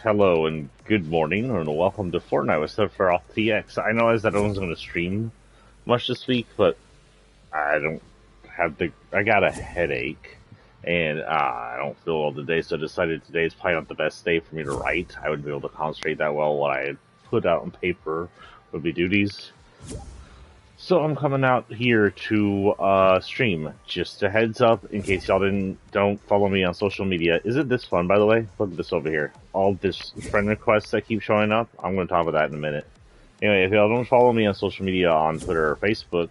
Hello and good morning, and welcome to Fortnite with Stuff for Off TX. I know as that I was going to stream much this week, but I don't I got a headache, and I don't feel well today, so I decided today is probably not the best day for me to write. I wouldn't be able to concentrate that well. What I had put out on paper would be duties. So I'm coming out here to stream. Just a heads up, in case y'all don't follow me on social media. Isn't this fun, by the way? Look at this over here. All this friend requests that keep showing up. I'm going to talk about that in a minute. Anyway, if y'all don't follow me on social media on Twitter or Facebook,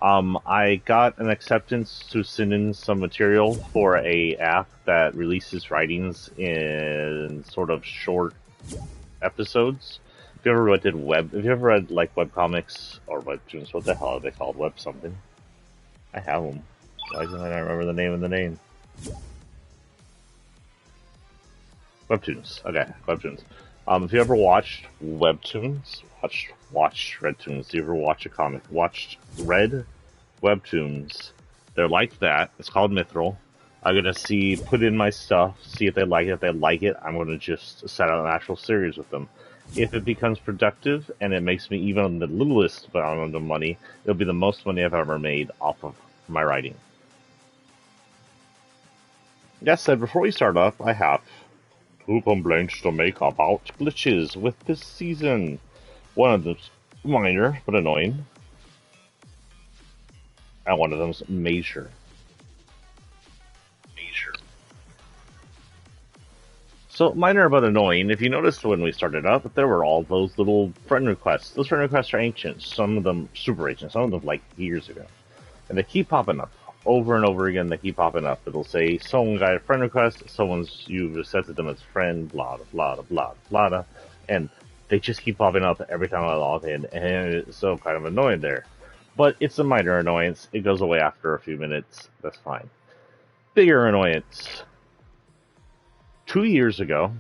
I got an acceptance to send in some material for a app that releases writings in sort of short episodes. If you ever read like webcomics or webtoons, what the hell are they called? Web something? I have them. Why can't I not remember the name of the name? Webtoons. Okay, webtoons. If you ever watched webtoons, watched Redtoons, you ever watch a comic, read webtoons, they're like that. It's called Mithril. I'm gonna put in my stuff, see if they like it. If they like it, I'm gonna just set out an actual series with them. If it becomes productive and it makes me even the littlest amount of money, it'll be the most money I've ever made off of my writing. That said, before we start up, I have 2 complaints to make about glitches with this season. One of them's minor but annoying, and one of them's major. So, minor but annoying, if you noticed when we started up, there were all those little friend requests. Those friend requests are ancient, some of them super ancient, some of them like years ago. And they keep popping up. Over and over again, they keep popping up. It'll say, someone got a friend request, you've accepted them as friend, blah, blah, blah, blah, blah, blah, and they just keep popping up every time I log in, and it's so kind of annoying there. But it's a minor annoyance. It goes away after a few minutes. That's fine. Bigger annoyance. 2 years ago,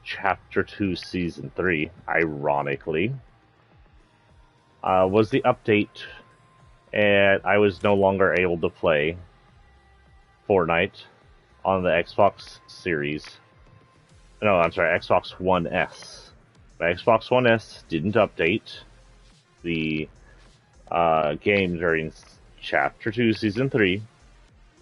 Chapter 2, Season 3, ironically, was the update, and I was no longer able to play Fortnite on the Xbox Series. No, I'm sorry, Xbox One S. My Xbox One S didn't update the game during Chapter 2, Season 3,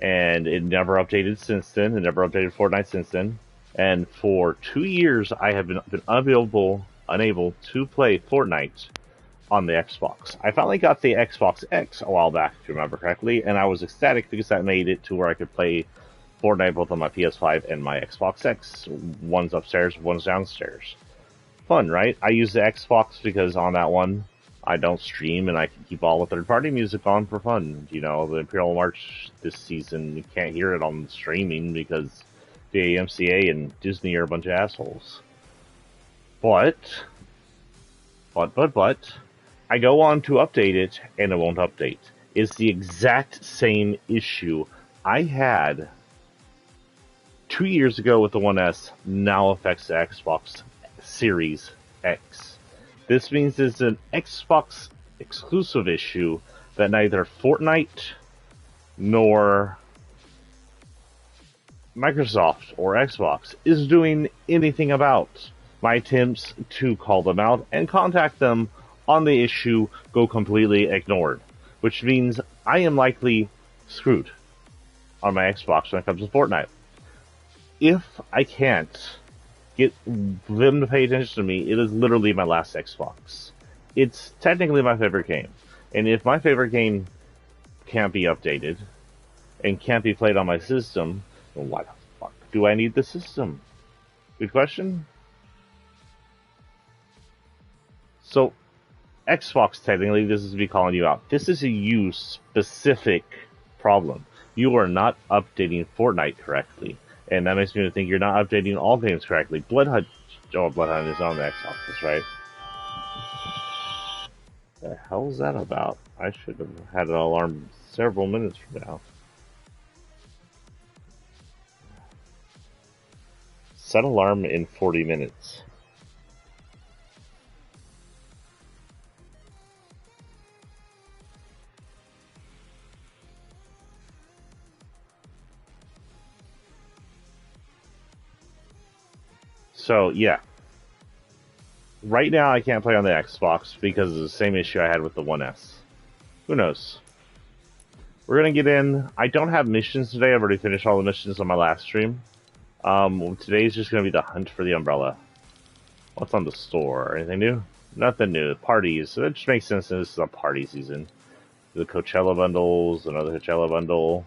and it never updated since then. It never updated Fortnite since then. And for 2 years, I have been unable to play Fortnite on the Xbox. I finally got the Xbox X a while back, if you remember correctly, and I was ecstatic because that made it to where I could play Fortnite both on my PS5 and my Xbox X. One's upstairs, one's downstairs. Fun, right? I use the Xbox because on that one, I don't stream and I can keep all the third-party music on for fun. You know, the Imperial March this season, you can't hear it on streaming because the AMCA and Disney are a bunch of assholes. But, I go on to update it and it won't update. It's the exact same issue I had 2 years ago with the One S, now affects the Xbox Series X. This means it's an Xbox exclusive issue that neither Fortnite nor Microsoft or Xbox is doing anything about. My attempts to call them out and contact them on the issue go completely ignored, which means I am likely screwed on my Xbox when it comes to Fortnite. If I can't get them to pay attention to me, it is literally my last Xbox. It's technically my favorite game. And if my favorite game can't be updated and can't be played on my system, then why the fuck do I need the system? Good question. So, Xbox, technically, this is me calling you out. This is a you-specific problem. You are not updating Fortnite correctly. And that makes me think you're not updating all games correctly. Bloodhunt is on the Xbox, that's right. The hell is that about? I should have had an alarm several minutes from now. Set alarm in 40 minutes. So yeah, right now I can't play on the Xbox because of the same issue I had with the One S. Who knows? We're gonna get in. I don't have missions today. I've already finished all the missions on my last stream. Today's just gonna be the hunt for the umbrella. What's on the store? Anything new? Nothing new. Parties. So that just makes sense since this is a party season. The Coachella Bundles, another Coachella Bundle,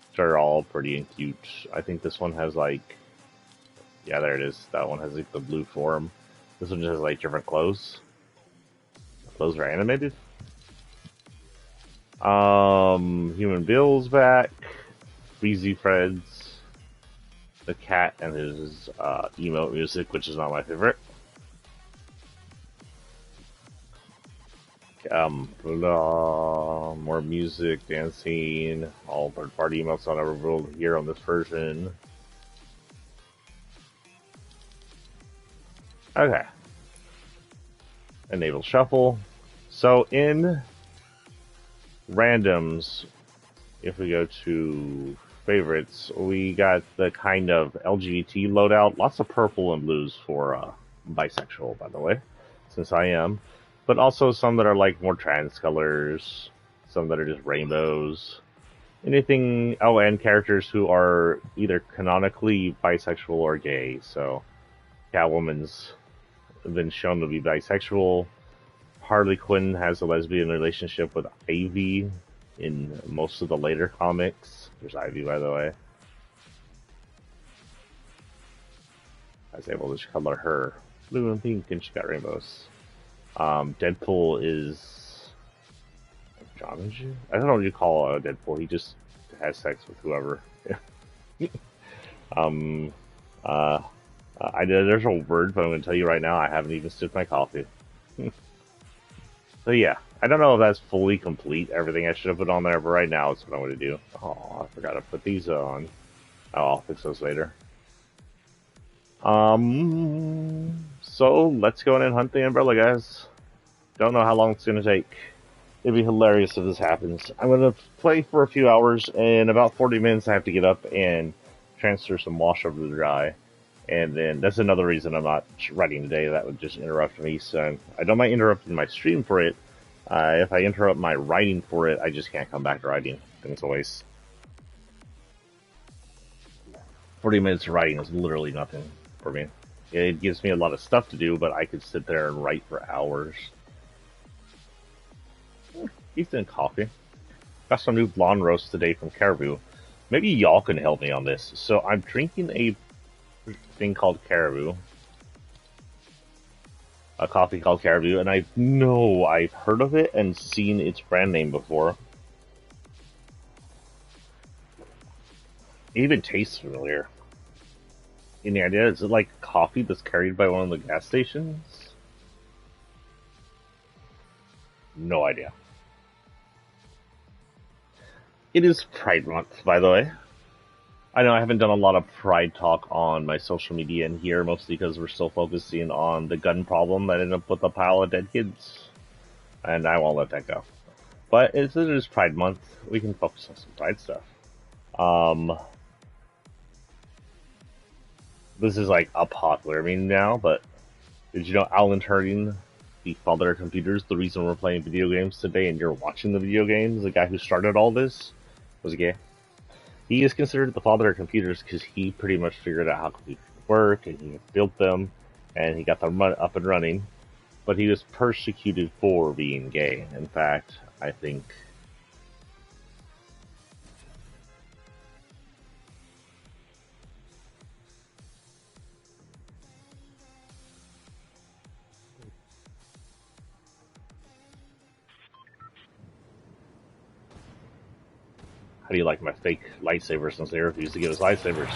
which are all pretty and cute. I think this one has like, yeah, there it is. That one has like the blue form. This one just has like different clothes. The clothes are animated. Human Bill's back. Breezy Fred's. The cat and his emote music, which is not my favorite. More music, dancing, all third-party emotes on every world here on this version. Okay. Enable shuffle. So in randoms, if we go to favorites, we got the kind of LGBT loadout. Lots of purple and blues for bisexual, by the way, since I am. But also some that are like more trans colors, some that are just rainbows. Anything, oh, and characters who are either canonically bisexual or gay. So Catwoman's been shown to be bisexual. Harley Quinn has a lesbian relationship with Ivy in most of the later comics. There's Ivy, by the way. I was able to color her blue and pink, and she got rainbows. Deadpool is John. I don't know what you call Deadpool. He just has sex with whoever. There's a word, but I'm going to tell you right now, I haven't even sipped my coffee. So yeah, I don't know if that's fully complete, everything I should have put on there, but right now it's what I'm going to do. Oh, I forgot to put these on. Oh, I'll fix those later. So let's go in and hunt the umbrella, guys. Don't know how long it's going to take. It'd be hilarious if this happens. I'm going to play for a few hours, and in about 40 minutes I have to get up and transfer some wash over to dry. And then that's another reason I'm not writing today. That would just interrupt me. So I don't mind interrupting my stream for it. If I interrupt my writing for it, I just can't come back to writing. And it's a waste. 40 minutes of writing is literally nothing for me. It gives me a lot of stuff to do, but I could sit there and write for hours. Decent coffee. Got some new blonde roast today from Caribou. Maybe y'all can help me on this. So I'm drinking a thing called Caribou. A coffee called Caribou, and I know I've heard of it and seen its brand name before. It even tastes familiar. Any idea? Is it like coffee that's carried by one of the gas stations? No idea. It is Pride Month, by the way. I know I haven't done a lot of Pride talk on my social media in here, mostly because we're still focusing on the gun problem that ended up with a pile of dead kids. And I won't let that go. But it is Pride Month. We can focus on some Pride stuff. This is like a popular meme now, but did you know Alan Turing, the father of computers, the reason we're playing video games today and you're watching the video games, the guy who started all this, was gay? He is considered the father of computers because he pretty much figured out how computers work, and he built them, and he got them up and running. But he was persecuted for being gay. In fact, I think how do you like my fake lightsabers since they refuse to give us lightsabers?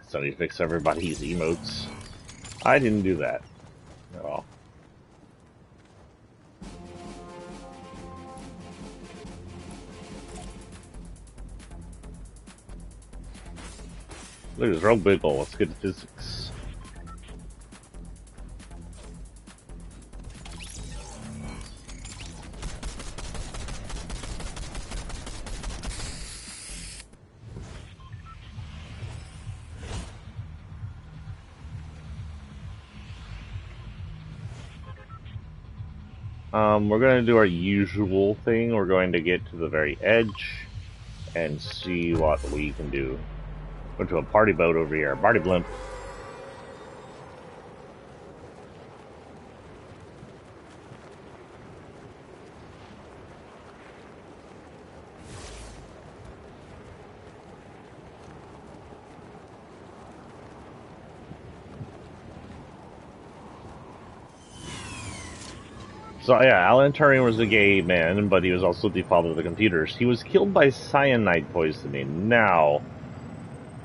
So I need to fix everybody's emotes. I didn't do that at all. Look at this real big hole. Let's get to physics. We're going to do our usual thing. We're going to get to the very edge and see what we can do. Go to a party boat over here. Party blimp. So yeah, Alan Turing was a gay man, but he was also the father of the computers. He was killed by cyanide poisoning. Now,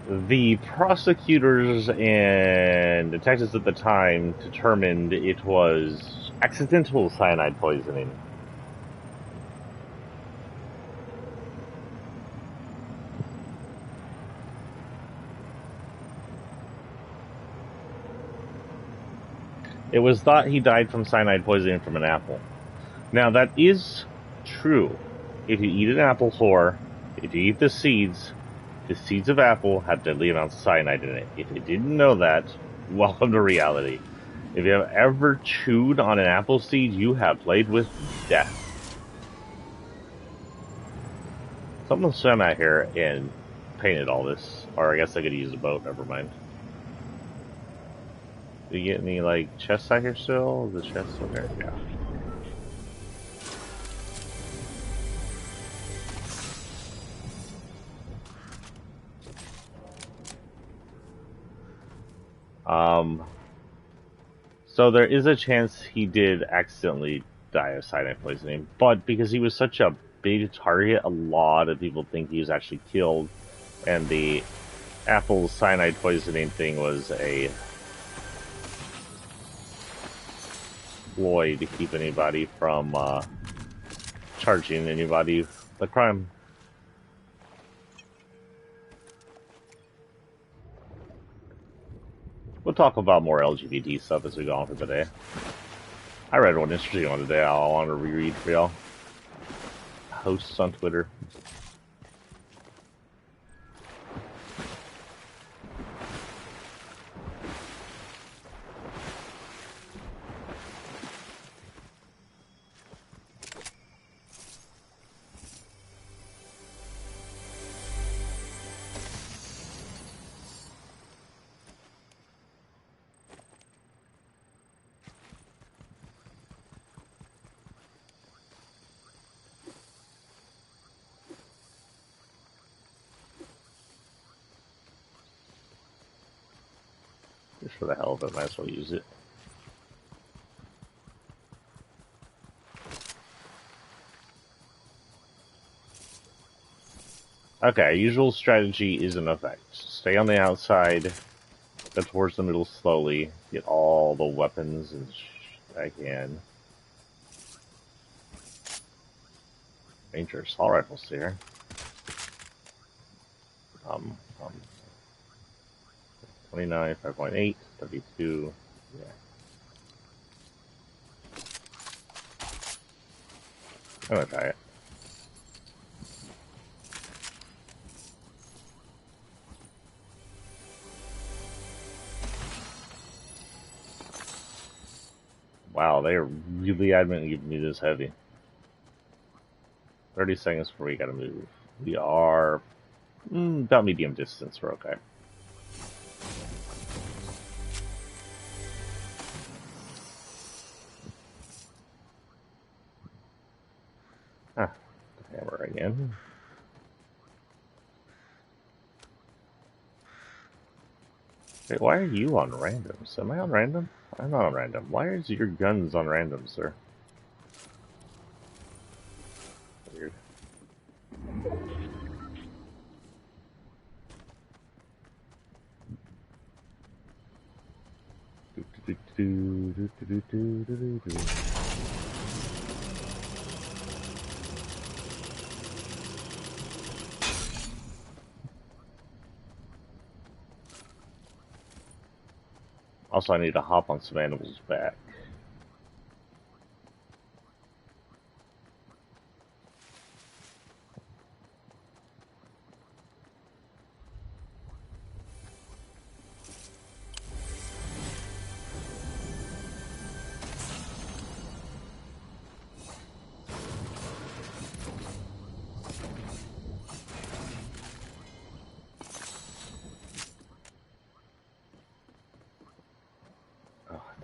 the prosecutors and detectives at the time determined it was accidental cyanide poisoning. It was thought he died from cyanide poisoning from an apple. Now, that is true. If you eat an apple core, if you eat the seeds of apple have deadly amounts of cyanide in it. If you didn't know that, welcome to reality. If you have ever chewed on an apple seed, you have played with death. Someone swam out here and painted all this. Or I guess I could use a boat, never mind. Do you get any, like, chests out here still? The chest still there? Yeah. So there is a chance he did accidentally die of cyanide poisoning, but because he was such a big target, a lot of people think he was actually killed, and the apple cyanide poisoning thing was a ploy to keep anybody from charging anybody with the crime. We'll talk about more LGBT stuff as we go on for the day. I read one interesting one today I want to reread for y'all. Hosts on Twitter. Just for the hell of it, might as well use it. Okay, usual strategy is in effect. Stay on the outside, go towards the middle slowly, get all the weapons and I can. Ranger assault rifles here. 29, 5.8, 32, yeah. I'm gonna try it. Wow, they are really adamant in giving me this heavy. 30 seconds before we gotta move. We are about medium distance, we're okay. Ah, the hammer again. Wait, why are you on randoms? Am I on random? I'm not on random. Why is your guns on random, sir? Weird. Also, I need to hop on some animals' back.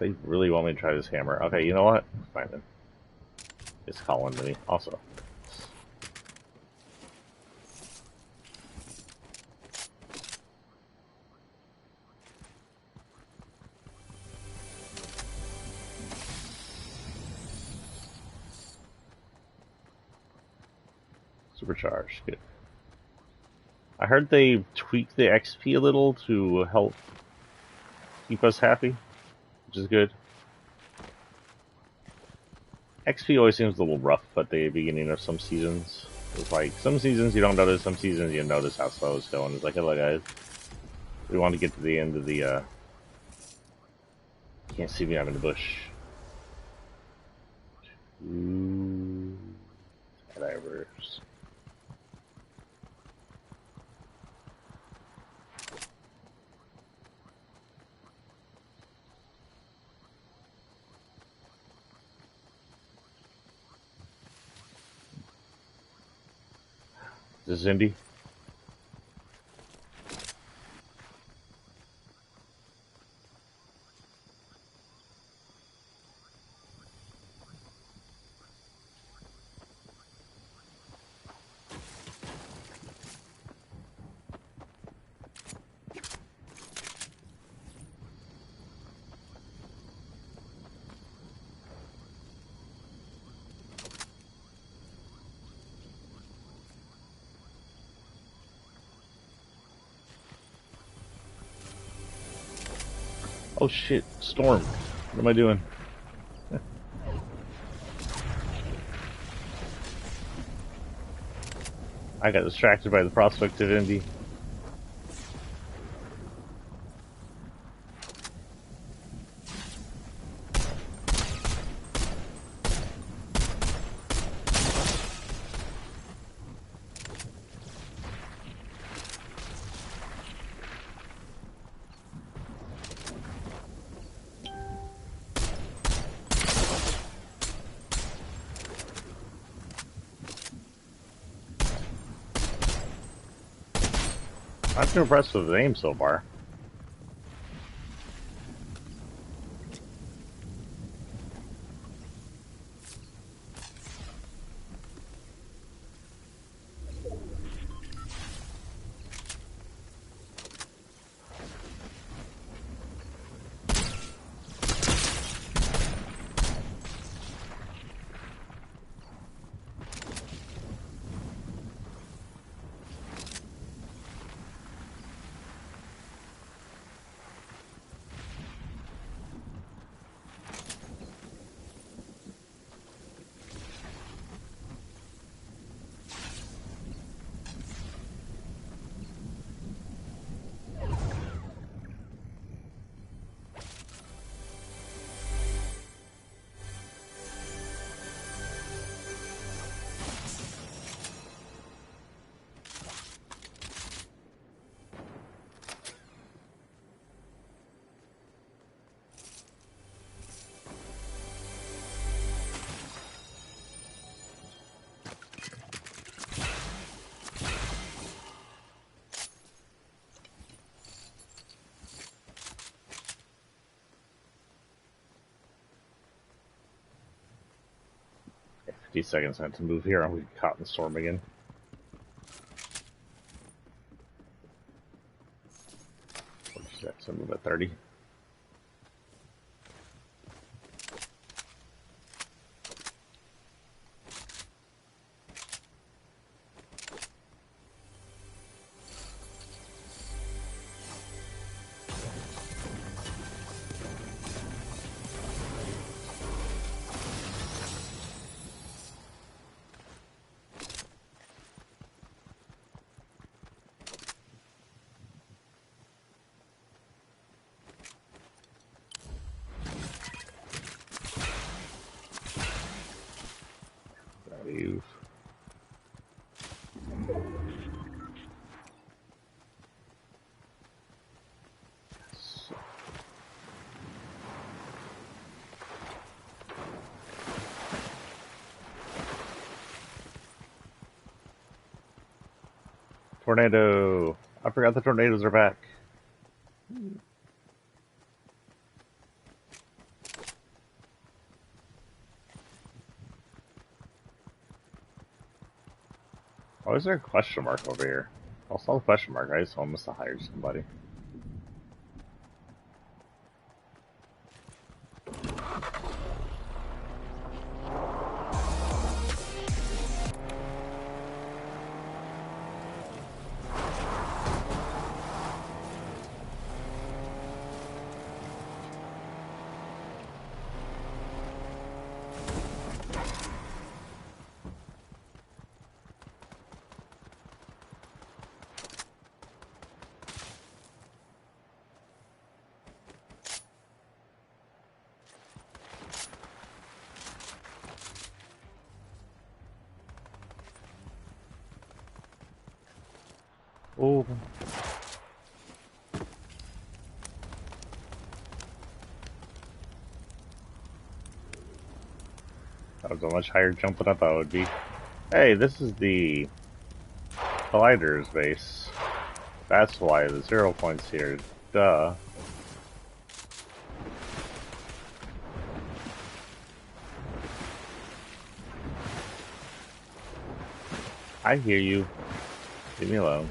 They really want me to try this hammer. Okay, you know what? Fine then. It's calling to me. Also. Supercharged. Good. I heard they tweaked the XP a little to help keep us happy, which is good. XP always seems a little rough at the beginning of some seasons. It's like, some seasons you don't notice, some seasons you notice how slow it's going. It's like, hello guys, we want to get to the end of the, can't see me, I'm in the bush. Ooh, divers. Is this Indy? Oh shit, storm. What am I doing? I got distracted by the prospect of Indy. I'm too impressed with the name so far. Okay, 50 seconds I have to move here and we get caught in the storm again. So move at 30. Move. Tornado! I forgot the tornadoes are back. Why is there a question mark over here? I saw the question mark, right? So I must have hired somebody. Oh. That was a much higher jump than I thought it would be. Hey, this is the collider's base. That's why the 0 points here. Duh. I hear you. Leave me alone.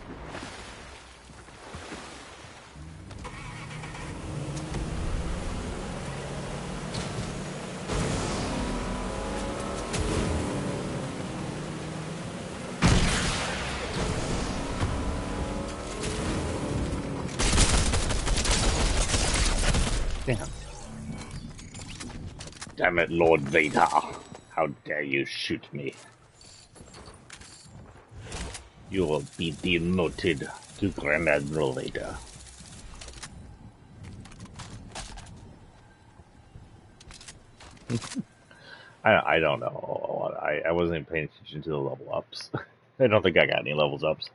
Damn. Damn it, Lord Vader. How dare you shoot me? You will be demoted to Grand Admiral Vader. I don't know. I wasn't paying attention to the level ups. I don't think I got any levels ups.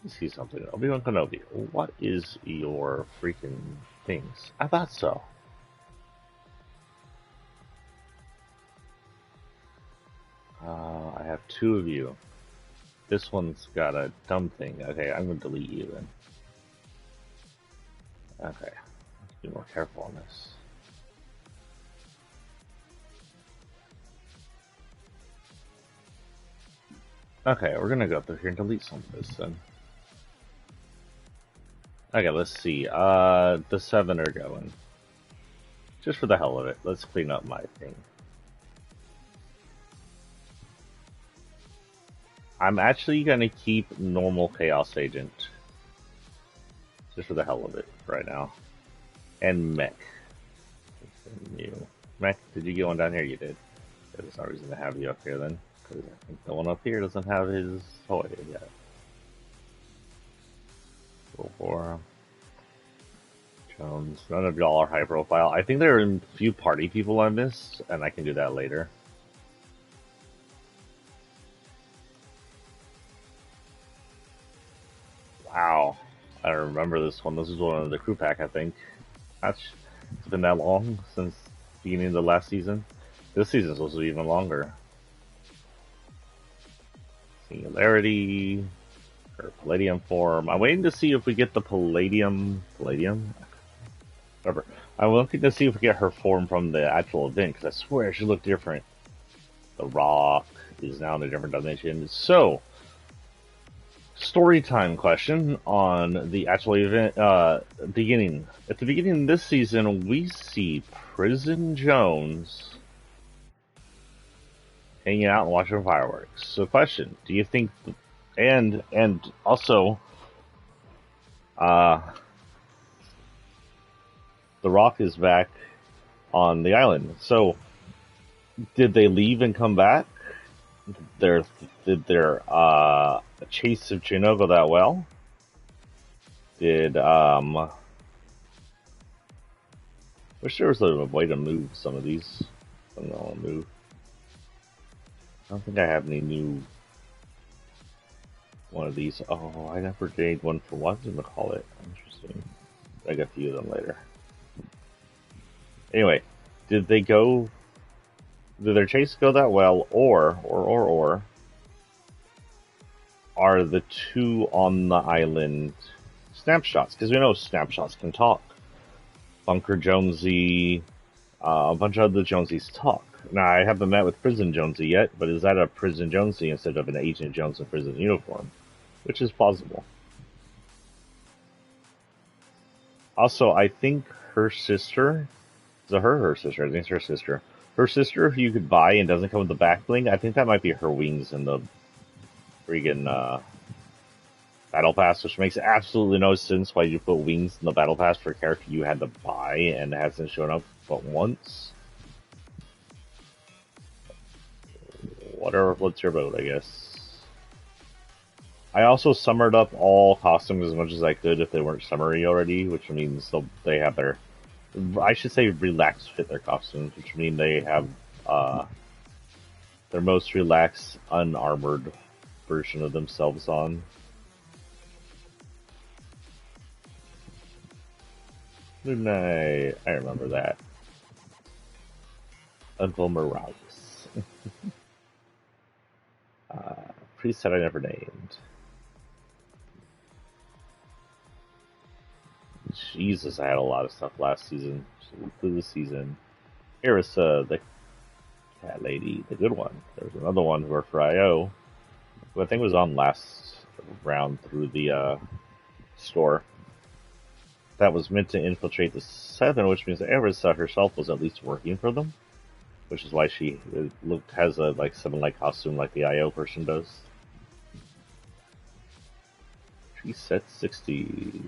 Let's see something. Obi-Wan Kenobi, what is your freaking things? I thought so. I have 2 of you. This one's got a dumb thing. Okay, I'm going to delete you then. Okay, let's be more careful on this. Okay, we're going to go through here and delete some of this then. Okay, let's see. The 7 are going. Just for the hell of it, let's clean up my thing. I'm actually gonna keep normal Chaos Agent. Just for the hell of it, right now. And Mech. You. Mech, did you get one down here? You did. There's no reason to have you up here then. Because I think the one up here doesn't have his toy yet. Go for Jones. None of y'all are high profile. I think there are a few party people I missed, and I can do that later. Wow. I remember this one. This is one of the crew pack, I think. It's been that long since the beginning of the last season. This season's supposed to be even longer. Singularity. Or Palladium form. I'm waiting to see if we get the Palladium. Whatever. I'm looking to see if we get her form from the actual event, because I swear she looked different. The Rock is now in a different dimension. So, story time question on the actual event beginning. At the beginning of this season, we see Prison Jones hanging out and watching fireworks. So, question: do you think, and also, The Rock is back on the island. So, did they leave and come back? Did their chase of Chino go that well? Did wish there was a way to move some of these. I don't know, move. I don't think I have any new one of these. Oh, I never made one for what's it call it. Interesting. I got to use them later. Anyway, did they go? Did their chase go that well, or are the two on the island snapshots? Because we know snapshots can talk. Bunker Jonesy, a bunch of other Jonesies talk. Now, I haven't met with Prison Jonesy yet, but is that a Prison Jonesy instead of an Agent Jones in prison uniform? Which is plausible. Also, I think her sister, is it her sister? I think it's her sister. Her sister, who you could buy and doesn't come with the back bling, I think that might be her wings in the freaking Battle Pass, which makes absolutely no sense why you put wings in the Battle Pass for a character you had to buy and hasn't shown up but once. Whatever floats your boat, I guess. I also summered up all costumes as much as I could if they weren't summery already, which means they have their, I should say, relaxed fit their costumes, which mean they have their most relaxed, unarmored version of themselves on. Moon Knight, I remember that. Uncle Morales. Priest that I never named. Jesus, I had a lot of stuff last season. Through the season. Irisa, the cat lady, the good one. There's another one who worked for IO, who I think was on last round through the store. That was meant to infiltrate the 7, which means that Irisa herself was at least working for them. Which is why she has a like 7-like costume like the IO person does. She set 60.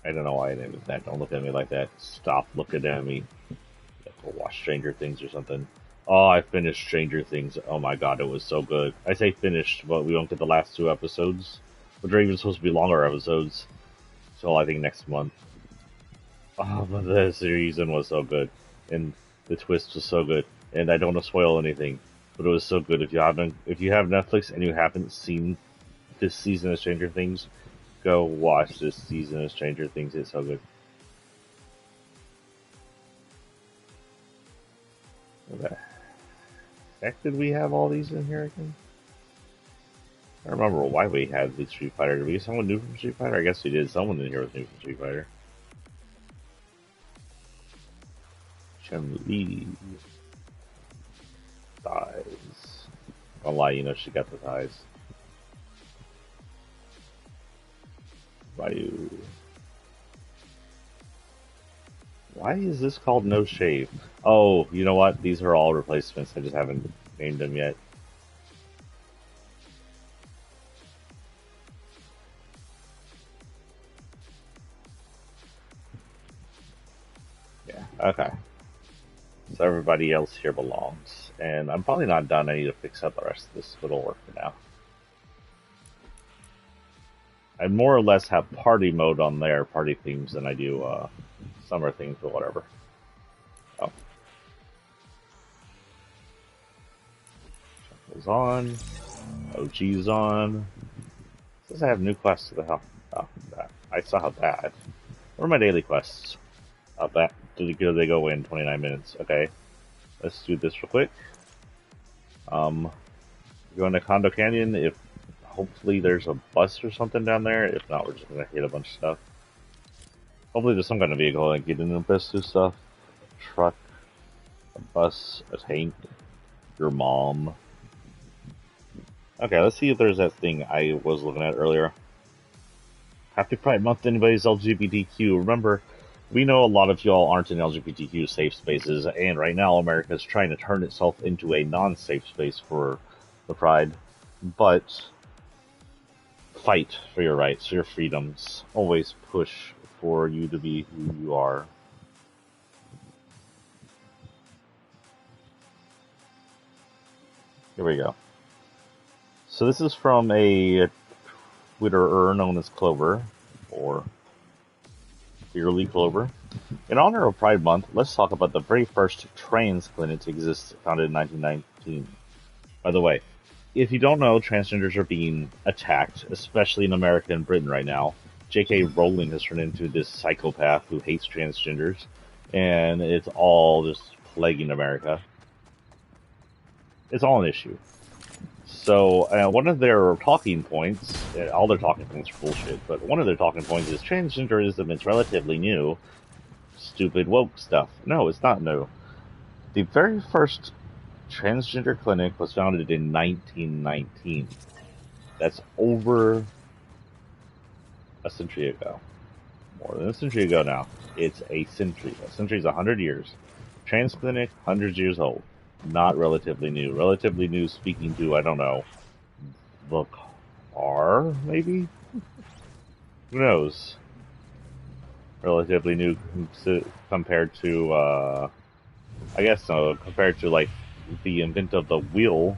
I don't know why I named it that. Don't look at me like that. Stop looking at me. You have to watch Stranger Things or something. Oh, I finished Stranger Things. Oh my god, it was so good. I say finished, but we won't get the last 2 episodes, which are even supposed to be longer episodes. So I think next month. Oh, but the season was so good, and the twist was so good. And I don't want to spoil anything, but it was so good. If you have Netflix and you haven't seen this season of Stranger Things, go watch this season of Stranger Things. It's so good. What the heck did we have all these in here again? I don't remember why we had the Street Fighter. Did we get someone new from Street Fighter? I guess we did. Someone in here was new from Street Fighter. Chun-Li. Thighs. I'll lie, you know she got the thighs. Ryu. Why is this called No Shave? Oh, you know what? These are all replacements. I just haven't named them yet. Yeah, okay. So everybody else here belongs. And I'm probably not done. I need to fix up the rest of this, but it'll work for now. I more or less have party mode on there, party themes, than I do summer themes or whatever. Oh. Shuffle's on. OG's on. It says I have new quests to the hell. Oh, that. I saw that. What are my daily quests? That. They go in 29 minutes. Okay. Let's do this real quick. Going to Condo Canyon. If hopefully there's a bus or something down there. If not, we're just gonna hit a bunch of stuff. Hopefully there's some kind of vehicle that get in and best do stuff. A truck, a bus, a tank, your mom. Okay, let's see if there's that thing I was looking at earlier. Happy Pride Month to anybody who's LGBTQ. Remember, we know a lot of y'all aren't in LGBTQ safe spaces, and right now America is trying to turn itself into a non-safe space for the Pride. But fight for your rights, your freedoms. Always push for you to be who you are. Here we go. So this is from a Twitterer known as Clover, or Dearly Clover. In honor of Pride Month, let's talk about the very first trans clinic to exist, founded in 1919. By the way, if you don't know, transgenders are being attacked, especially in America and Britain right now. J.K. Rowling has turned into this psychopath who hates transgenders, and it's all just plaguing America. It's all an issue. So one of their talking points, all their talking points are bullshit, but one of their talking points is transgenderism is relatively new. Stupid woke stuff. No, it's not new. The very first transgender clinic was founded in 1919. That's over a century ago. More than a century ago now. It's a century. A century is 100 years. Trans clinic, 100 years old. Not relatively new. Relatively new speaking to, I don't know, the car, maybe? Who knows? Relatively new compared to, I guess so, compared to, like, the invent of the wheel.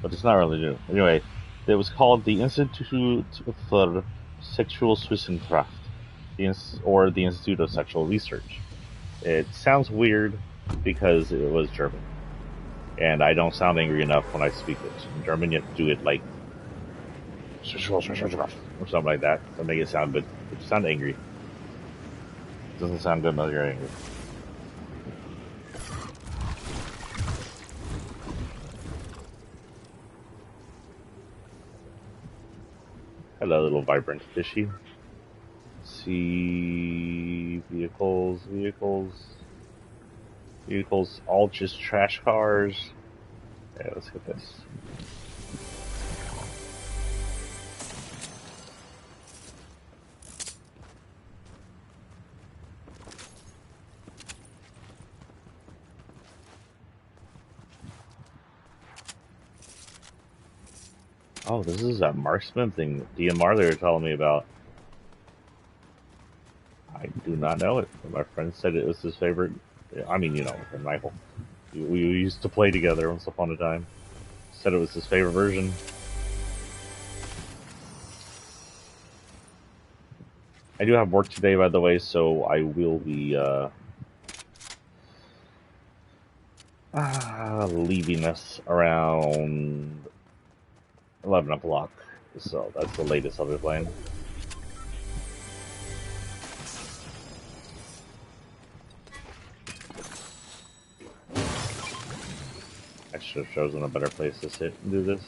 But it's not really new. Anyway, it was called the Institute for Sexual Wissenschaft, or the Institute of Sexual Research. It sounds weird because it was German. And I don't sound angry enough when I speak it. In German, you have to do it like or something like that to make it sound good. It sound angry. It doesn't sound good unless you're angry. Hello, little vibrant fishy. See vehicles, all just trash cars. Yeah, let's get this. Oh, this is that marksman thing, DMR they were telling me about. I do not know it. My friend said it was his favorite. I mean, you know, Michael. We used to play together once upon a time. Said it was his favorite version. I do have work today, by the way, so I will be leaving us around 11 o'clock. So that's the latest I'll be playing. I should have chosen a better place to sit and do this.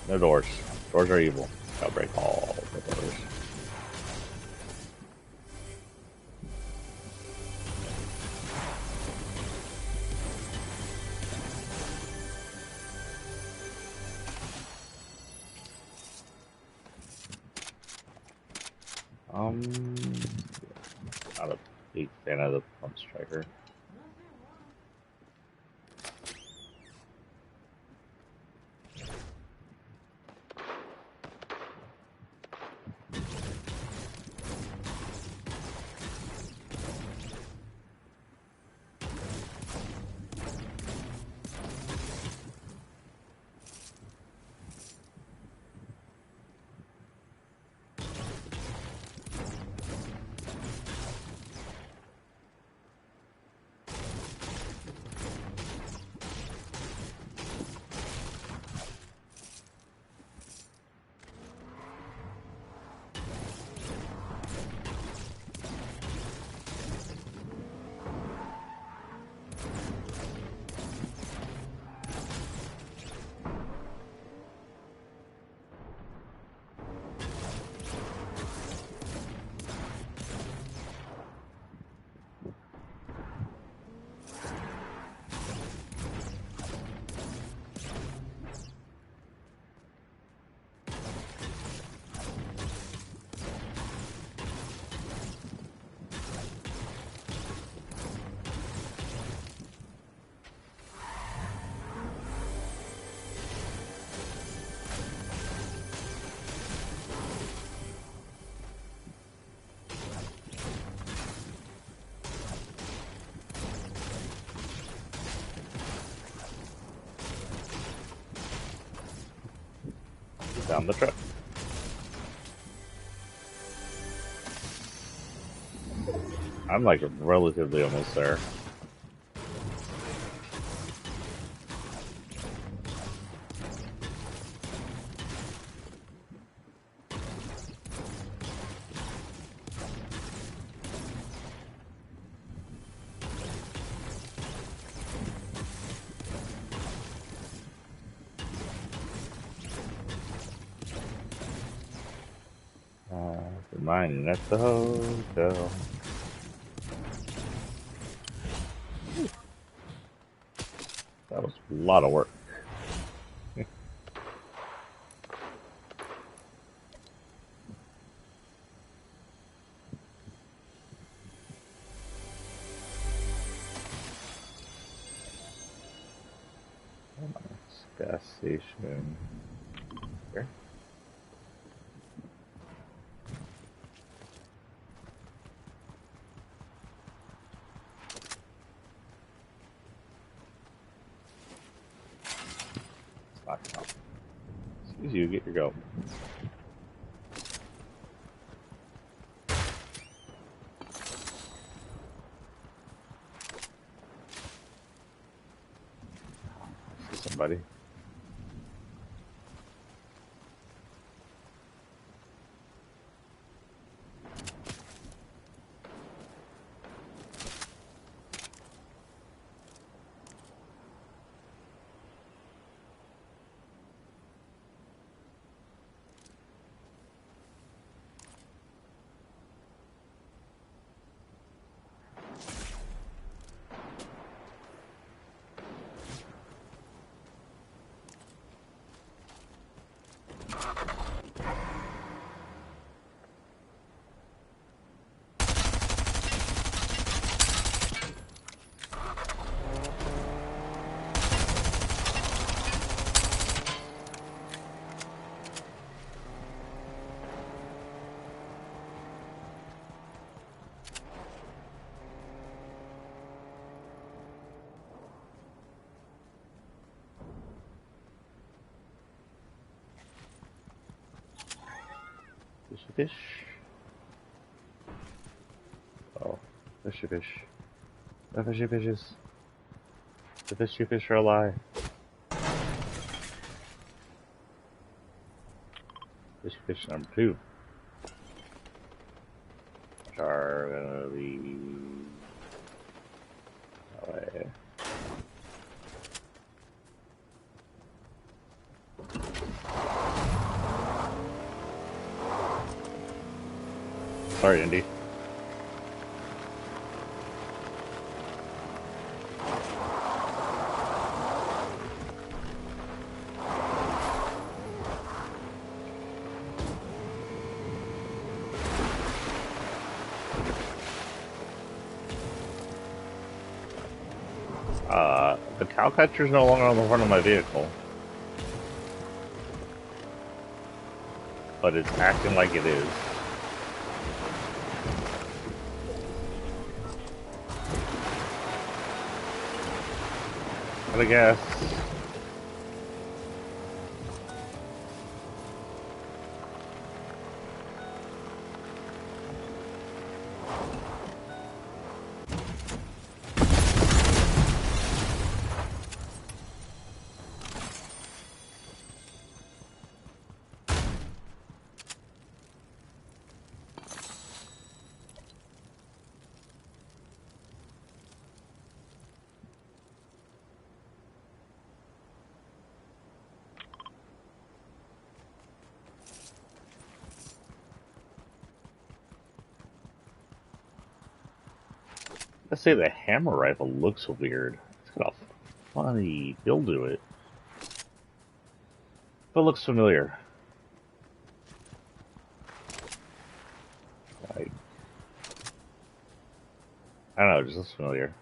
No doors. Doors are evil. I'll break all the doors. Not a big fan of the pump striker. Down the truck. I'm like relatively almost there. Mine at the hotel. That was a lot of work. Gas station. Here. Excuse you, get your go. See somebody. Fishy fish. Oh, fishy fish. The fishy fishes. The fishy fish are alive. Fishy fish number 2. Which are gonna be that way. Sorry, Indy. The cow catcher is no longer on the front of my vehicle. But it's acting like it is. But I guess. Let's say the hammer rifle looks weird. It's got a funny feel to it. But it looks familiar. Like, I don't know, it just looks familiar.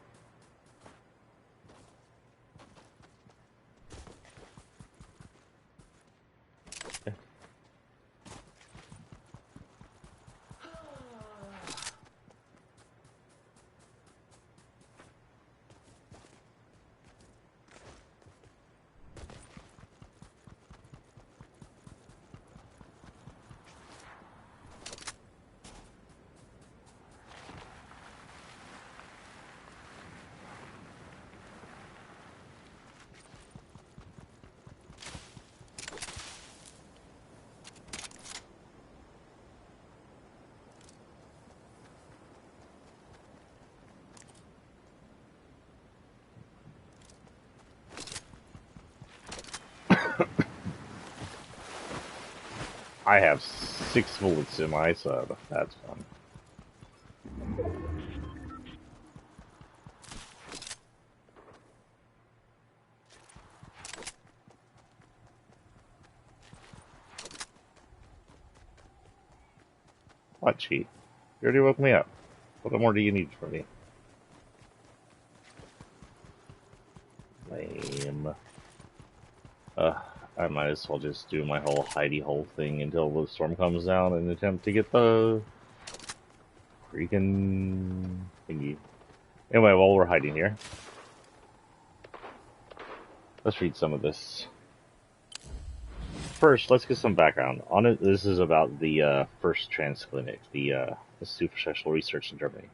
I have 6 bullets in my sub. That's fun. What, cheat? You already woke me up. What more do you need from me? Lame. I might as well just do my whole hidey hole thing until the storm comes down and attempt to get the freaking thingy. Anyway, while we're hiding here, let's read some of this. First, let's get some background on it. This is about the first trans clinic, the supersexual research in Germany.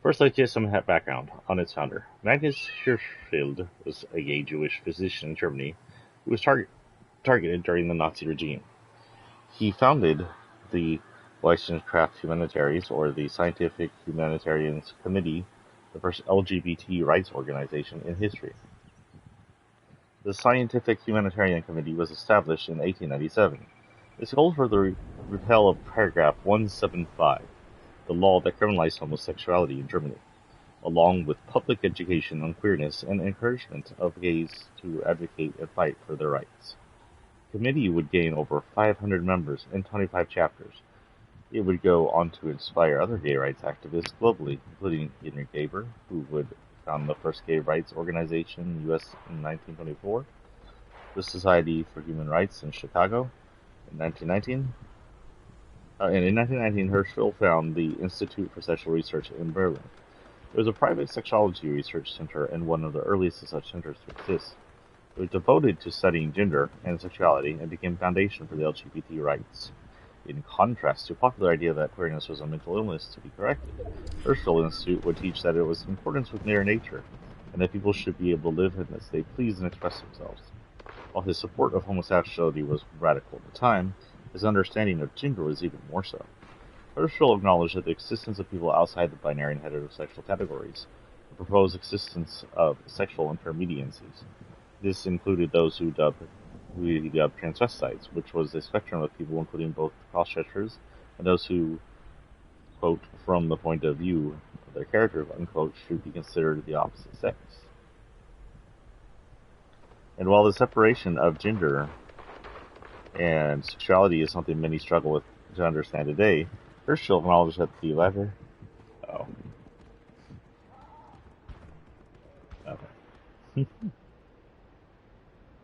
First, let's get some background on its founder. Magnus Hirschfeld was a gay Jewish physician in Germany who was targeted during the Nazi regime. He founded the Wissenschaft Humanitaries, or the Scientific Humanitarians Committee, the first LGBT rights organization in history. The Scientific Humanitarian Committee was established in 1897. Its goals were the repeal of paragraph 175, the law that criminalized homosexuality in Germany, along with public education on queerness and encouragement of gays to advocate and fight for their rights. The committee would gain over 500 members and 25 chapters. It would go on to inspire other gay rights activists globally, including Henry Gaber, who would found the first gay rights organization in the U.S. in 1924, the Society for Human Rights in Chicago in 1919, and in 1919 Hirschfeld found the Institute for Sexual Research in Berlin. It was a private sexuology research center and one of the earliest of such centers to exist. It was devoted to studying gender and sexuality and became foundation for the LGBT rights. In contrast to the popular idea that queerness was a mental illness to be corrected, Hirschfeld Institute would teach that it was in accordance with mere nature, and that people should be able to live as they please and express themselves. While his support of homosexuality was radical at the time, his understanding of gender was even more so. Hirschfeld acknowledged that the existence of people outside the binary and heterosexual categories, the proposed existence of sexual intermediacies. This included those who he dubbed transvestites, which was a spectrum of people including both cross-dressers and those who, quote, from the point of view of their character, unquote, should be considered the opposite sex. And while the separation of gender and sexuality is something many struggle with to understand today, Hirschfeld acknowledged that the latter... Okay.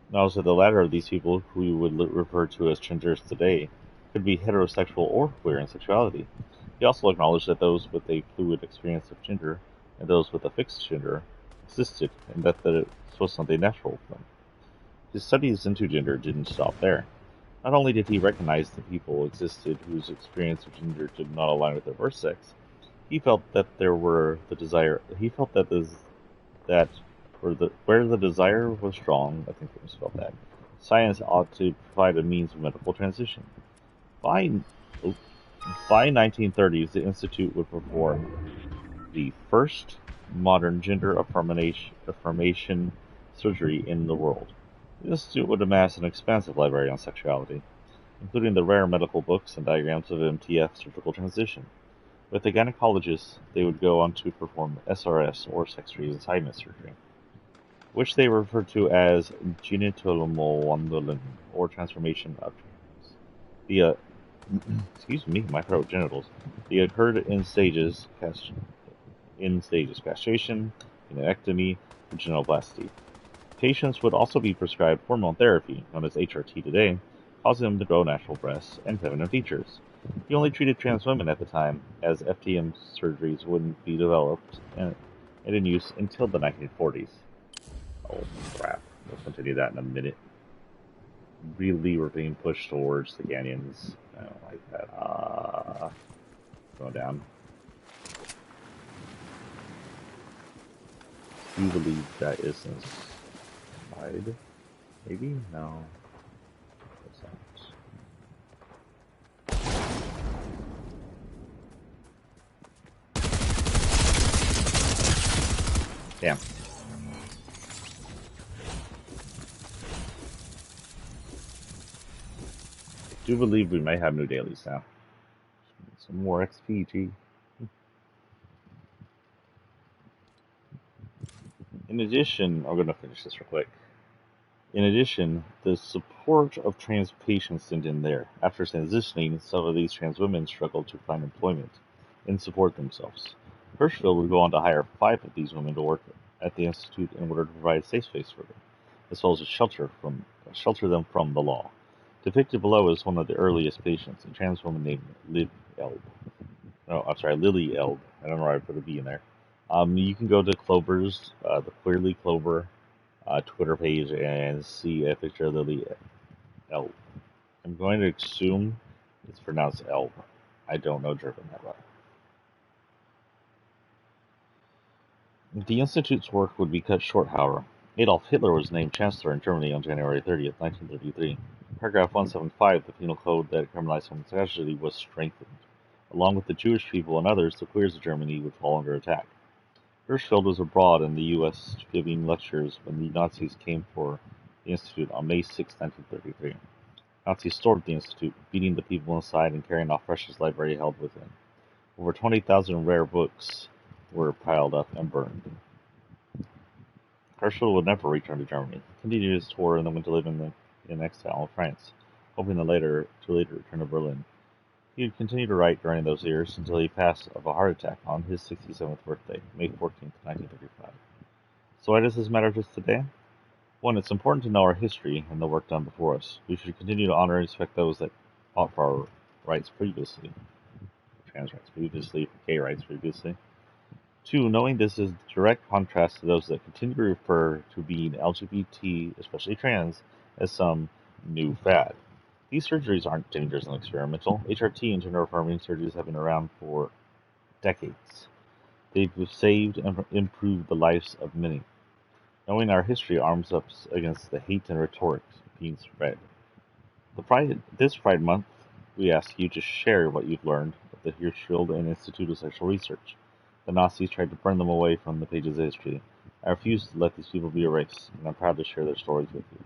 Acknowledged that the latter of these people, who we would refer to as transgenders today, could be heterosexual or queer in sexuality. He also acknowledged that those with a fluid experience of gender and those with a fixed gender existed, and that this was something natural for them. His studies into gender didn't stop there. Not only did he recognize that people existed whose experience of gender did not align with their birth sex, he felt that where the desire was strong, I think it was spelled that, science ought to provide a means of medical transition. By 1930s, the Institute would perform the first modern gender affirmation surgery in the world. The Institute would amass an expansive library on sexuality, including the rare medical books and diagrams of MTF surgical transition. With the gynecologists, they would go on to perform SRS, or sex reassignment surgery, which they refer to as genitalowandeln, or transformation of genitals. Excuse me, my throat, genitals. They occurred in stages: castration, gynectomy, and genitoplasty. Patients would also be prescribed hormone therapy, known as HRT today, causing them to grow natural breasts and feminine features. He only treated trans women at the time, as FTM surgeries wouldn't be developed and in use until the 1940s. Oh crap, we'll continue that in a minute. Really, we're being pushed towards the canyons. I don't like that. Going down. Do you believe that is inside? Maybe? No. That's not. Damn. do believe we may have new dailies now. Some more XP, gee. In addition, I'm going to finish this real quick. In addition, the support of trans patients didn't end there. After transitioning, some of these trans women struggled to find employment and support themselves. Hirschfeld would go on to hire 5 of these women to work at the Institute in order to provide a safe space for them, as well as a shelter them from the law. Depicted below is one of the earliest patients, a trans woman named Lily Eld. I don't know why I put a B in there. You can go to Clover's, the Queerly Clover Twitter page and see a picture of Lily Eld. I'm going to assume it's pronounced Elb. I don't know German that well. The Institute's work would be cut short, however. Adolf Hitler was named Chancellor in Germany on January 30th, 1933. Paragraph 175 of the Penal Code that criminalized homosexuality was strengthened. Along with the Jewish people and others, the queers of Germany would fall under attack. Hirschfeld was abroad in the U.S. giving lectures when the Nazis came for the Institute on May 6, 1933. Nazis stormed the Institute, beating the people inside and carrying off precious library held within. Over 20,000 rare books were piled up and burned. Hirschfeld would never return to Germany. He continued his tour and then went to live in exile in France, hoping to later return to Berlin. He would continue to write during those years until he passed of a heart attack on his 67th birthday, May 14, 1935. So why does this matter to us today? 1. It's important to know our history and the work done before us. We should continue to honor and respect those that fought for our rights previously, trans rights previously, for gay rights previously. 2. Knowing this is direct contrast to those that continue to refer to being LGBT, especially trans, as some new fad. These surgeries aren't dangerous and experimental. HRT and gender-affirming surgeries have been around for decades. They've saved and improved the lives of many. Knowing our history arms us against the hate and rhetoric being spread. This Pride Month, we ask you to share what you've learned at the Hirschfeld and Institute of Sexual Research. The Nazis tried to burn them away from the pages of history. I refuse to let these people be erased, and I'm proud to share their stories with you.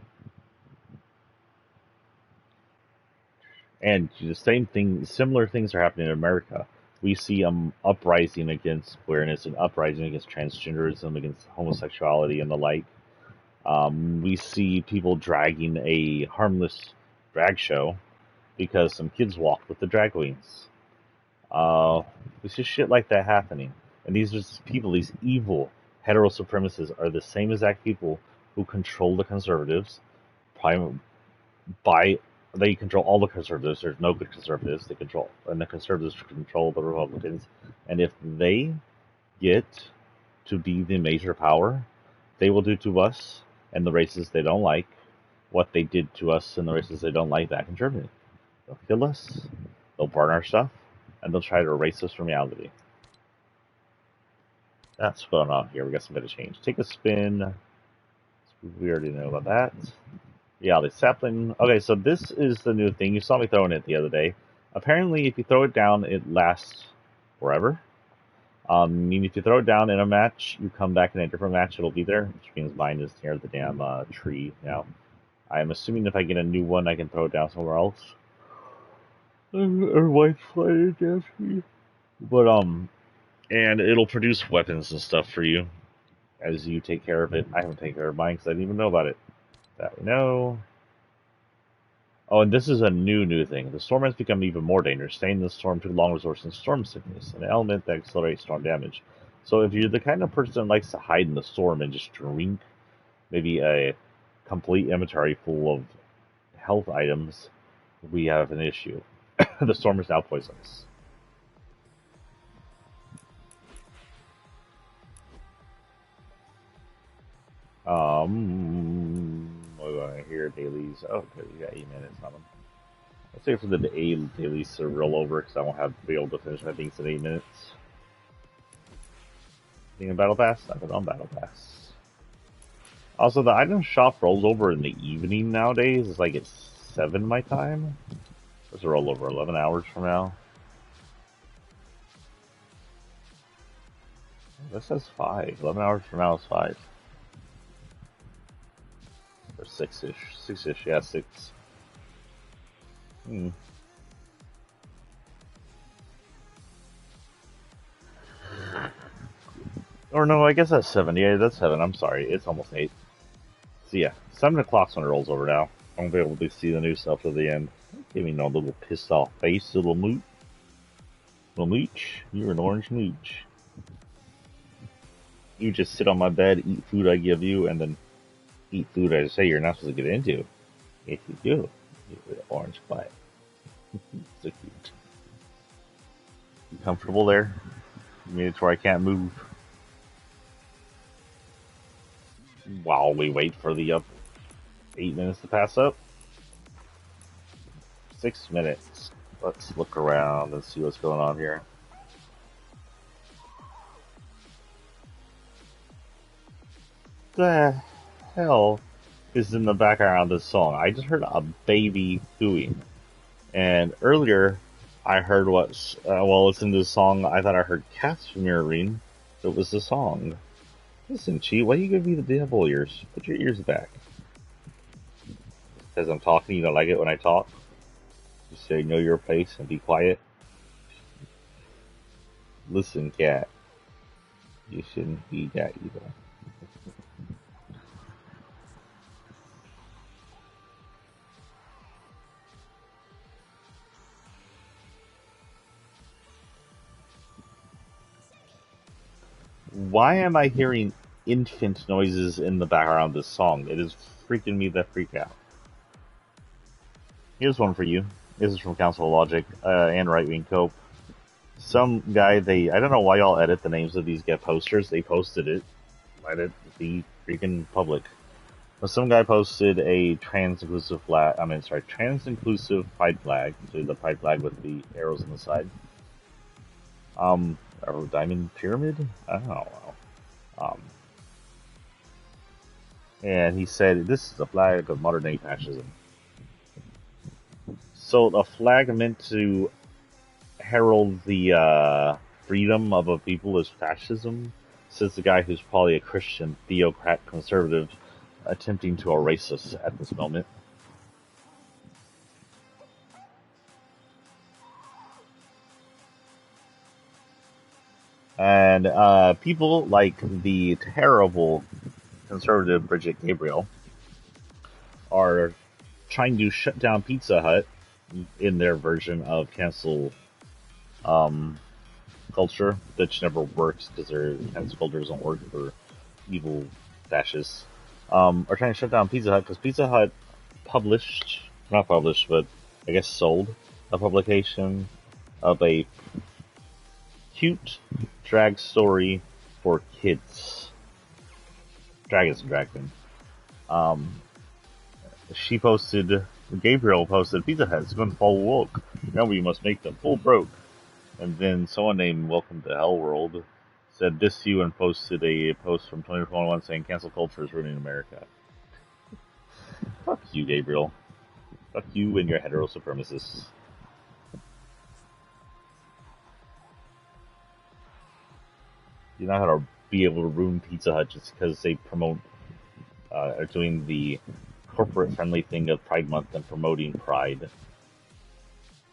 And the same thing, similar things are happening in America. We see uprising against queerness and uprising against transgenderism, against homosexuality and the like. We see people dragging a harmless drag show because some kids walked with the drag queens. We see shit like that happening. And these are people, these evil hetero supremacists are the same exact people who control the conservatives they control all the conservatives. There's no good conservatives. And the conservatives control the Republicans. And if they get to be the major power, they will do to us and the races they don't like what they did to us and the races they don't like back in Germany. They'll kill us, they'll burn our stuff, and they'll try to erase us from reality. That's what's going on here. We got some bit of change. Take a spin. We already know about that. Yeah, the sapling. Okay, so this is the new thing. You saw me throwing it the other day. Apparently, if you throw it down, it lasts forever. Meaning if you throw it down in a match, you come back in a different match, it'll be there, which means mine is near the damn tree now. I'm assuming if I get a new one, I can throw it down somewhere else. Or white flying damn tree. But, and it'll produce weapons and stuff for you as you take care of it. I haven't taken care of mine because I didn't even know about it. That we know. Oh, and this is a new thing. The storm has become even more dangerous. Staying in the storm too long results in storm sickness, an element that accelerates storm damage. So if you're the kind of person that likes to hide in the storm and just drink maybe a complete inventory full of health items, we have an issue. The storm is now poisonous. What do I hear? Dailies. Oh, good. We got 8 minutes on them. Let's wait for the dailies to roll over because I won't be able to finish my things in 8 minutes. Being a Battle Pass? I put on Battle Pass. Also, the item shop rolls over in the evening nowadays. It's like it's 7 my time. There's a rollover 11 hours from now. This says 5. 11 hours from now is 5. Or 6-ish. 6-ish, yeah, 6. Hmm. Or no, I guess that's 7. Yeah, that's 7. I'm sorry. It's almost 8. So yeah, 7 o'clock's when it rolls over now. I won't be able to see the new stuff to the end. Give me no little pissed off face, little moot. Little mooch. You're an orange mooch. You just sit on my bed, eat food I give you, and then eat food I say you're not supposed to get into. If you do, you're an orange butt. So cute. You comfortable there? You made it to where I can't move. While we wait for the 8 minutes to pass up. 6 minutes. Let's look around and see what's going on here. The hell is in the background of this song? I just heard a baby cooing. And earlier, I heard while listening to the song, I thought I heard cats mirroring. It was the song. Listen, Chi, why you give me the devil ears? Put your ears back. Because I'm talking, you don't like it when I talk? You say know your place and be quiet? Listen, cat. You shouldn't be that evil. Why am I hearing infant noises in the background of this song? It is freaking me the freak out. Here's one for you. This is from Council Logic and Right Wing Cope. Some guy, I don't know why y'all edit the names of these get posters. They posted it. Let it be freaking public. But some guy posted a trans-inclusive pride flag. So the pride flag with the arrows on the side. A diamond pyramid? I don't know. And he said, this is a flag of modern day fascism. So a flag meant to herald the freedom of a people is fascism, says the guy who's probably a Christian theocrat conservative attempting to erase us at this moment. And people like the terrible conservative Bridget Gabriel are trying to shut down Pizza Hut in their version of cancel culture, which never works because their cancel culture doesn't work for evil fascists. Are trying to shut down Pizza Hut because Pizza Hut not published, but I guess sold a publication of a cute drag story for kids. Dragons and Drag Queen. Gabriel posted, Pizza Hut's going to fall woke. Now we must make them full broke. And then someone named Welcome to Hell World said this to you and posted a post from 2021 saying cancel culture is ruining America. Fuck you, Gabriel. Fuck you and your hetero supremacists. You're not gonna be able to ruin Pizza Hut just because they are doing the corporate friendly thing of Pride Month and promoting Pride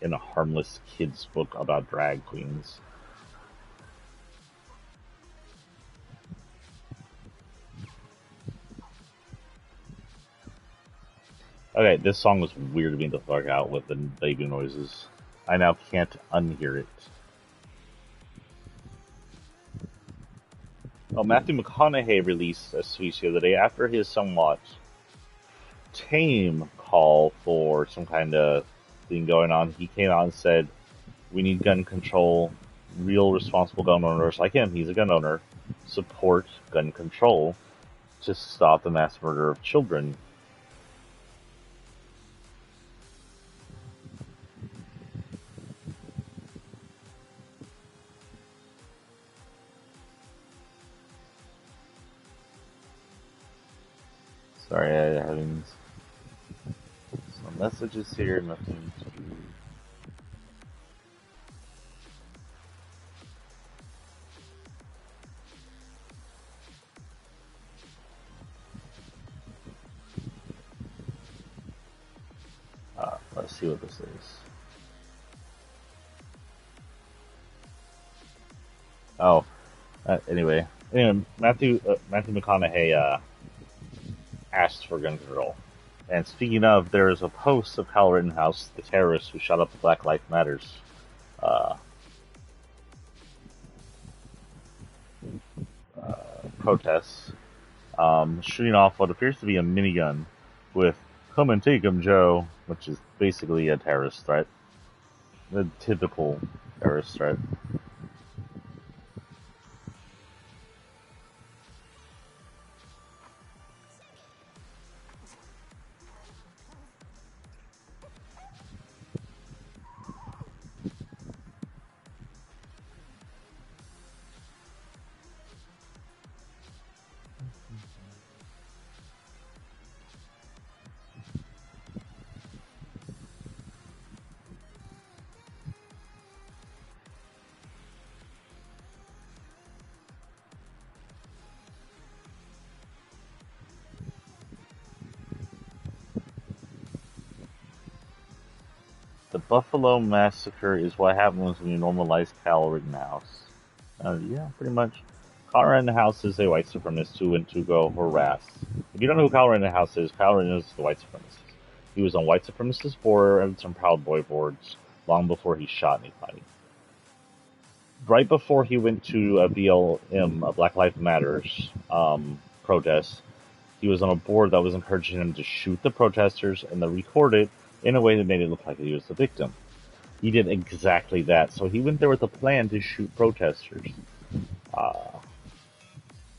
in a harmless kids book about drag queens. Okay, this song was weird me the fuck out with the baby noises. I now can't unhear it. Well, Matthew McConaughey released a speech the other day after his somewhat tame call for some kind of thing going on. He came out and said, we need gun control. Real responsible gun owners like him, he's a gun owner, support gun control to stop the mass murder of children. Sorry, I'm having some messages here, nothing to do. Let's see what this is. Oh, anyway, Matthew McConaughey asked for gun control. And speaking of, there's a post of Kyle Rittenhouse, the terrorist who shot up the Black Lives Matters protests, shooting off what appears to be a minigun with "Come and take him, Joe," which is basically a terrorist threat, the typical terrorist threat. The Buffalo Massacre is what happens when you normalize Kyle Rittenhouse. Yeah, pretty much. Kyle Rittenhouse is a white supremacist who went to go harass. If you don't know who Kyle Rittenhouse is the white supremacist. He was on white supremacist board and some Proud Boy boards long before he shot anybody. Right before he went to a BLM, a Black Lives Matters protest, he was on a board that was encouraging him to shoot the protesters and then record it in a way that made it look like he was the victim. He did exactly that. So he went there with a plan to shoot protesters.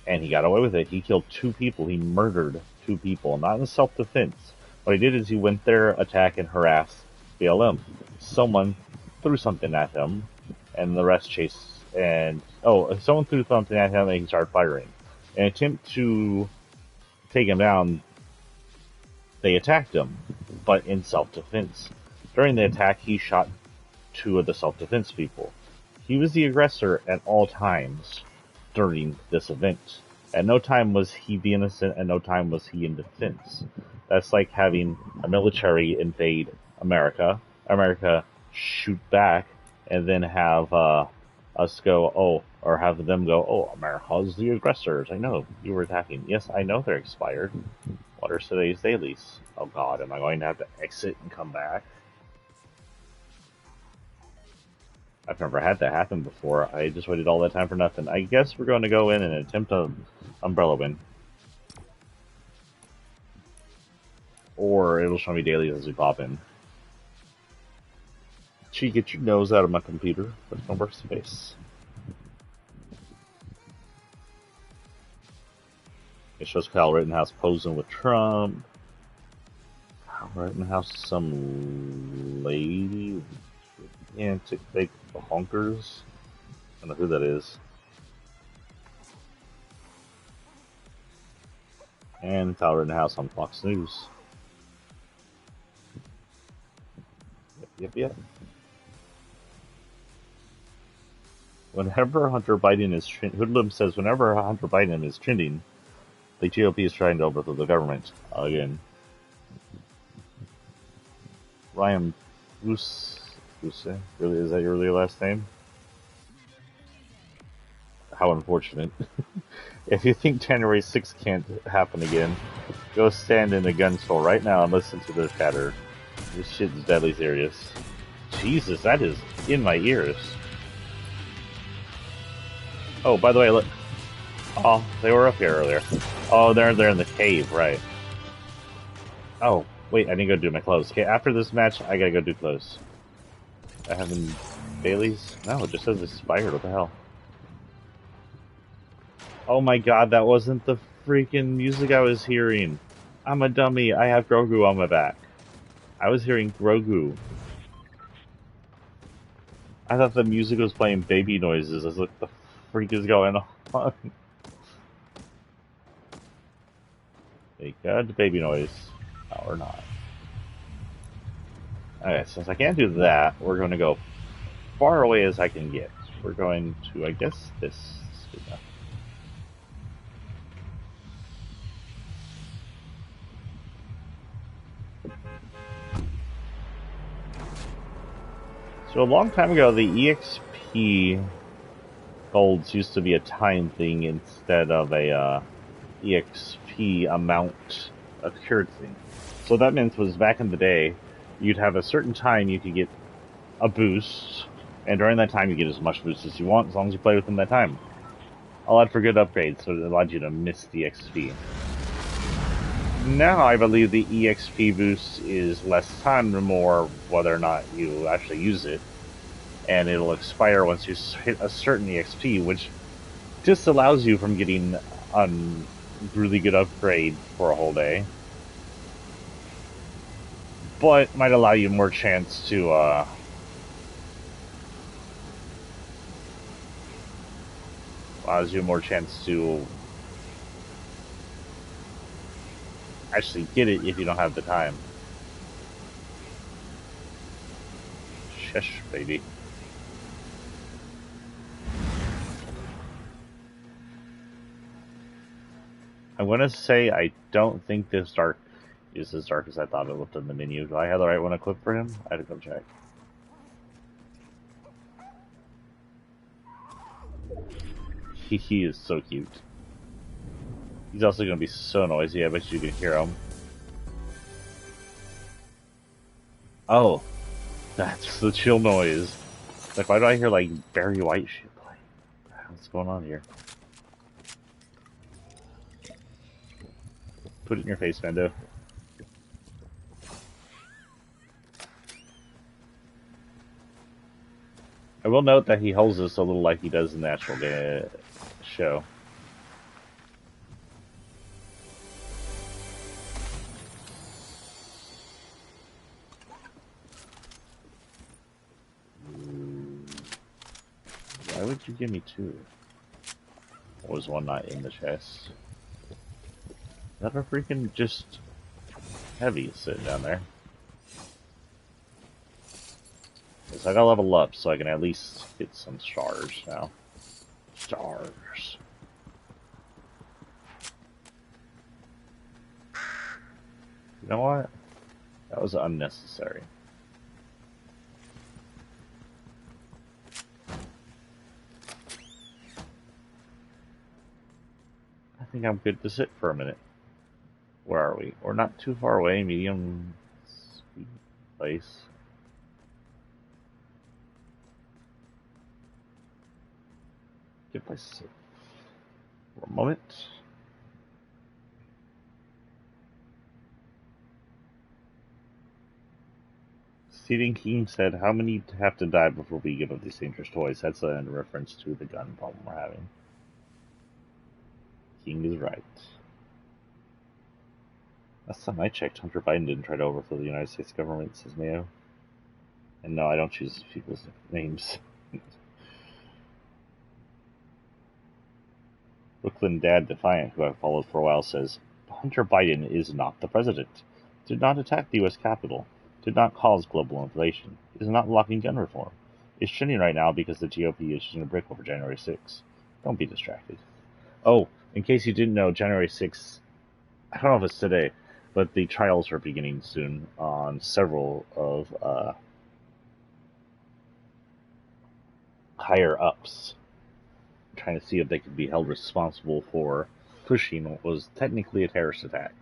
And he got away with it. He killed 2 people. He murdered 2 people, not in self-defense. What he did is he went there, attack, and harass BLM. Someone threw something at him, and the rest chased. Someone threw something at him, and he started firing. In an attempt to take him down, they attacked him, but in self-defense. During the attack, he shot 2 of the self-defense people. He was the aggressor at all times during this event. At no time was he the innocent, at no time was he in defense. That's like having a military invade America, America shoot back, and then have us go, or have them go, America's the aggressors. I know, you were attacking. Yes, I know they're expired. What are today's dailies? Oh god, am I going to have to exit and come back? I've never had that happen before. I just waited all that time for nothing. I guess we're going to go in and attempt an umbrella win. Or it'll show me dailies as we pop in. Gee, get your nose out of my computer. That's my workspace. It shows Kyle Rittenhouse posing with Trump. Kyle Rittenhouse is some lady. Antique honkers. I don't know who that is. And Kyle Rittenhouse on Fox News. Yep. Whenever Hunter Biden is Hoodlum says whenever Hunter Biden is trending, the GOP is trying to overthrow the government again. Ryan Goose, really, is that your really last name? How unfortunate. If you think January 6th can't happen again, go stand in a gun store right now and listen to their chatter. This shit is deadly serious. Jesus, that is in my ears. Oh, by the way, look. Oh, they were up here earlier. Oh, they're in the cave, right. Oh, wait, I need to go do my clothes. Okay, after this match, I gotta go do clothes. I haven't... Bailey's? No, it just says expired. What the hell? Oh my god, that wasn't the freaking music I was hearing. I'm a dummy. I have Grogu on my back. I was hearing Grogu. I thought the music was playing baby noises. I was like, what the freak is going on? A good baby noise. No, or not. Okay, since I can't do that, we're going to go far away as I can get. We're going to, I guess, this. So a long time ago, the EXP golds used to be a time thing instead of a EXP amount occurred thing. So that meant was back in the day, you'd have a certain time you could get a boost, and during that time you get as much boost as you want, as long as you play within that time. Allowed for good upgrades, so it allowed you to miss the XP. Now I believe the EXP boost is less time or more whether or not you actually use it, and it'll expire once you hit a certain EXP, which disallows you from getting a really good upgrade for a whole day, but might allow you more chance to actually get it if you don't have the time. Shush, baby. I'm gonna say I don't think this dark is as dark as I thought it looked in the menu. Do I have the right one equipped for him? I had to go check. He is so cute. He's also gonna be so noisy, I bet you can hear him. Oh, that's the chill noise. Like, why do I hear, like, Barry White shit playing? What's going on here? Put it in your face, Mendo. I will note that he holds this a little like he does in the actual show. Why would you give me two? Or was one not in the chest? Is that a freaking just heavy sitting down there? So I gotta level up so I can at least get some stars now. Stars. You know what? That was unnecessary. I think I'm good to sit for a minute. Where are we? We're not too far away. Medium speed place. Good place to sit. For a moment. Stephen King said, "How many have to die before we give up these dangerous toys?" That's a reference to the gun problem we're having. King is right. Last time I checked, Hunter Biden didn't try to overthrow the United States government, says Mayo. And no, I don't choose people's names. Brooklyn Dad Defiant, who I've followed for a while, says, Hunter Biden is not the president. Did not attack the U.S. Capitol. Did not cause global inflation. Is not blocking gun reform. Is trending right now because the GOP is using a brick over January 6th. Don't be distracted. Oh, in case you didn't know, January 6th, I don't know if it's today, but the trials are beginning soon on several of higher ups, trying to see if they could be held responsible for pushing what was technically a terrorist attack.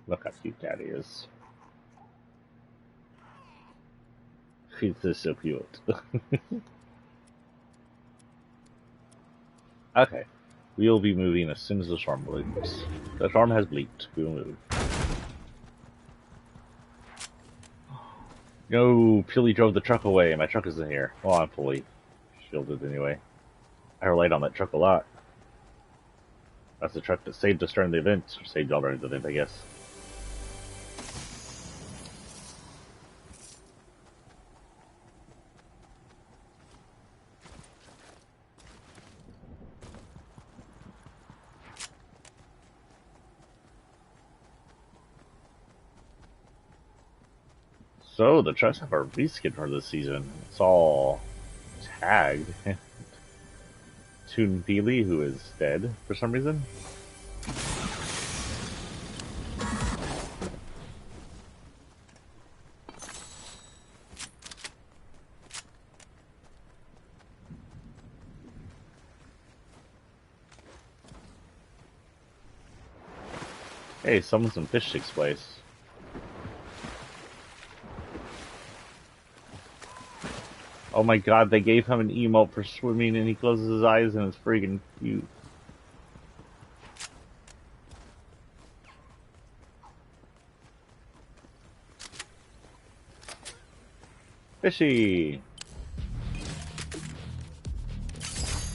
Look how cute Daddy is. He's just so cute. Okay. We will be moving as soon as the storm bleeps. The storm has bleeped. We will move. No, Peely drove the truck away. My truck isn't here. Well, I'm fully shielded anyway. I relied on that truck a lot. That's the truck that saved us during the event. Or saved y'all during the event, I guess. So, the trucks have a reskin for this season. It's all tagged. Toon Peely, who is dead for some reason. Hey, someone's in Fish Stick's place. Oh my god, they gave him an emote for swimming and he closes his eyes and it's freaking cute. Fishy!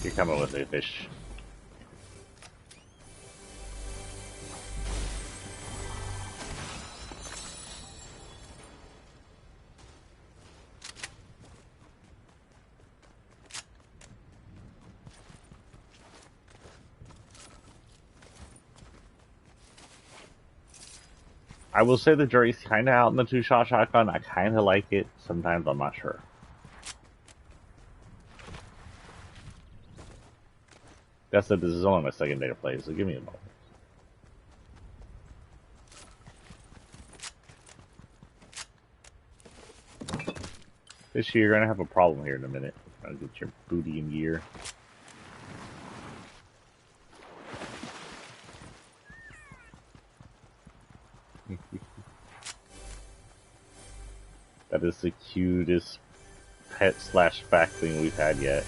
You're coming with me, fish. I will say the jury's kind of out in the two-shot shotgun. I kind of like it. Sometimes I'm not sure. That said, this is only my second day to play, so give me a moment. Fishy, you're gonna have a problem here in a minute. I'll get your booty in gear. That is the cutest pet slash back thing we've had yet.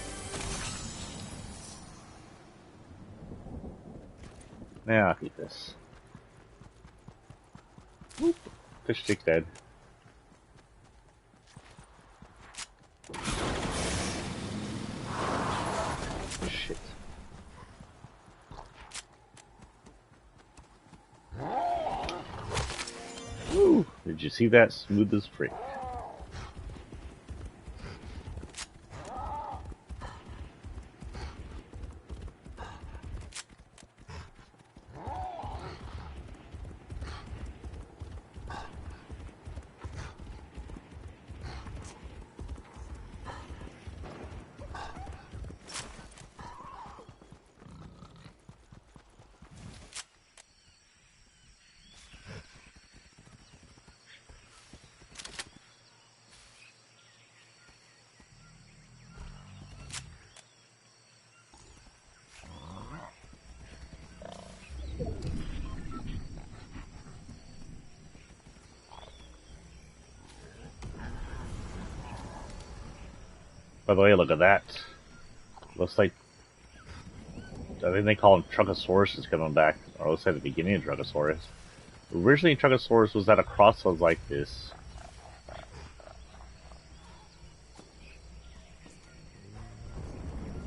Now I'll keep this. Whoop. Fish stick dead. Shit. Woo! Did you see that? Smooth as frick. By the way, look at that. Looks like, I think they call him Truckosaurus is coming back. Or let's say the beginning of Truckosaurus. Originally, Truckosaurus was at a crossroads like this.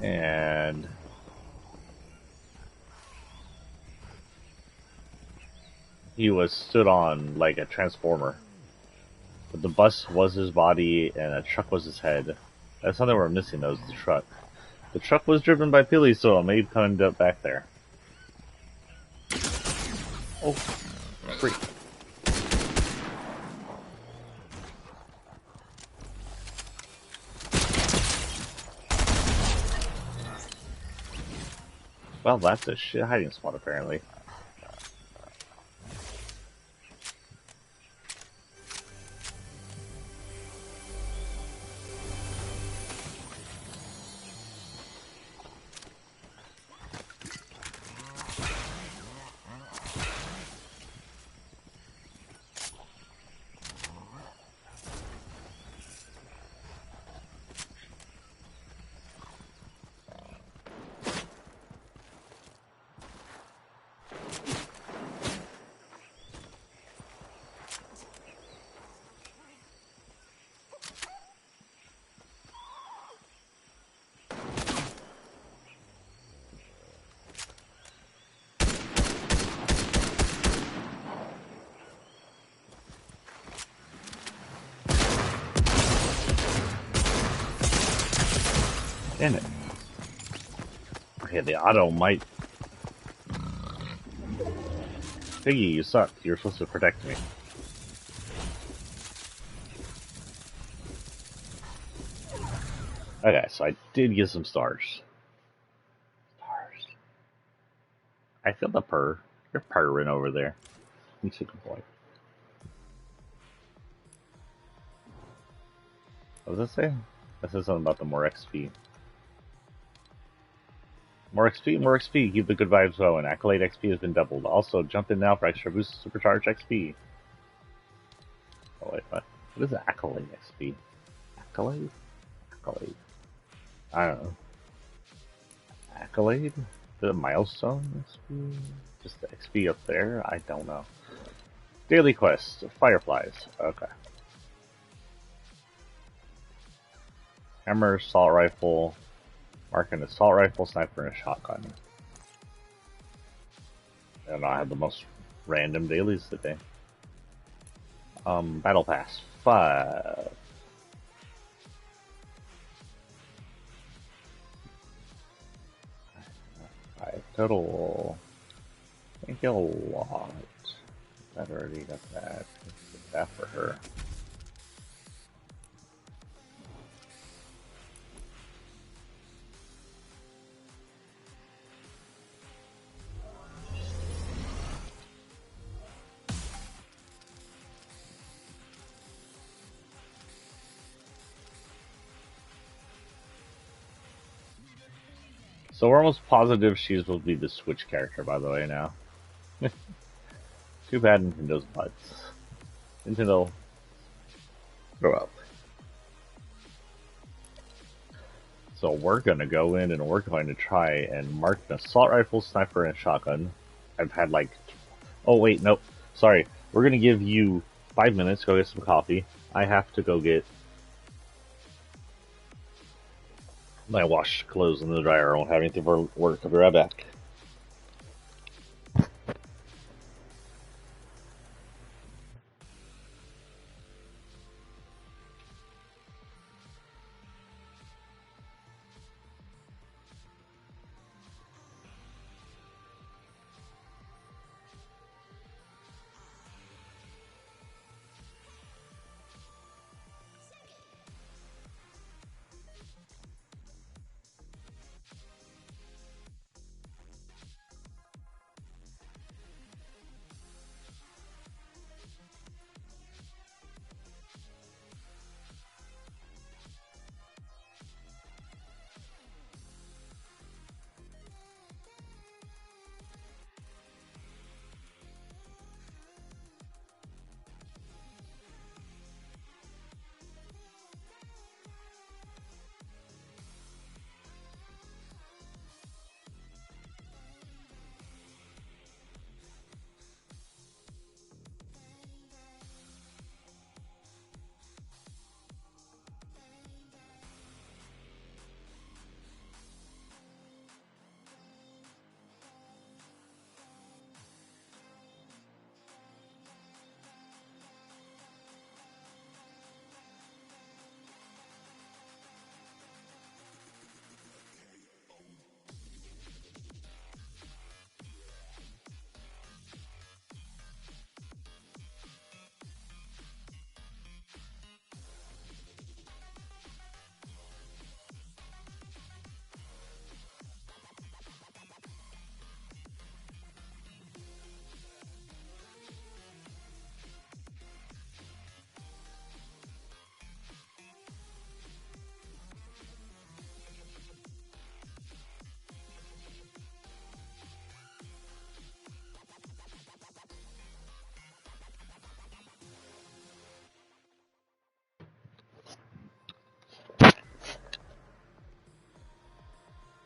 And he was stood on like a transformer. But the bus was his body and a truck was his head. That's something we're missing though, is the truck. The truck was driven by Pilly, so it may end up back there. Oh, freak. Well, that's a shit hiding spot apparently. Damn it. Okay, the auto might... Piggy, you suck. You're supposed to protect me. Okay, so I did get some stars. Stars. I feel the purr. You're purring over there. You took a point. What does that say? That says something about the more XP. More XP, more XP. Keep the good vibes going. Accolade XP has been doubled. Also, jump in now for extra boost supercharge XP. Oh wait, what? What is Accolade XP? Accolade? Accolade. I don't know. Accolade? The milestone XP? Just the XP up there? I don't know. Daily quest. Fireflies. Okay. Hammer, assault rifle. Mark an assault rifle, sniper, and a shotgun. And I have the most random dailies today. Battle pass 5. Total. Thank you a lot. I've already got that. Let's get that for her. So we're almost positive she's will be the Switch character, by the way, now. Too bad Nintendo's butts. Nintendo, grow up. So we're gonna go in and we're going to try and mark an assault rifle, sniper, and shotgun. I've had like... Oh wait, nope. Sorry. We're gonna give you 5 minutes, go get some coffee. I have to go get my washed clothes in the dryer. I won't have anything for work. I'll be right back.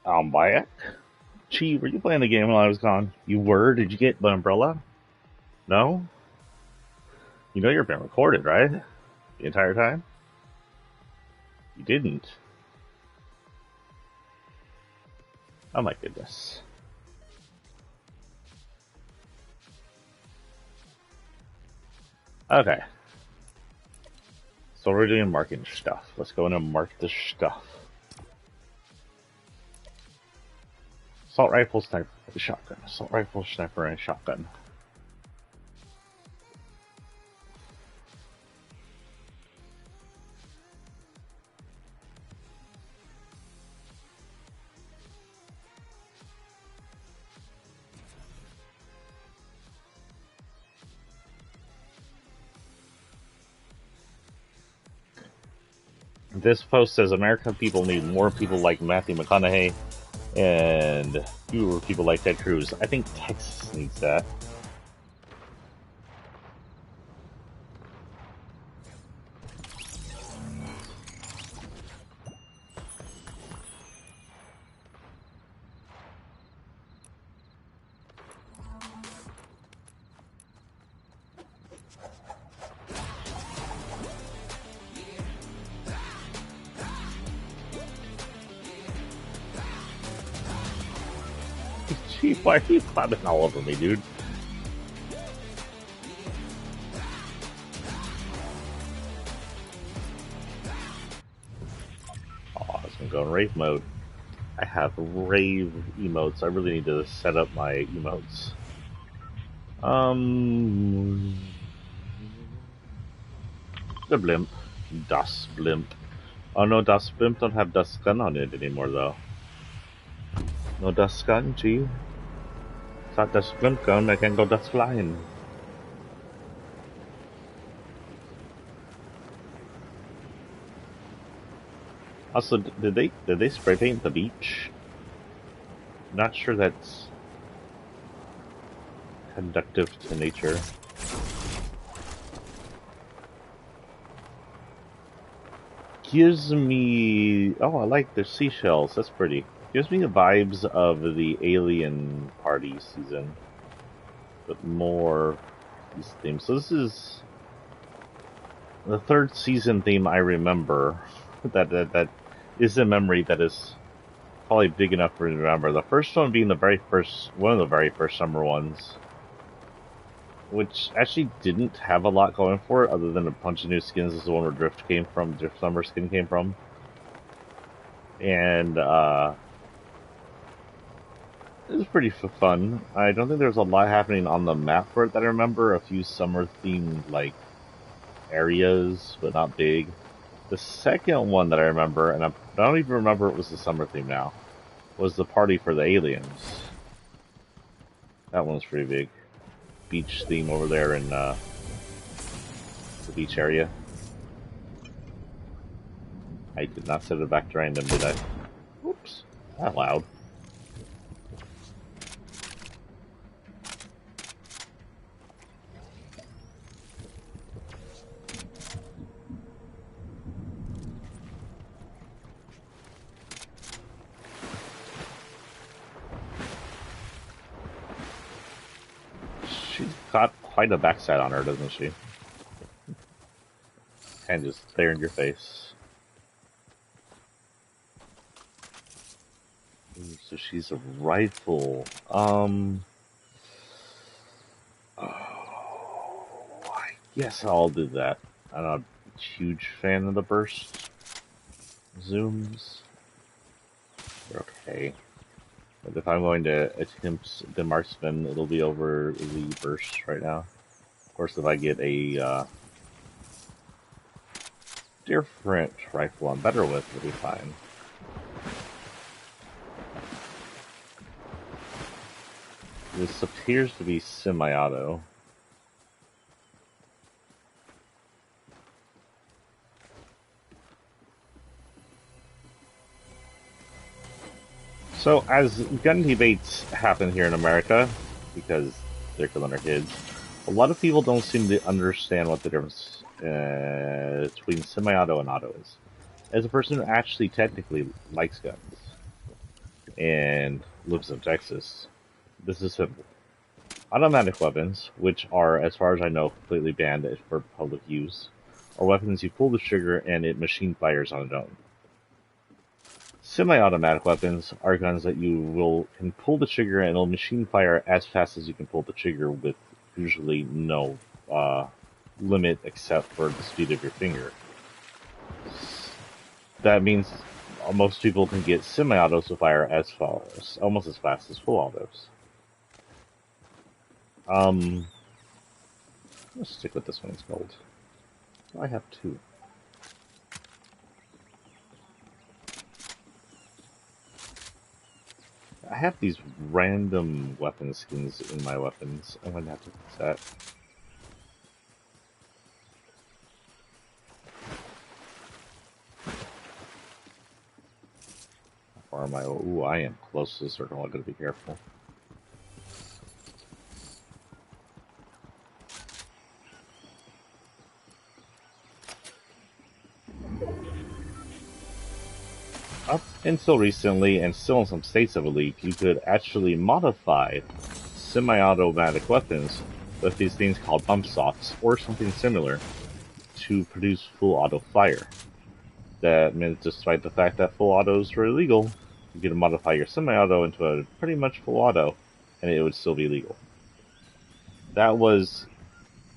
Bayek? Chi, were you playing the game while I was gone? You were? Did you get the umbrella? No? You know you're being recorded, right? The entire time? You didn't. Oh my goodness. Okay. So we're doing marking stuff. Let's go in and mark the stuff. Assault rifle, sniper, shotgun. Assault rifle, sniper, and shotgun. This post says American people need more people like Matthew McConaughey And fewer people like Ted Cruz. I think Texas needs that. Gee, why are you climbing all over me, dude? Oh, I was gonna go in rave mode. I have rave emotes. I really need to set up my emotes. The blimp. Das blimp. Oh no, Das blimp don't have Das gun on it anymore though. No Das gun, gee. It's not Das blimp gun, I can't go Das flying. Also, did they spray paint the beach? Not sure that's conductive to nature. Gives me... Oh, I like the seashells. That's pretty. Gives me the vibes of the Alien Party season. But more these themes. So this is the third season theme I remember. that is a memory that is probably big enough for me to remember. The first one being one of the very first summer ones, which actually didn't have a lot going for it other than a bunch of new skins. This is the one where Drift Summer skin came from. And it was pretty fun. I don't think there was a lot happening on the map for it that I remember. A few summer themed like areas, but not big. The second one that I remember, and I don't even remember it was the summer theme now, was the party for the aliens. That one's pretty big. Beach theme over there in the beach area. I did not set it back to random, did I? Oops. That loud. She's got quite a backside on her, doesn't she? And just stare in your face. Ooh, so she's a rifle. Oh, I guess I'll do that. I'm not a huge fan of the burst zooms. They're okay. But if I'm going to attempt the marksman, it'll be over the burst right now. Of course, if I get a different rifle I'm better with, it'll be fine. This appears to be semi-auto. So, as gun debates happen here in America, because they're killing our kids, a lot of people don't seem to understand what the difference between semi-auto and auto is. As a person who actually technically likes guns and lives in Texas, this is simple. Automatic weapons, which are, as far as I know, completely banned for public use, are weapons you pull the trigger and it machine fires on its own. Semi-automatic weapons are guns that you can pull the trigger and it'll machine fire as fast as you can pull the trigger with usually no limit except for the speed of your finger. That means most people can get semi-autos to fire almost as fast as full autos. Let's stick with this one. It's gold. I have two. I have these random weapon skins in my weapons. I'm gonna have to fix that. Or am I? Ooh, I am close to the circle. I gotta be careful. Up until recently, and still in some states of Elite, you could actually modify semi-automatic weapons with these things called bump stocks, or something similar, to produce full auto fire. That meant despite the fact that full autos were illegal, you could modify your semi-auto into a pretty much full auto, and it would still be legal. That was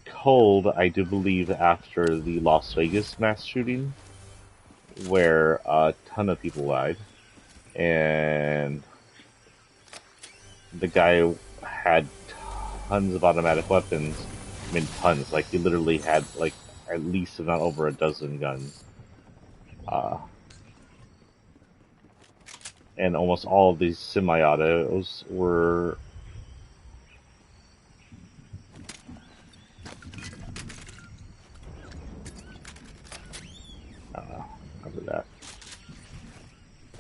culled, I do believe, after the Las Vegas mass shooting, where a ton of people died, and the guy had tons of automatic weapons. I mean, tons. Like, he literally had, like, at least, if not over a dozen guns. And almost all of these semi-autos were after that.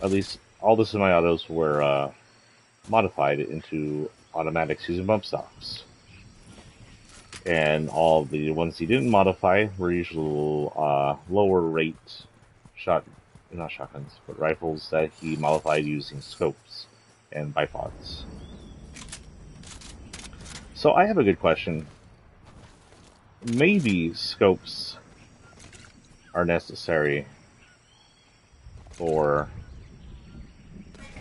At least all the semi-autos were modified into automatics using bump stocks. And all the ones he didn't modify were usually lower rate not shotguns, but rifles that he modified using scopes and bipods. So I have a good question. Maybe scopes are necessary for,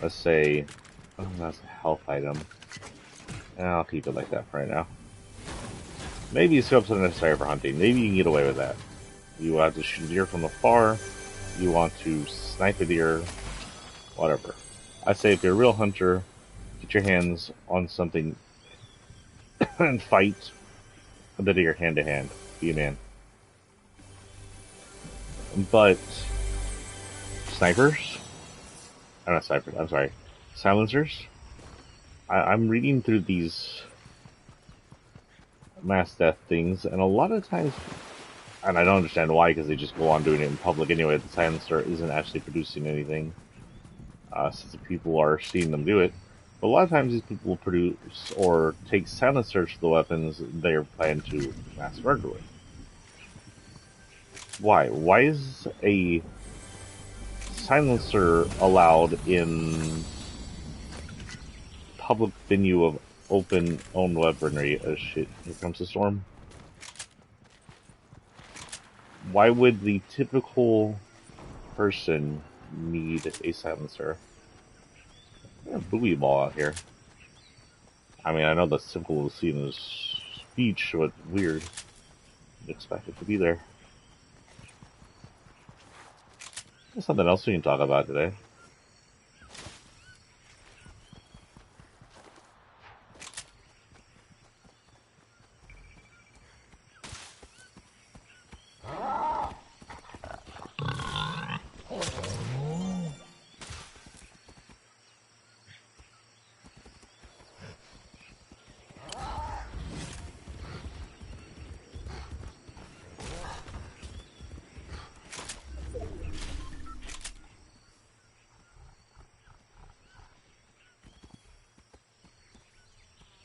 let's say, oh, that's a health item. I'll keep it like that for right now. Maybe scopes are necessary for hunting. Maybe you can get away with that. You have to shoot deer from afar. You want to snipe a deer. Whatever. I say if you're a real hunter, get your hands on something and fight the deer hand to hand. Be a man. But snipers? I'm not snipers. I'm sorry. Silencers? I'm reading through these mass death things, and a lot of times, and I don't understand why, because they just go on doing it in public anyway, the silencer isn't actually producing anything, since people are seeing them do it. But a lot of times these people will produce or take silencers for the weapons they're planning to mass murder with. Why? Why is a silencer allowed in public venue of open owned weaponry? Oh shit, here comes the storm. Why would the typical person need a silencer? A buoy ball out here. I mean, I know that's typical to see in his speech, but weird. I'd expect it to be there. There's something else we can talk about today.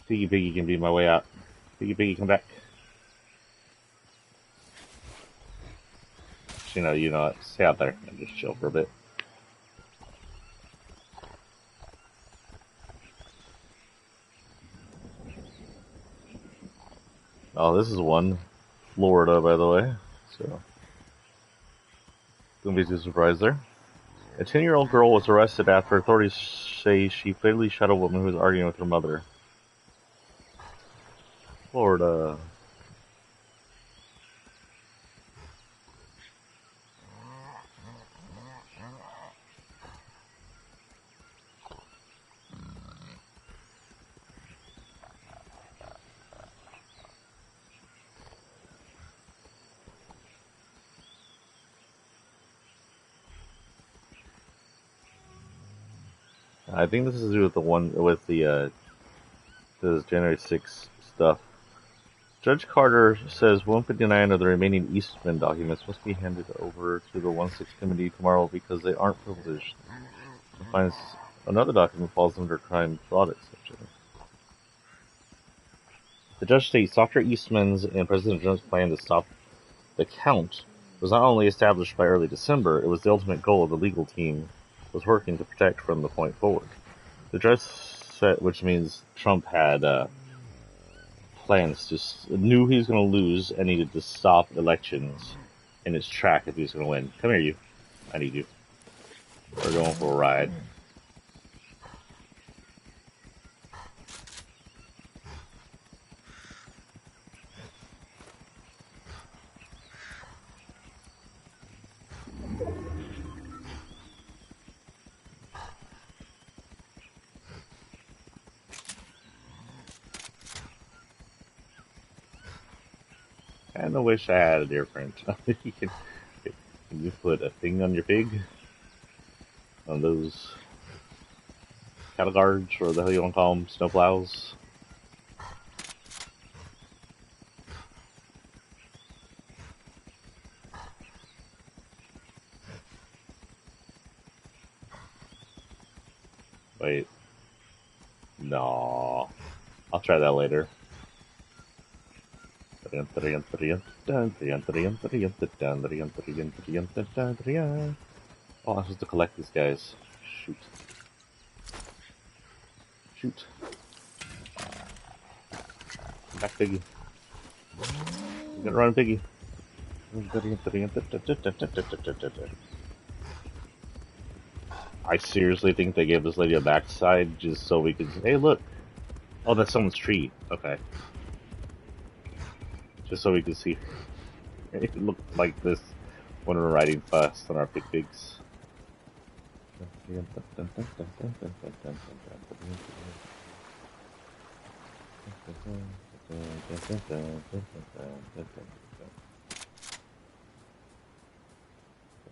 Piggy Piggy can be my way out. Piggy Piggy, come back. You know, stay out there and just chill for a bit. Oh, this is one. Florida, by the way. So, don't be too surprised there. A 10-year-old girl was arrested after authorities say she fatally shot a woman who was arguing with her mother. Florida. I think this is to do with the one with the January 6th stuff. Judge Carter says 159 of the remaining Eastman documents must be handed over to the 1/6 committee tomorrow because they aren't privileged. Finds another document falls under crime fraud exception. The judge states Dr. Eastman's and President Jones' plan to stop the count was not only established by early December, it was the ultimate goal of the legal team was working to protect from the point forward. The judge said, which means Trump had plans to knew he was going to lose and needed to stop elections in its track if he was going to win. Come here, you. I need you. We're going for a ride. I kinda wish I had a different. Can you put a thing on your pig? On those cattle guards, or the hell you want to call them? Snowplows? Wait. No. I'll try that later. Oh, I'm supposed to collect these guys. Shoot. Shoot. Come back, piggy. You gotta run, piggy. I seriously think they gave this lady a backside just so we could say, hey, look. Oh, that's someone's tree. Okay. Just so we could see. It looked like this when we were riding fast on our pigs.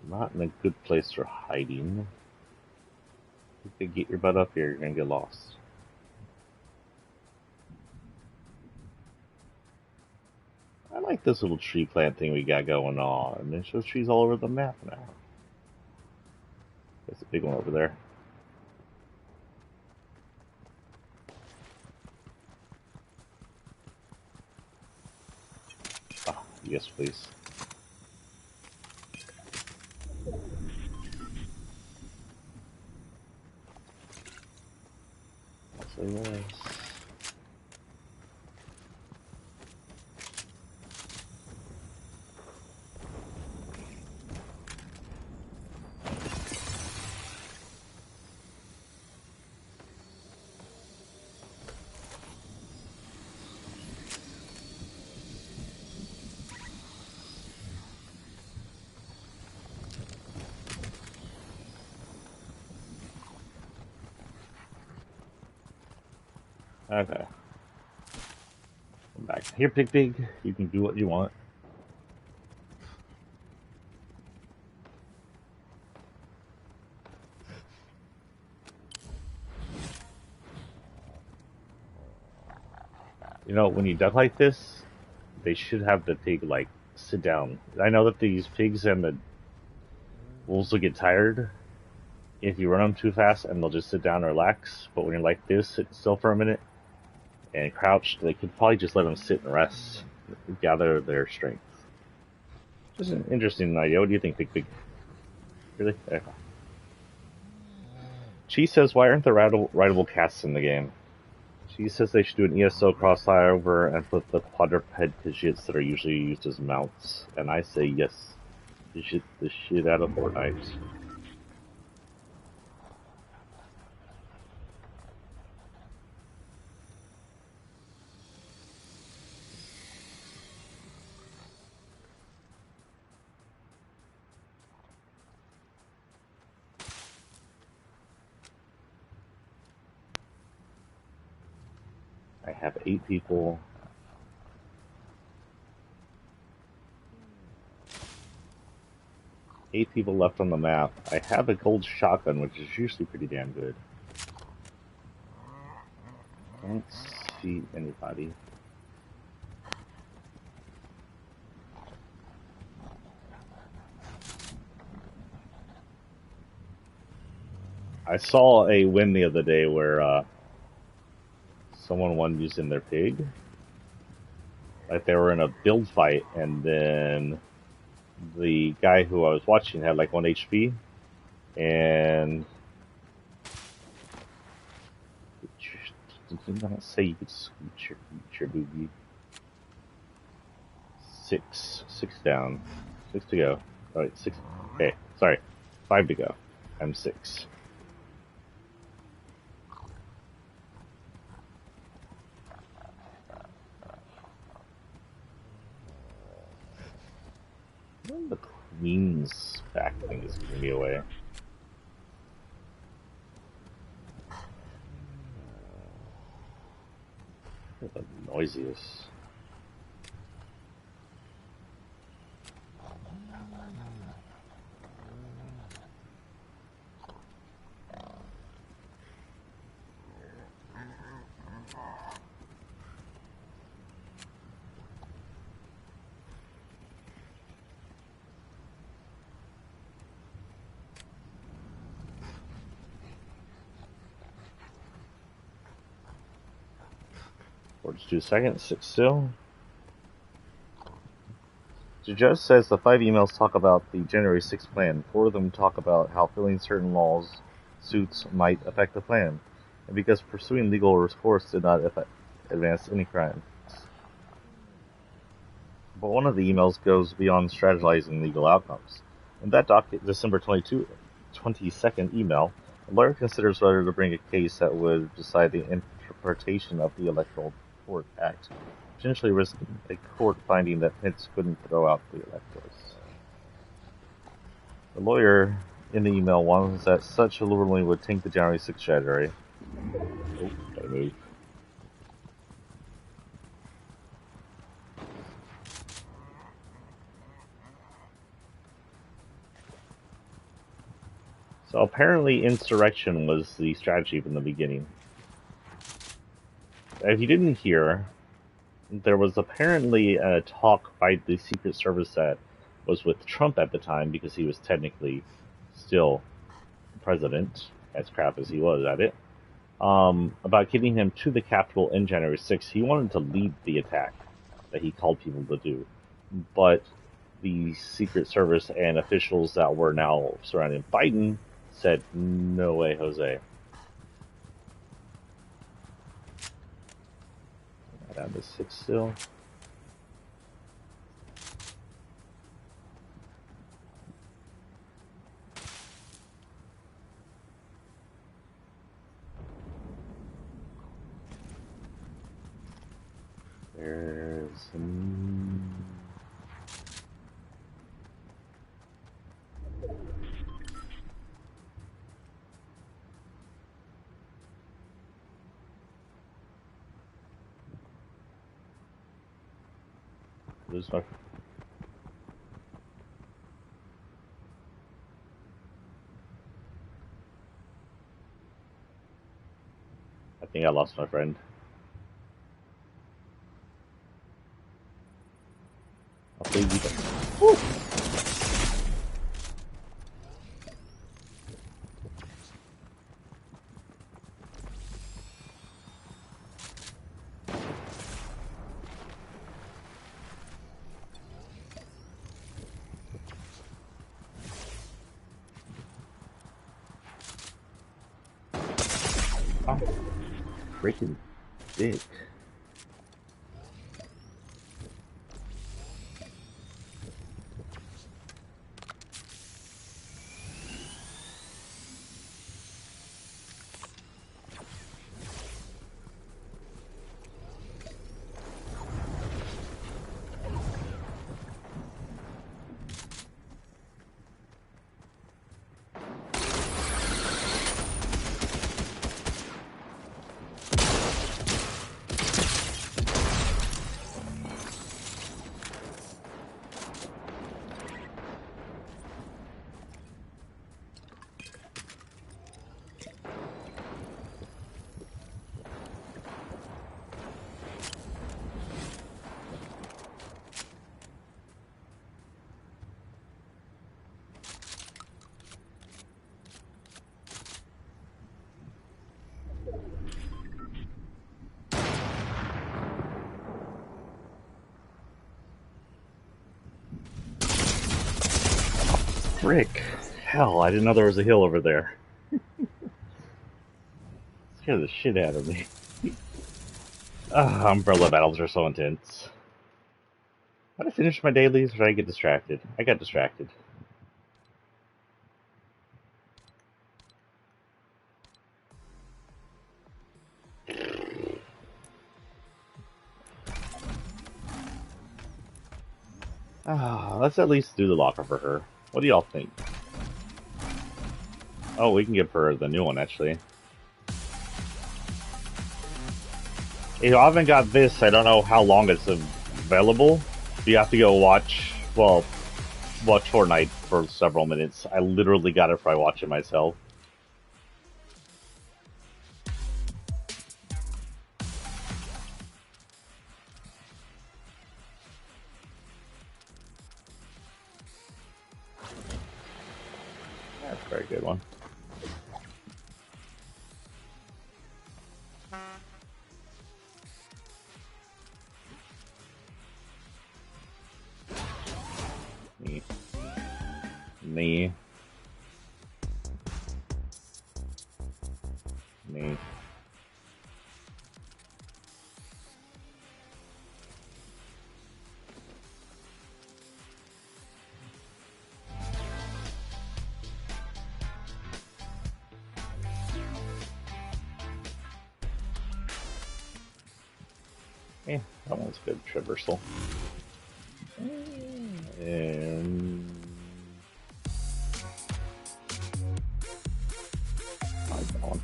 Not in a good place for hiding. If you get your butt up here, you're gonna get lost. I like this little tree plant thing we got going on. It shows trees all over the map now. There's a big one over there. Oh, yes, please. I'll say yes. Okay. Come back. Here, pig. You can do what you want. You know, when you duck like this, they should have the pig, like, sit down. I know that these pigs and the wolves will get tired if you run them too fast, and they'll just sit down and relax. But when you're like this, sit still for a minute and crouch, they could probably just let them sit and rest, gather their strength. Just an interesting idea. What do you think, Pig? Really? Okay. Cheese says, why aren't there rideable casts in the game? She says they should do an ESO crossover and put the quadruped Pidgeots that are usually used as mounts. And I say yes. You should the shit out of Fortnite. I have 8 people. Eight people left on the map. I have a gold shotgun, which is usually pretty damn good. I don't see anybody. I saw a win the other day where someone won using their pig. Like they were in a build fight, and then the guy who I was watching had like 1 HP, and did not say you could scoot your boogie. Six down, 6 to go. Oh wait, 6. Okay, sorry, 5 to go. I'm 6. The queen's back thing is giving me away. What the noisiest. Or just 2 seconds, 6 still. The judge says the 5 emails talk about the January 6th plan. 4 of them talk about how filling certain suits might affect the plan, and because pursuing legal recourse did not advance any crime. But one of the emails goes beyond strategizing legal outcomes. In that December 22nd email, a lawyer considers whether to bring a case that would decide the interpretation of the Electoral Court Act, potentially risking a court finding that Pence couldn't throw out the electors. The lawyer in the email warns that such a ruling would taint the January 6th strategy. Oh, gotta move. So apparently insurrection was the strategy from the beginning. If you didn't hear, there was apparently a talk by the Secret Service that was with Trump at the time, because he was technically still president, as crap as he was at it, about getting him to the Capitol in January 6th. He wanted to lead the attack that he called people to do, but the Secret Service and officials that were now surrounding Biden said, no way, Jose. Down to 6 still. There's lose my. I think I lost my friend. I'll save you. Woo! Oh, freaking dick. Frick. Hell, I didn't know there was a hill over there. Scared the shit out of me. Umbrella battles are so intense. Did I finish my dailies or did I get distracted? I got distracted. Let's at least do the locker for her. What do y'all think? Oh, we can give her the new one, actually. If I haven't got this, I don't know how long it's available. You have to go watch Fortnite for several minutes. I literally got it by watching myself. That's a very good one. Me. Yeah, that one's good. Traversal. And I like that one.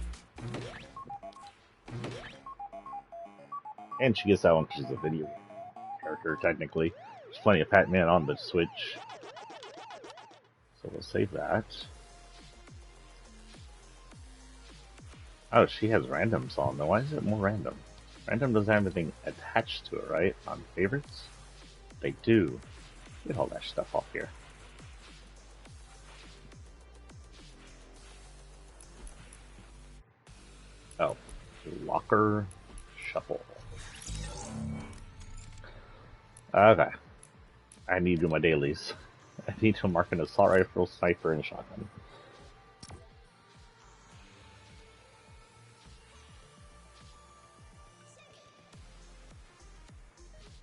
And she gets that one because she's a video character, technically. There's plenty of Pac-Man on the Switch. So we'll save that. Oh, she has randoms on though. Why is it more random? Random doesn't have anything attached to it, right? On favorites? They do. Get all that stuff off here. Oh. Locker shuffle. Okay. I need to do my dailies. I need to mark an assault rifle, sniper, and shotgun.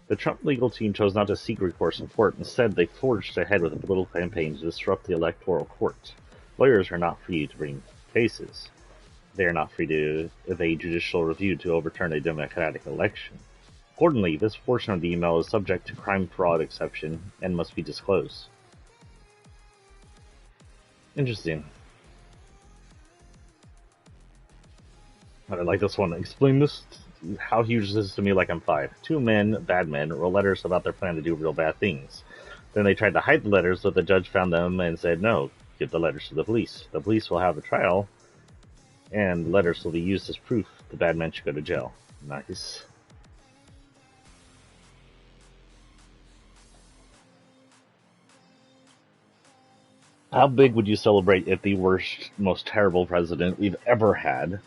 The Trump legal team chose not to seek recourse in court. Instead, they forged ahead with a political campaign to disrupt the electoral court. Lawyers are not free to bring cases. They are not free to evade judicial review to overturn a democratic election. Accordingly, this portion of the email is subject to crime fraud exception and must be disclosed. Interesting. I like this one. Explain this. How huge this is to me like I'm 5. 2 men, bad men, wrote letters about their plan to do real bad things. Then they tried to hide the letters, but the judge found them and said, no, give the letters to the police. The police will have a trial, and the letters will be used as proof the bad men should go to jail. Nice. How big would you celebrate if the worst, most terrible president we've ever had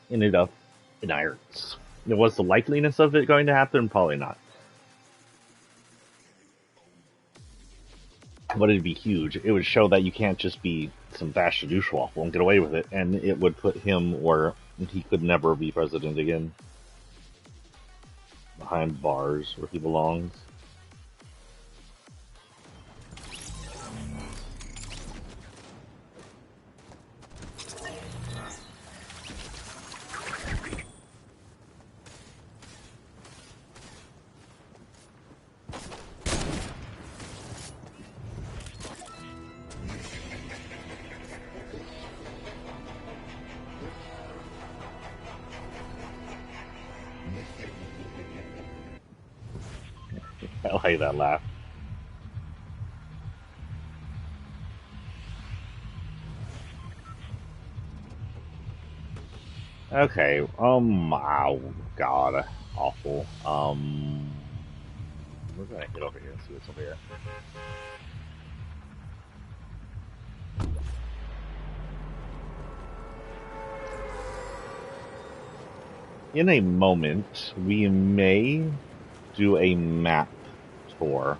ended up in irons? Was the likeliness of it going to happen? Probably not. But it'd be huge. It would show that you can't just be some bastard douchewafel and get away with it, and it would put him where he could never be president again. Behind bars where he belongs. I like that laugh. Okay, oh god, awful. We're gonna get over here and see what's over here. In a moment, we may do a map tour.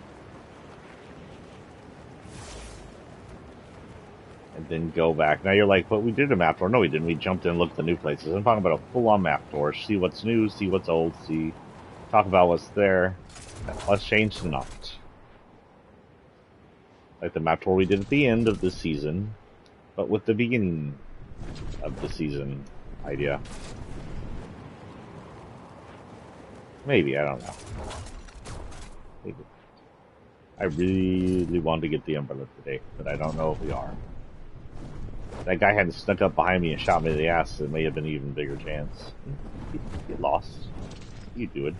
and then go back. Now you're like, but we did a map tour. No, we didn't. We jumped in and looked at the new places. I'm talking about a full-on map tour. See what's new, see what's old, talk about what's there, what's changed and not. Like the map tour we did at the end of the season, but with the beginning of the season idea. Maybe, I don't know. Maybe. I really wanted to get the umbrella today, but I don't know if we are. That guy hadn't snuck up behind me and shot me in the ass, it may have been an even bigger chance. Get lost. You do it.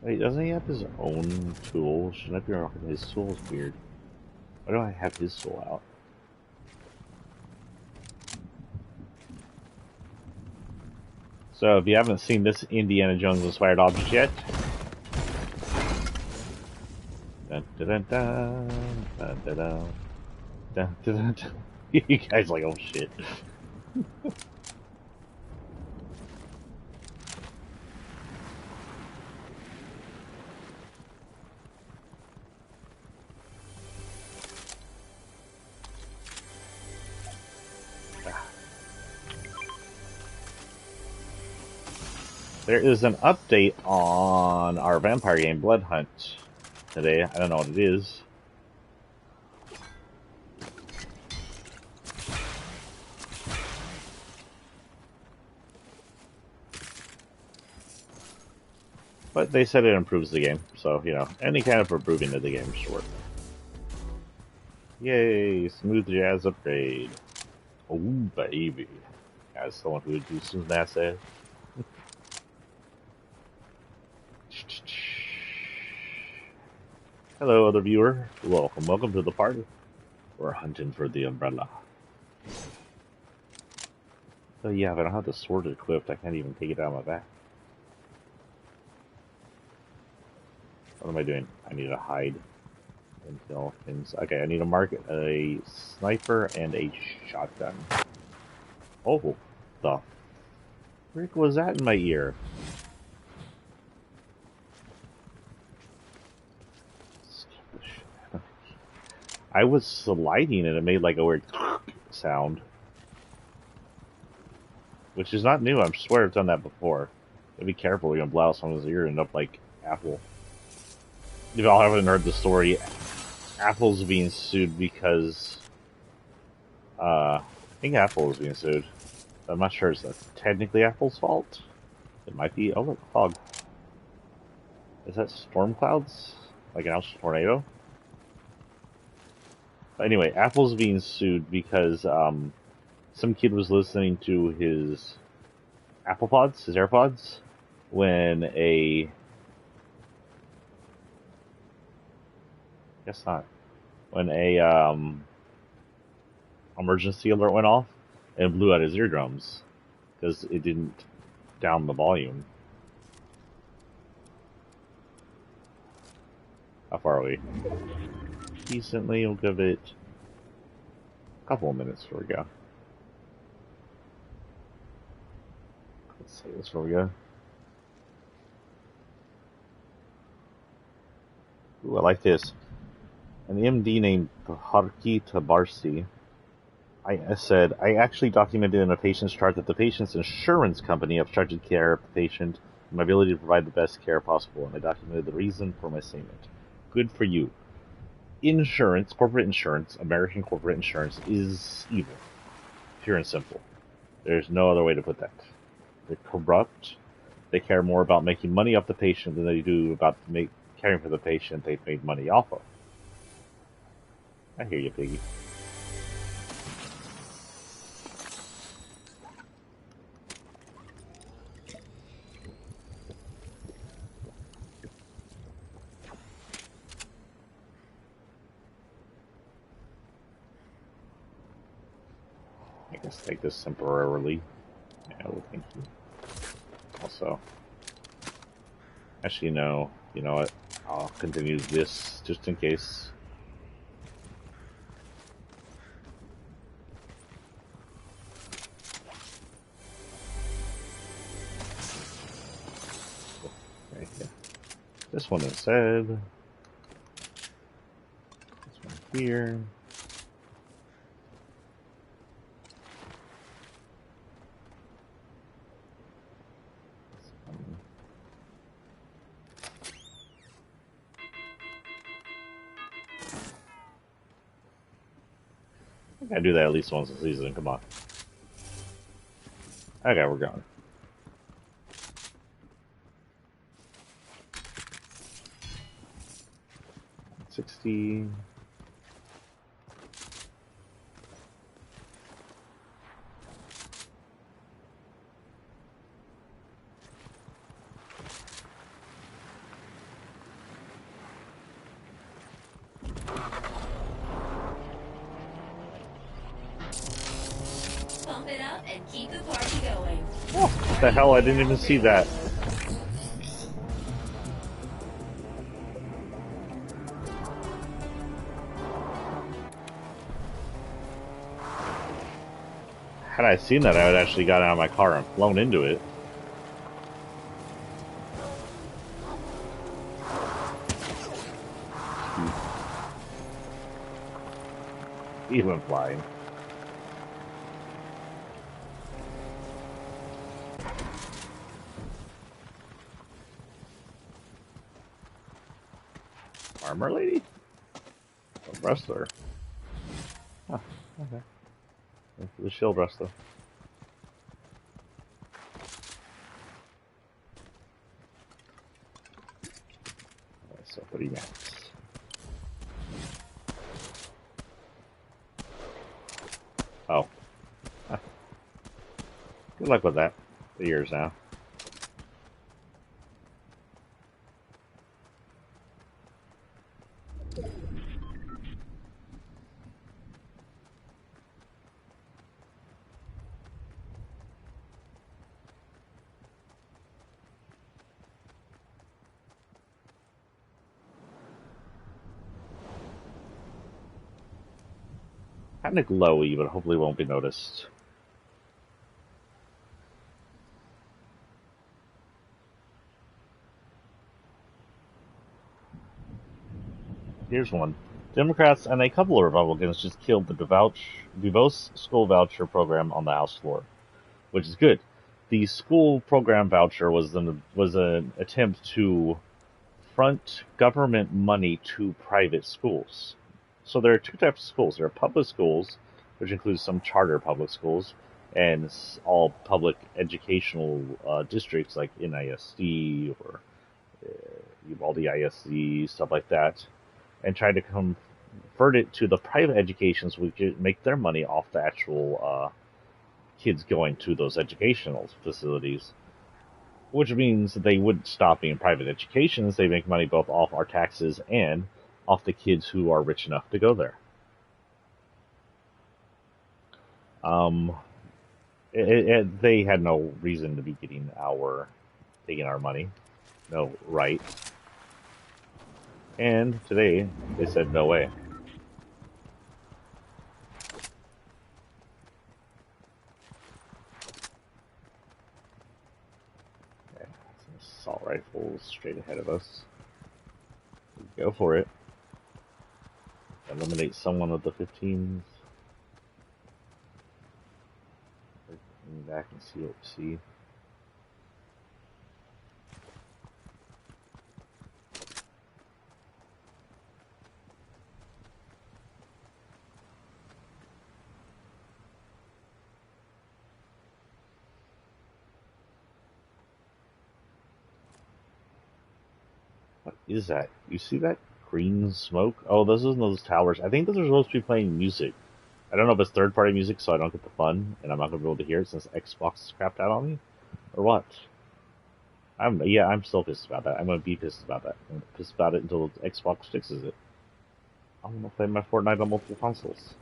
Wait, doesn't he have his own tool? Shouldn't I be rocking his tools? Weird. Why do I have his tool out? So, if you haven't seen this Indiana Jones inspired object yet, dun, dun, dun, dun, dun, dun, dun, dun, dun, dun. You guys like, oh shit. There is an update on our vampire game, Blood Hunt, today. I don't know what it is. But they said it improves the game, so, you know, any kind of improving of the game should work. Yay, smooth jazz upgrade. Oh, baby. As someone who would do some NASA. Hello, other viewer. Welcome to the party. We're hunting for the umbrella. So yeah, if I don't have the sword equipped, I can't even take it out of my back. What am I doing? I need to hide and kill things. Okay, I need to mark a sniper and a shotgun. Oh, the frick was that in my ear? I was sliding and it made like a weird sound. Which is not new, I swear I've done that before. So be careful, you're gonna blow out someone's ear and end up like Apple. If y'all haven't heard the story, Apple's being sued because I think Apple is being sued. I'm not sure it's technically Apple's fault. It might be. Oh look, fog. Is that storm clouds? Like an ouch tornado? Anyway, Apple's being sued because some kid was listening to his Apple Pods, his AirPods, when when a emergency alert went off and blew out his eardrums because it didn't down the volume. How far are we? Decently, we'll give it a couple of minutes before we go. Let's see this before we go. Ooh, I like this. An MD named Harki Tabarsi. I said, I actually documented in a patient's chart that the patient's insurance company obstructed care of the patient and my ability to provide the best care possible, and I documented the reason for my statement. Good for you. Insurance, corporate insurance, American corporate insurance is evil. Pure and simple. There's no other way to put that. They're corrupt. They care more about making money off the patient than they do about caring for the patient they've made money off of. I hear you, Piggy. I guess take this temporarily. No, thank you. Also, actually, no. You know what? I'll continue this just in case. Okay, yeah. This one instead. This one here. I gotta do that at least once a season. Come on. Okay, we're going. 60. Pump it up and keep the party going. Oh, what the hell? I didn't even see that. Had I seen that, I would actually got out of my car and flown into it. He went flying. Armor lady? A wrestler. Huh, okay. The shield wrestler. So 30 minutes. Oh. Huh. Good luck with that. The years now. Kind of glowy, but hopefully won't be noticed. Here's one. Democrats and a couple of Republicans just killed the DeVos school voucher program on the House floor, which is good. The school program voucher was an attempt to front government money to private schools. So there are two types of schools. There are public schools, which includes some charter public schools, and all public educational districts like NISD or all the ISD, stuff like that, and try to convert it to the private educations, which could make their money off the actual kids going to those educational facilities, which means they wouldn't stop being private educations. They make money both off our taxes and off the kids who are rich enough to go there. They had no reason to be taking our money, no right. And today they said no way. Okay, some assault rifles straight ahead of us. Go for it. Eliminate someone of the 15s. Coming back and see what we see. What is that? You see that green smoke? Oh, those are those towers. I think those are supposed to be playing music. I don't know if it's third-party music, so I don't get the fun, and I'm not going to be able to hear it since Xbox is crapped out on me, or what? I'm still pissed about that. I'm going to be pissed about that. I'm pissed about it until Xbox fixes it. I'm going to play my Fortnite on multiple consoles.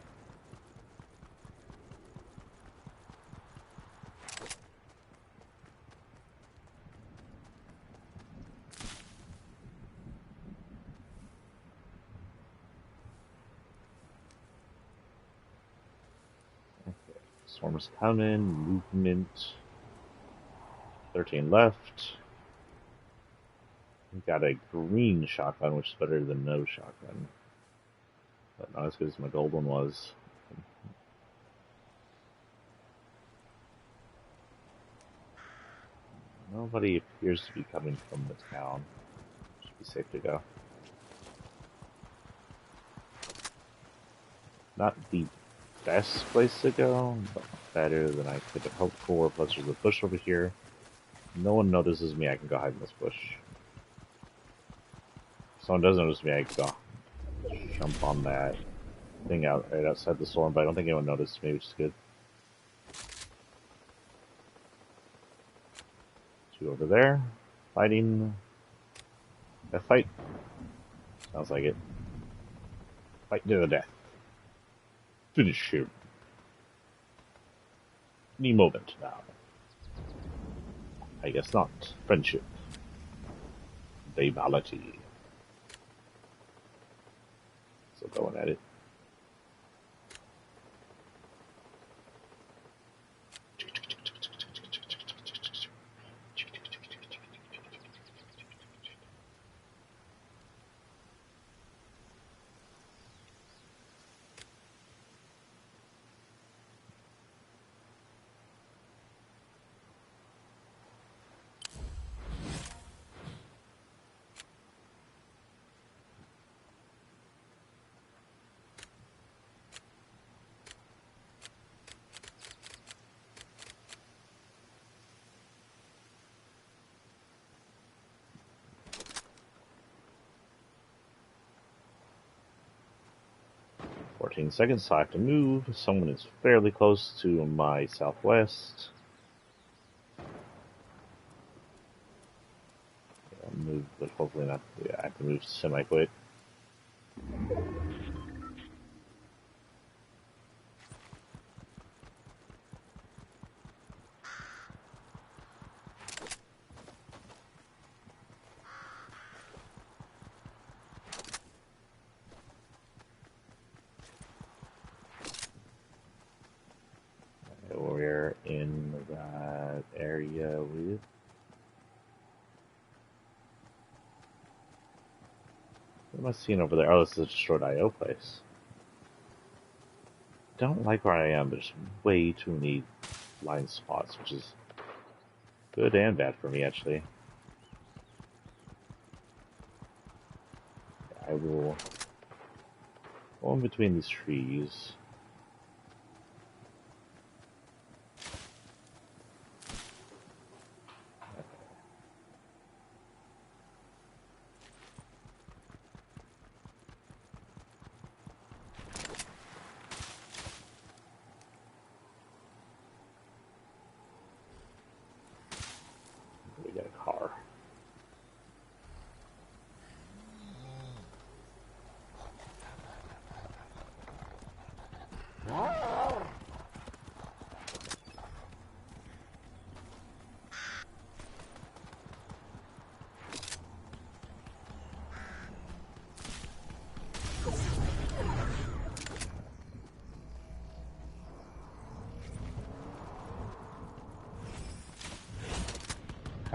Storm's coming. Movement. 13 left. We got a green shotgun, which is better than no shotgun. But not as good as my gold one was. Nobody appears to be coming from the town. Should be safe to go. Not the best place to go, but better than I could have hoped for. Plus there's a bush over here. No one notices me, I can go hide in this bush. If someone does notice me, I can go jump on that thing out right outside the storm, but I don't think anyone noticed me, which is good. Two over there, fighting. A fight. Sounds like it. Fight to the death. Finish him. Any moment now. I guess not. Friendship. Babality. Still going at it. Seconds, so I have to move. Someone is fairly close to my southwest. I'll move, but hopefully not. Yeah, I have to move semi-quick. We're in that area with. What am I seeing over there? Oh, this is a destroyed IO place. Don't like where I am. There's way too many blind spots, which is good and bad for me, actually. I will go in between these trees. We got a car.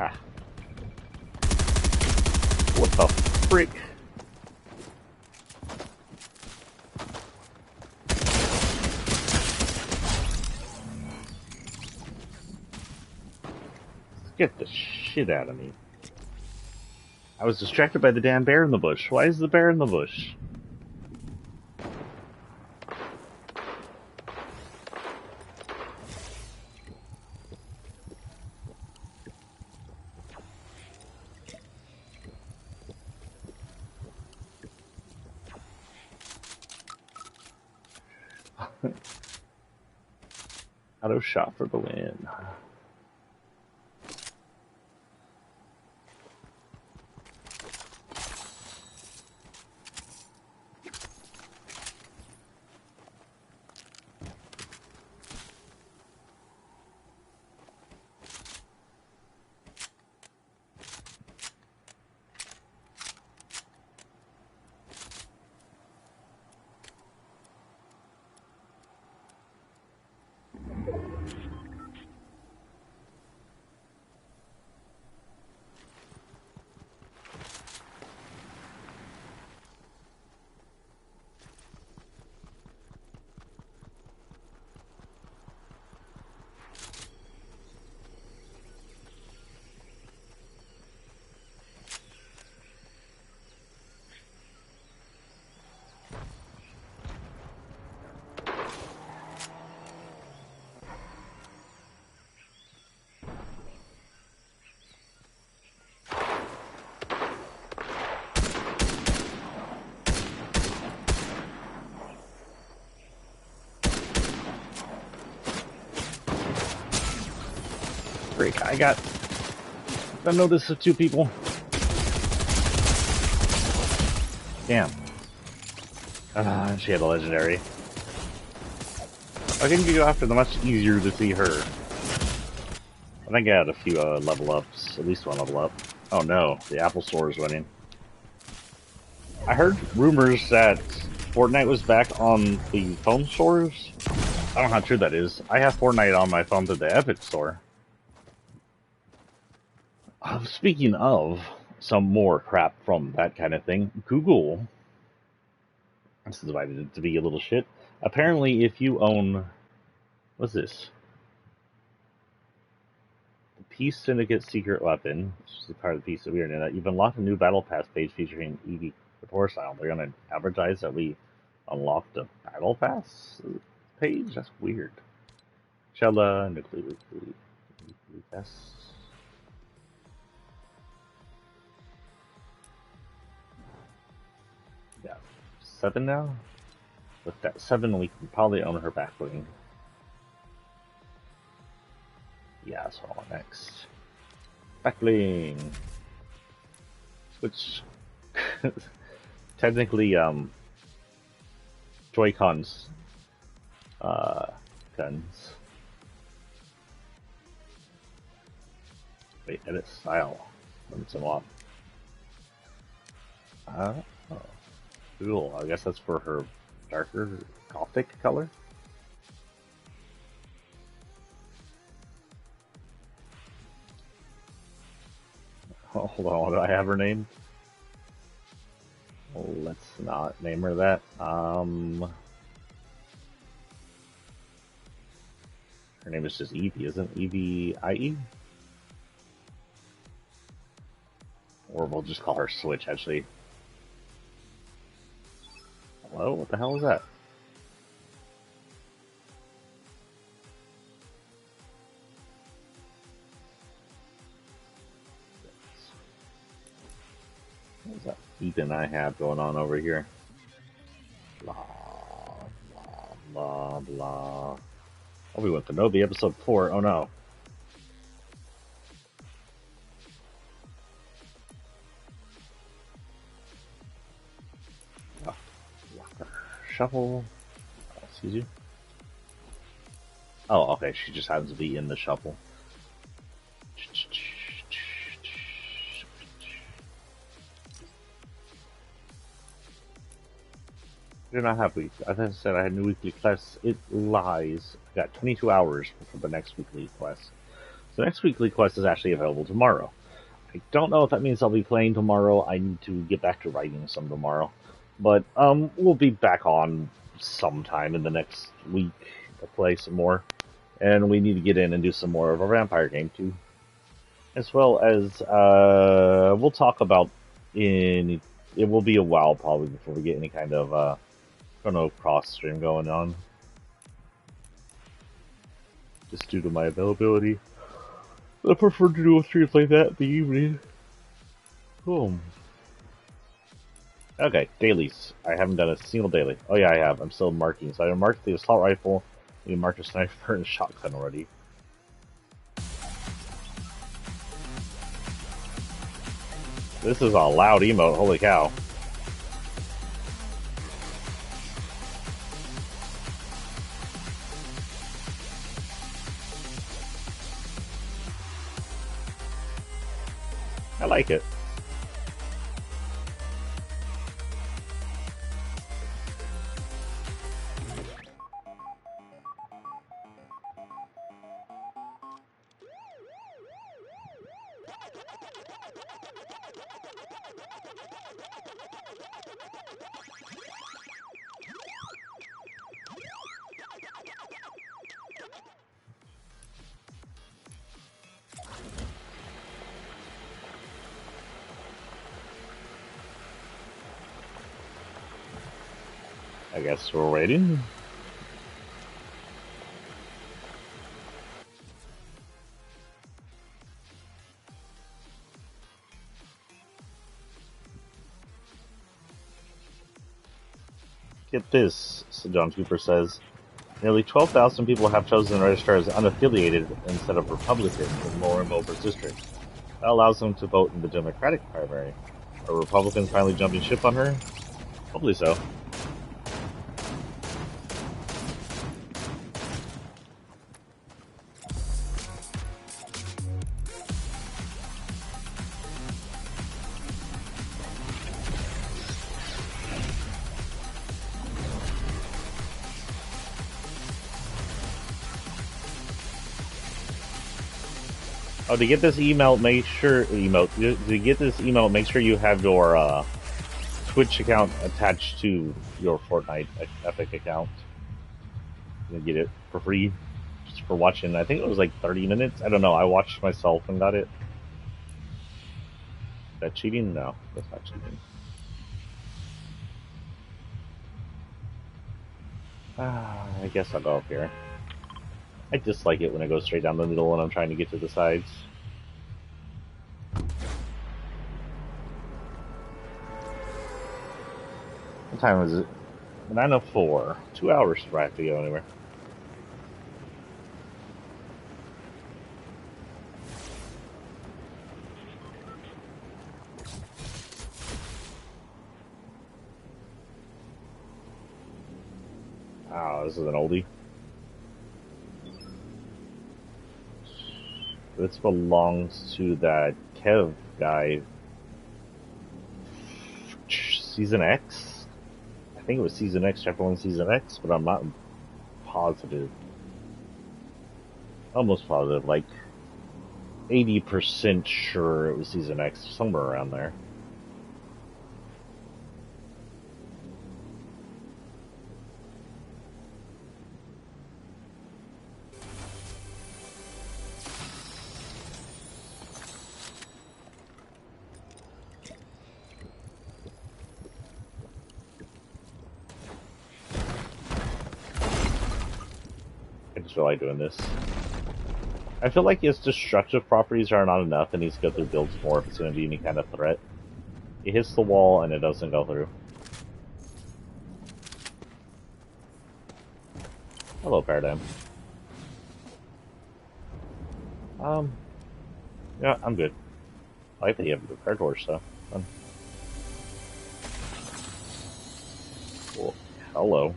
Ah. What the frick? Get the shit out of me. I was distracted by the damn bear in the bush. Why is the bear in the bush? Auto shot for the win. Frick, I got a notice of 2 people. Damn. She had a legendary. I think you go after the much easier to see her. I think I had a few level ups, at least 1 level up. Oh no, the Apple Store is running. I heard rumors that Fortnite was back on the phone stores. I don't know how true that is. I have Fortnite on my phone through the Epic Store. Speaking of some more crap from that kind of thing, Google, this is divided to be a little shit. Apparently, if you own, what's this? The Peace Syndicate secret weapon, which is part of the piece of weird in that you've unlocked a new battle pass page featuring Eevee Rapport style. They're gonna advertise that we unlocked a battle pass page. That's weird. Coachella Nuclear Fest. Yeah, 7 now. With that 7, we can probably own her back wing. Yeah, that's what I want next. Back bling. Which technically Joy-Cons guns. Wait, edit style. Limits them off. Oh. Cool. I guess that's for her darker gothic color. Oh, hold on, do I have her name? Well, let's not name her that. Her name is just Eevee, isn't it? Eevee IE? Or we'll just call her Switch, actually. Hello? What the hell is that? What is that Ethan I have going on over here? Blah, blah, blah, blah. Oh, we went to Nobi episode 4. Oh no. Shuffle. Excuse you. Oh, okay. She just happens to be in the shuffle. I do not have week. As I said, I had new weekly quests. It lies. I got 22 hours for the next weekly quest. So the next weekly quest is actually available tomorrow. I don't know if that means I'll be playing tomorrow. I need to get back to writing some tomorrow. But we'll be back on sometime in the next week to play some more. And we need to get in and do some more of a vampire game too. As well as we'll talk about it will be a while probably before we get any kind of Chrono Cross stream going on. Just due to my availability. I prefer to do a stream like that in the evening. Boom. Okay, dailies. I haven't done a single daily. Oh yeah, I have. I'm still marking. So I marked the assault rifle, we marked a sniper and shotgun already. This is a loud emote, holy cow. I like it. I guess we're waiting. Get this, so John Cooper says. Nearly 12,000 people have chosen to register as unaffiliated instead of Republican in more and more districts. That allows them to vote in the Democratic primary. Are Republicans finally jumping ship on her? Hopefully so. Oh, to get this email, make sure to get this email, make sure you have your Twitch account attached to your Fortnite Epic account. You can get it for free just for watching. I think it was like 30 minutes. I don't know. I watched myself and got it. Is that cheating? No, that's not cheating. I guess I'll go up here. I dislike it when it goes straight down the middle when I'm trying to get to the sides. What time is it? 9:04. 2 hours before I have to go anywhere. Oh, this is an oldie. This belongs to that Kev guy. Season X? I think it was Season X, Chapter 1, Season X, but I'm not positive. Almost positive, like 80% sure it was Season X, somewhere around there. I just feel like doing this. I feel like his destructive properties are not enough and needs to go through builds more if it's going to be any kind of threat. It hits the wall and it doesn't go through. Hello, Paradigm. Yeah, I'm good. I like that you have the card horse stuff. Fun. Cool. Hello.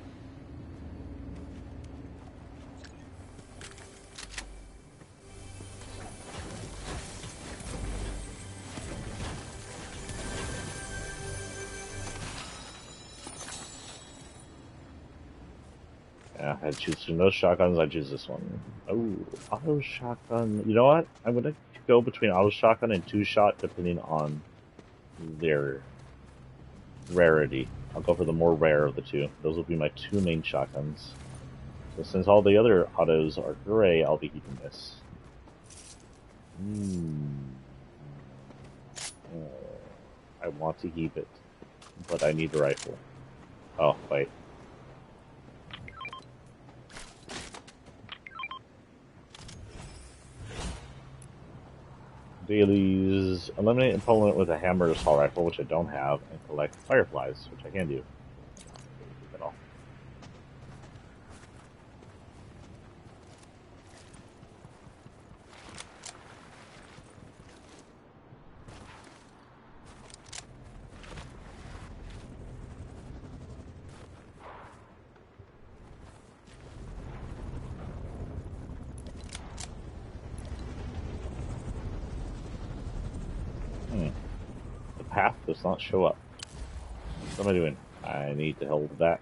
Yeah, I choose from those shotguns. I choose this one. Oh, auto shotgun. You know what? I'm gonna go between auto shotgun and two shot, depending on their rarity. I'll go for the more rare of the two. Those will be my two main shotguns. So since all the other autos are gray, I'll be keeping this. I want to keep it, but I need a rifle. Oh, wait. Dailies. Eliminate an opponent with a hammer assault rifle, which I don't have, and collect fireflies, which I can do. At all. The path does not show up. What am I doing? I need to hold back.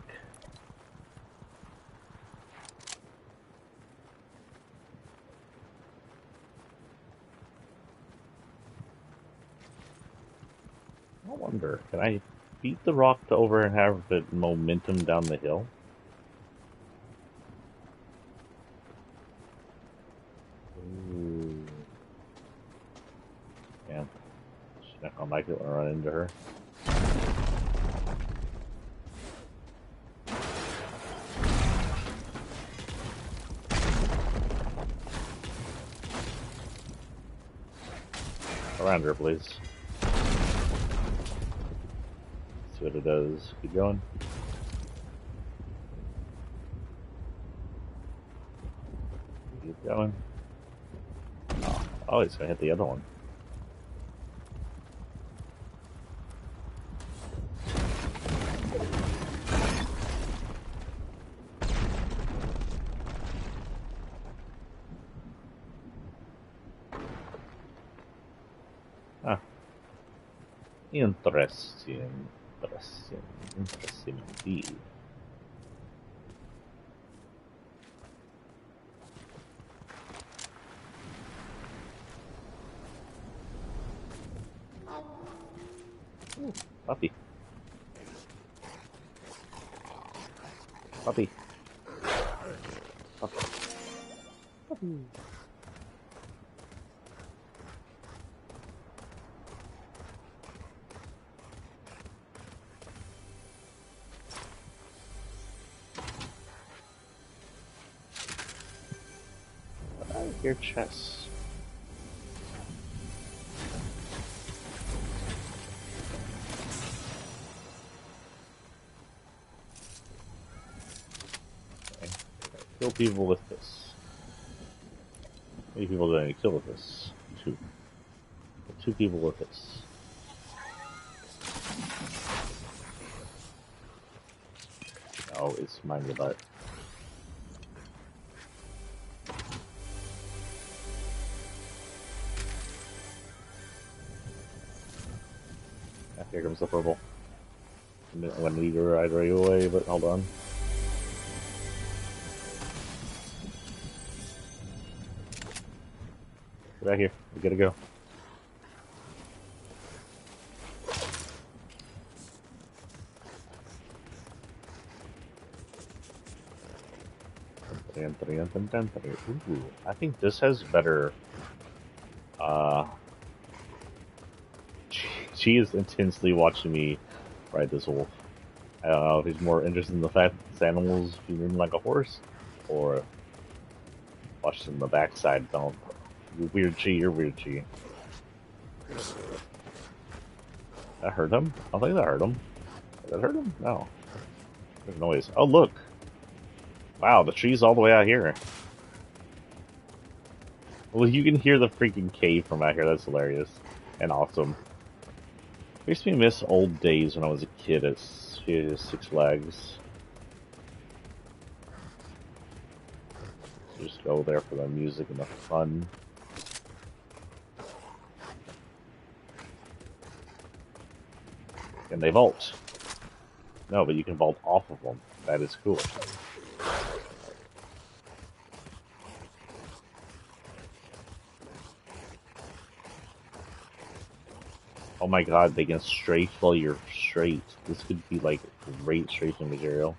I wonder, can I beat the rock to over and have the momentum down the hill? Ooh. Yeah. She's not gonna like it when I run into her. Around her, please. See what it does. Keep going. going. Oh, he's gonna hit the other one. Ah. Interesting. Interesting indeed. Ooh, puppy. Puppy. Puppy. Puppy. Your chest. Okay. Kill people with this. How many people did I kill with this? Two. Two people with this. Oh, it's mine the butt. Here comes the purple. I'm gonna lead her right away, but hold on. Get out here. We gotta go. Ooh, I think this has better. She is intensely watching me ride this wolf. I don't know if he's more interested in the fact that this animal's feeling like a horse, or watching the backside. Don't. Weird chi, you're weird chi. That hurt him? I don't think that hurt him. Did that hurt him? No. There's noise. Oh, look! Wow, the tree's all the way out here. Well, you can hear the freaking cave from out here. That's hilarious. And awesome. Makes me miss old days when I was a kid at Six Flags. Just go there for the music and the fun. And they vault. No, but you can vault off of them. That is cool. Oh my god, they can strafe while you're straight. This could be like great strafing material.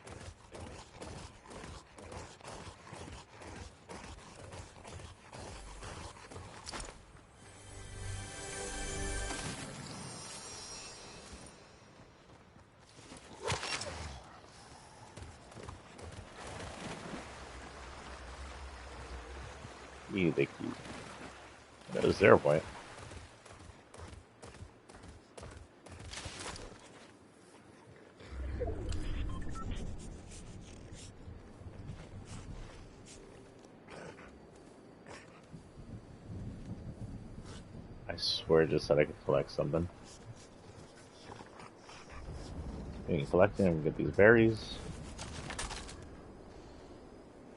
Ew, they cute. That was their point. I swear just that I could collect something. You can collect them and get these berries.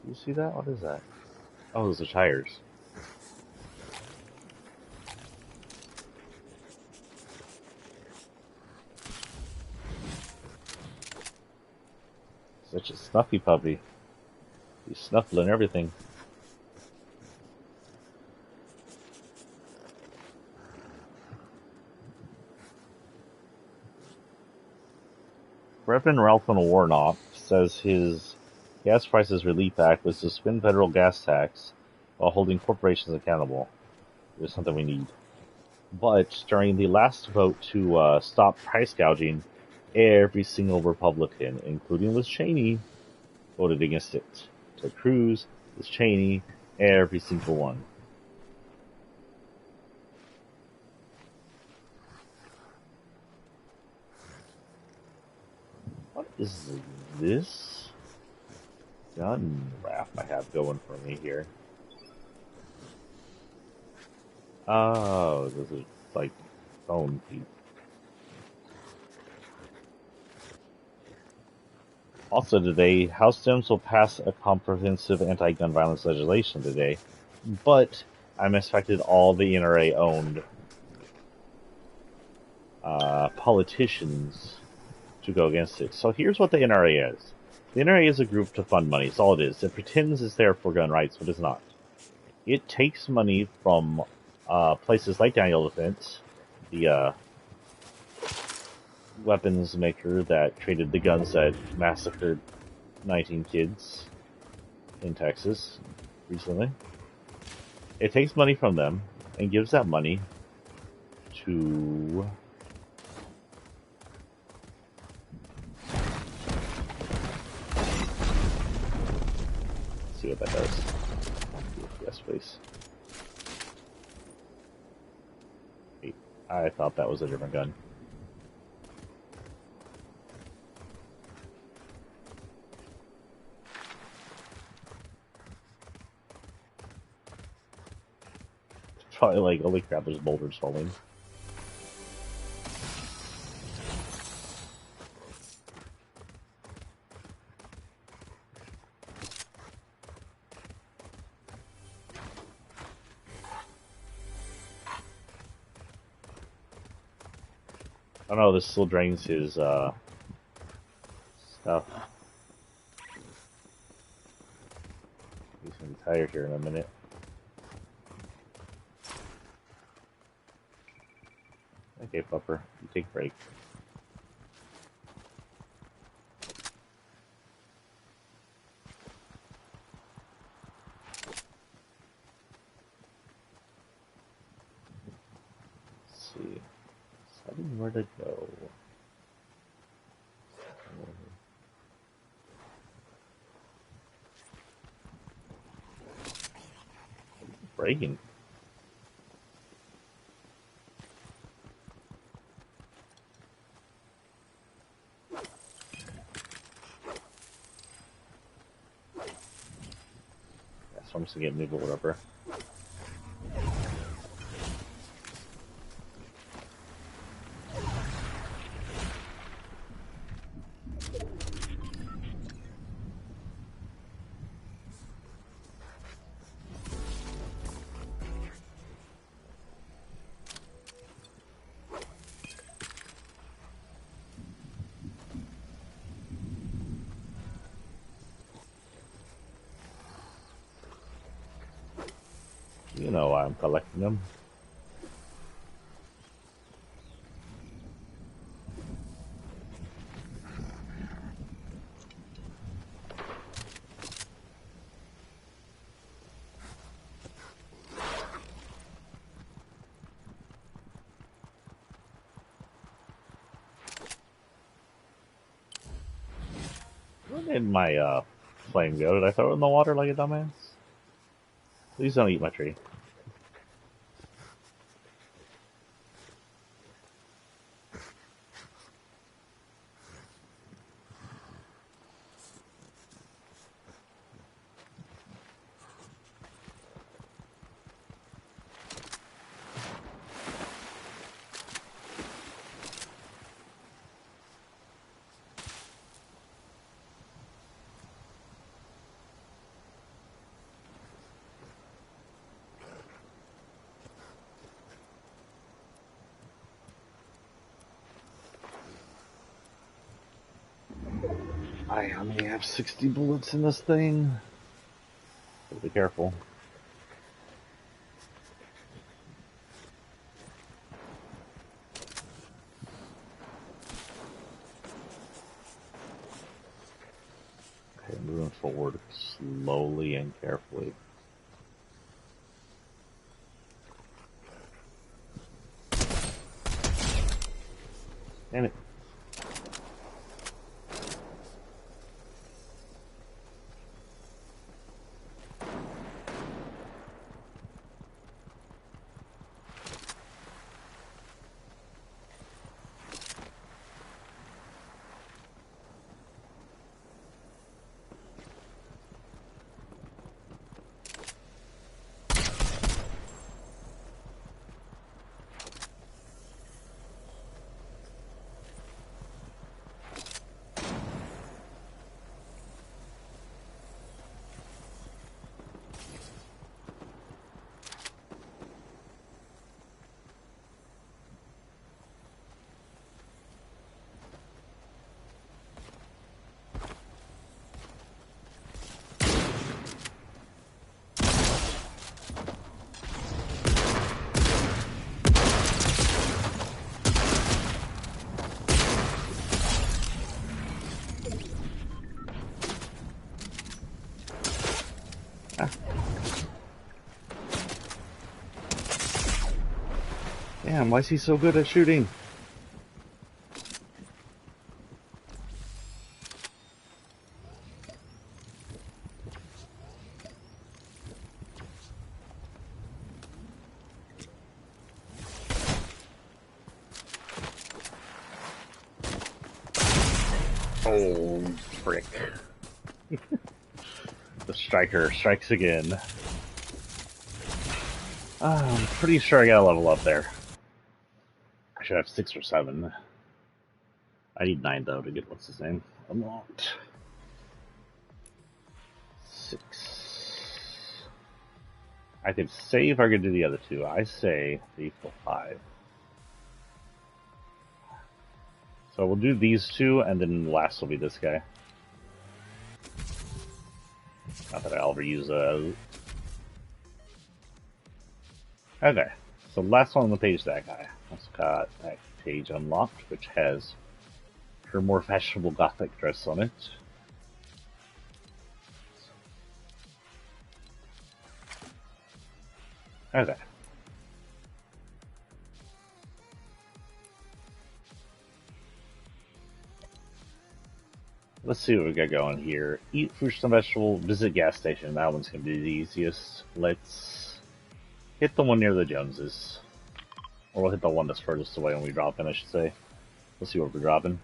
You see that? What is that? Oh, those are tires. Such a snuffy puppy. He's snuffling everything. Reverend Ralph Warnock says his gas prices relief act was to suspend federal gas tax while holding corporations accountable. It's something we need. But during the last vote to stop price gouging, every single Republican, including Liz Cheney, voted against it. Ted Cruz, Liz Cheney, every single one. What is this gun wrap I have going for me here? Oh, this is like phone feet. Also today, House Dems will pass a comprehensive anti-gun violence legislation today, but I'm expected all the NRA-owned politicians to go against it. So here's what the NRA is. The NRA is a group to fund money. It's all it is. It pretends it's there for gun rights, but it's not. It takes money from places like Daniel Defense, the weapons maker that traded the guns that massacred 19 kids in Texas recently. It takes money from them and gives that money to let's see what that does. Yes, please. Wait, I thought that was a different gun. Probably like, holy crap, there's boulders falling. Oh no, this still drains his stuff. He's gonna be tired here in a minute. Okay, Pupper, you take a break. Let's see. Deciding where to go. Breaking. Yeah, so I'm just gonna get movable rubber. You know why I'm collecting them. Where did my flame go? Did I throw it in the water like a dumbass? Please don't eat my tree. I only have 60 bullets in this thing. So be careful. Okay, moving forward slowly and carefully. Damn it. Damn, why is he so good at shooting? Oh, frick. The striker strikes again. I'm pretty sure I gotta level up there. I should have 6 or 7. I need 9 though to get what's his name unlocked. 6. I could save or I could do the other 2. I say 3, 4, 5. So we'll do these 2 and then last will be this guy. Not that I'll ever use those. Okay, so last one on the page is that guy. I've got that page unlocked, which has her more fashionable gothic dress on it. Okay. Let's see what we got going here. Eat fruits and vegetables, visit gas station. That one's going to be the easiest. Let's hit the one near the Joneses. Or we'll hit the one that's furthest away when we drop in, I should say. Let's see what we're dropping.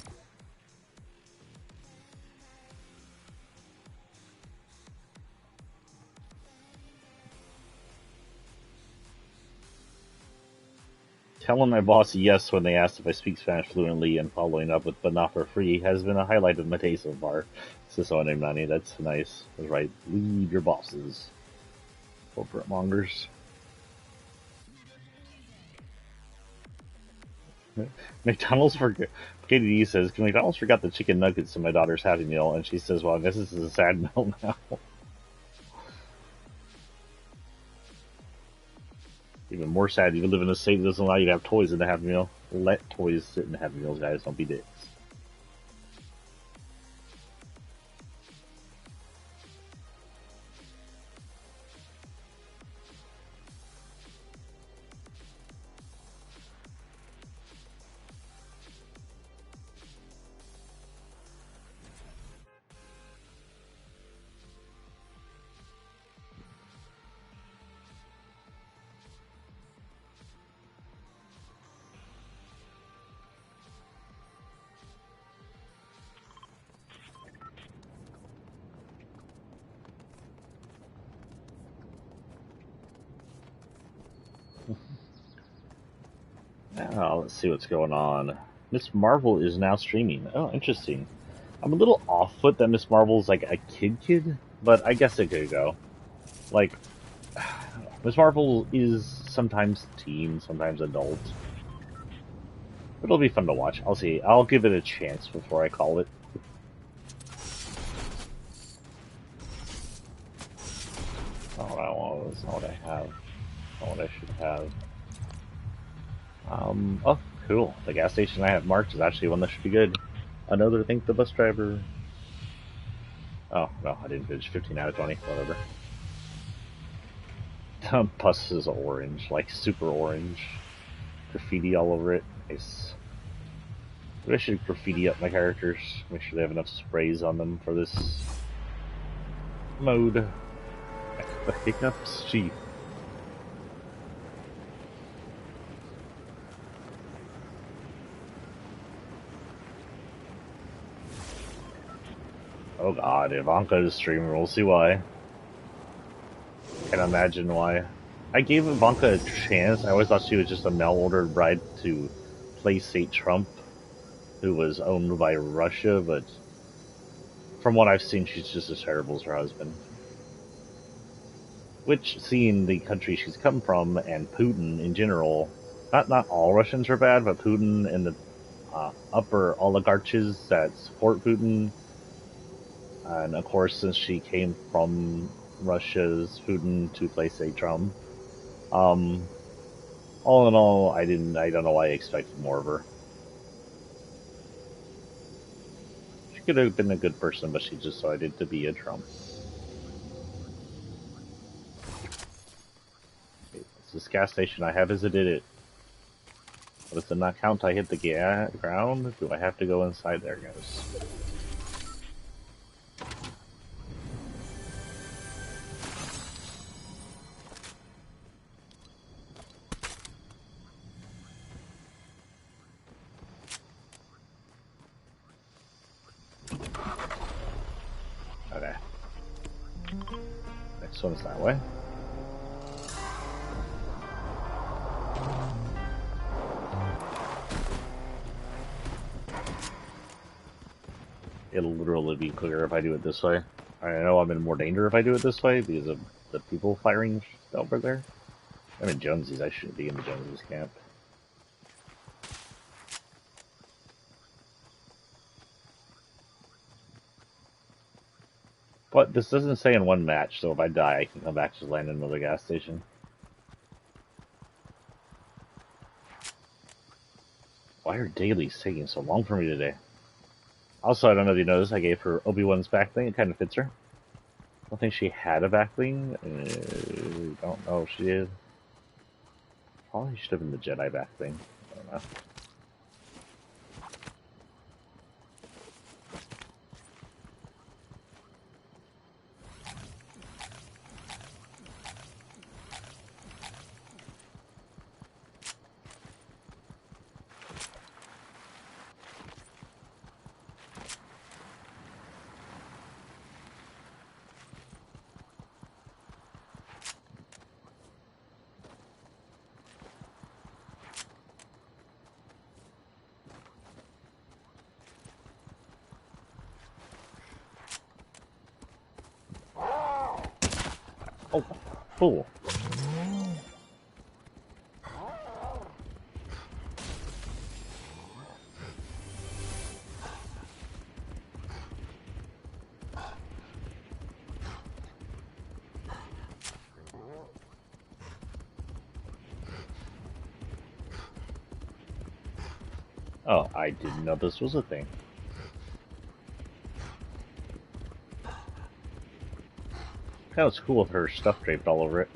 Telling my boss yes when they asked if I speak Spanish fluently and following up with but not for free has been a highlight of my day so far. Says someone named Nani. That's nice. That's right. Lead your bosses. Corporate mongers. McDonald's forgot. KDD says, McDonald's forgot the chicken nuggets in my daughter's Happy Meal, and she says, well, I guess this is a sad meal now. Even more sad, you live in a state that doesn't allow you to have toys in the Happy Meal. Let toys sit in the Happy Meals, guys. Don't be dicks. Now, let's see what's going on. Miss Marvel is now streaming. Oh, interesting. I'm a little off foot that Miss Marvel's like a kid, but I guess it could go. Like, Miss Marvel is sometimes teen, sometimes adult. But it'll be fun to watch. I'll see. I'll give it a chance before I call it. Not what I want. That's not what I have. Not what I should have. Oh, cool. The gas station I have marked is actually one that should be good. Another thank the bus driver. Oh, no, I didn't finish 15 out of 20. Whatever. The bus is orange, like super orange. Graffiti all over it. Nice. Maybe I should graffiti up my characters. Make sure they have enough sprays on them for this mode. The hiccups? Gee. Oh god, Ivanka is streaming. We'll see why. Can't imagine why. I gave Ivanka a chance. I always thought she was just a mail-ordered bride to play State Trump, who was owned by Russia, but from what I've seen, she's just as terrible as her husband. Which, seeing the country she's come from, and Putin in general, not all Russians are bad, but Putin and the upper oligarchs that support Putin, and of course, since she came from Russia's Putin to play State Trump, all in all, I don't know why I expected more of her. She could have been a good person, but she decided to be a Trump. Okay, this gas station I have visited it. But does it not count I hit the ground? Do I have to go inside? There it goes. Okay. Next one's that way. It'll literally be quicker if I do it this way. I know I'm in more danger if I do it this way because of the people firing over there. I'm in Jonesy's. I shouldn't be in the Jonesy's camp. But this doesn't say in one match, so if I die, I can come back to land in another gas station. Why are dailies taking so long for me today? Also, I don't know if you noticed, I gave her Obi-Wan's back bling. It kind of fits her. I don't think she had a back bling. Don't know if she did. Probably should have been the Jedi back bling. I don't know. Oh, cool. Oh, I didn't know this was a thing. That was cool with her stuff draped all over it.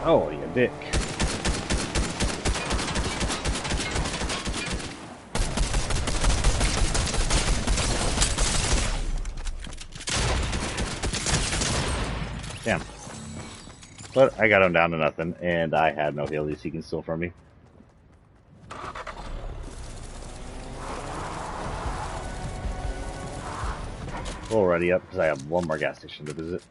Oh, you dick. Damn. But I got him down to nothing, and I had no healies he can steal from me. We'll ready up, because I have one more gas station to visit.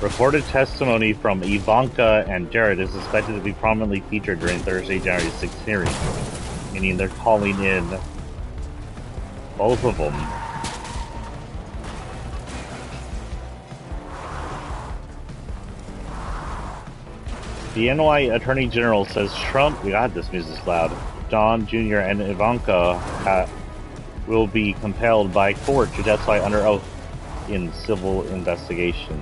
Recorded testimony from Ivanka and Jared is expected to be prominently featured during Thursday, January 6th hearing, meaning they're calling in both of them. The NY Attorney General says Trump, God, this music's loud, Don Jr. and Ivanka will be compelled by court to testify under oath in civil investigation.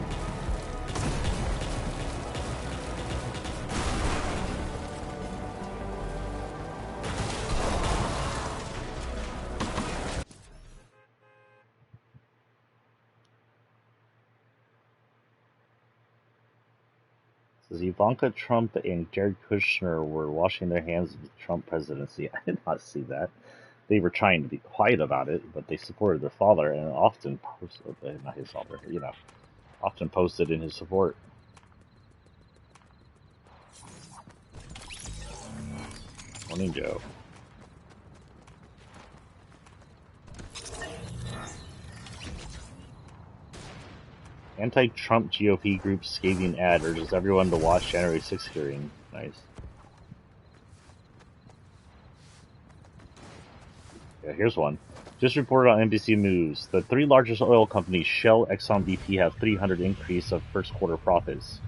Ivanka Trump and Jared Kushner were washing their hands of the Trump presidency. I did not see that. They were trying to be quiet about it, but they supported their father and often posted, not his father, often posted in his support. Morning, Joe. Anti-Trump GOP group scathing ad urges everyone to watch January 6th hearing. Nice. Yeah, here's one. Just reported on NBC News, the three largest oil companies, Shell, Exxon, BP, have 300 increase of first quarter profits.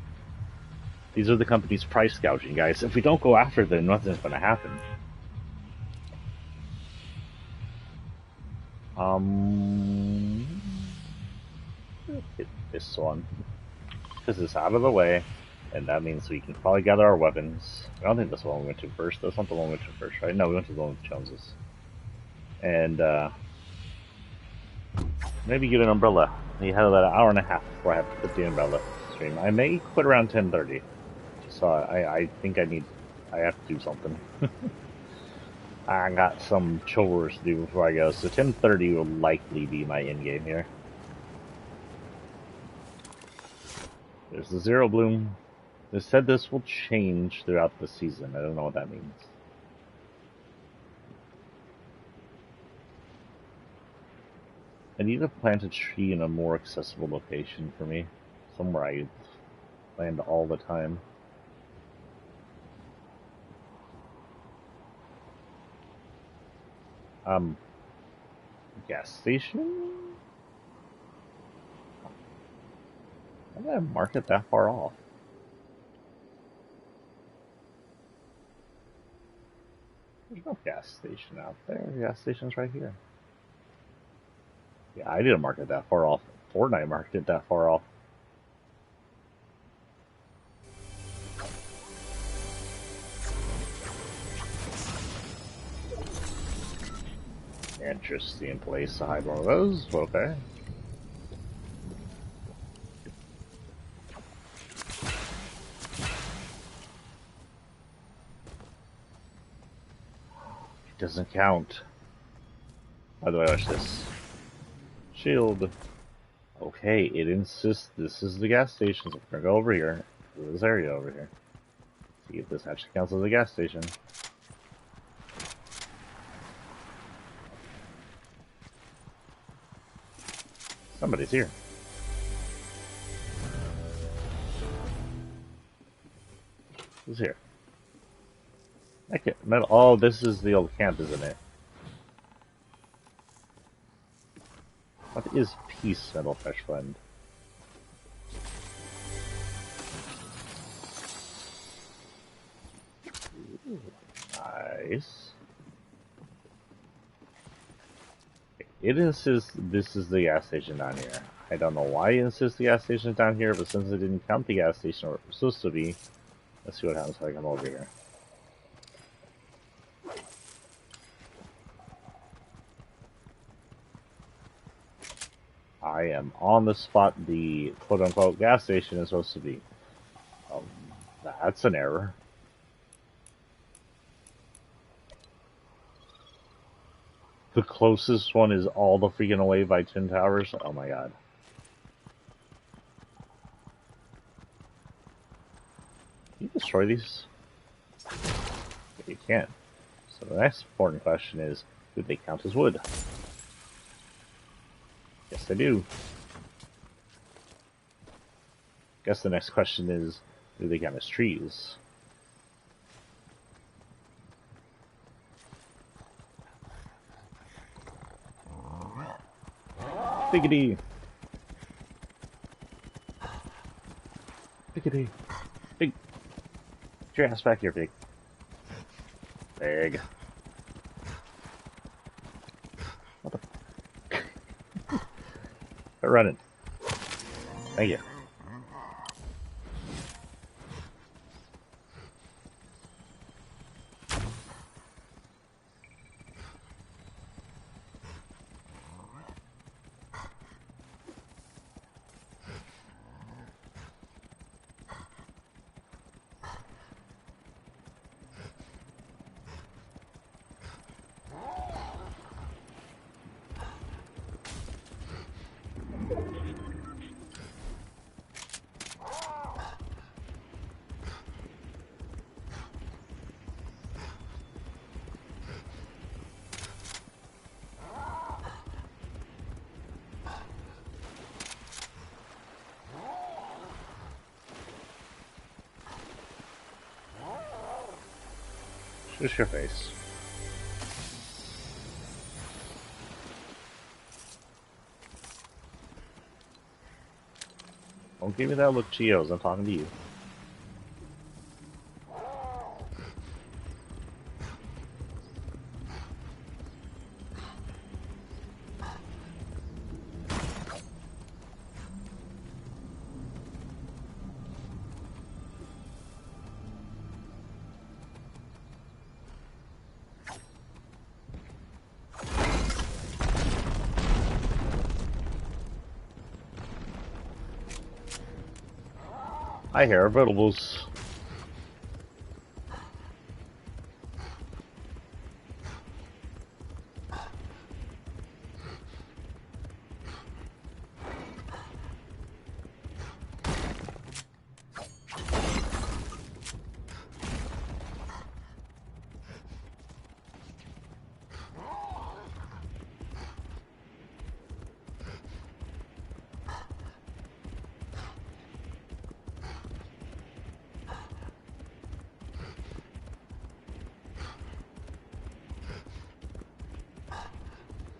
These are the companies price gouging, guys. If we don't go after them, nothing's going to happen. Hit this one. Because it's out of the way, and that means we can probably gather our weapons. I don't think that's the one we went to first. That's not the one we went to first, right? No, we went to the one with Joneses. And, maybe get an umbrella. You had about an hour and a half before I have to put the umbrella stream. I may quit around 10:30. So I think I have to do something. I got some chores to do before I go, so 10:30 will likely be my end game here. There's the Zero Bloom. They said this will change throughout the season. I don't know what that means. I need to plant a tree in a more accessible location for me. Somewhere I land all the time. Gas station? Why did I mark it that far off? There's no gas station out there. The gas station's right here. Yeah, I didn't mark it that far off. Fortnite marked it that far off. Interesting place to hide one of those, but okay. It doesn't count. By the way, watch this. Shield. Okay, it insists this is the gas station, so we're gonna go over here, to this area over here. See if this actually counts as a gas station. Somebody's here. Who's here? I can't. Metal. Oh, this is the old camp, isn't it? What is peace, Metal Fresh Friend? Ooh, nice. It insists this is the gas station down here. I don't know why it insists the gas station is down here, but since it didn't count the gas station where it was supposed to be, let's see what happens if I come over here. I am on the spot the quote-unquote gas station is supposed to be. That's an error. The closest one is all the freaking away by 10 towers. Oh my god. Can you destroy these? You can't. So the next important question is, do they count as wood? Yes, they do. Guess the next question is, do they count as trees? Biggity! Biggity! Big! Get your ass back here, Big. Big. What the? Quit running. Thank you. Just your face. Don't give me that look, Cheetos. I'm talking to you. I hear votables.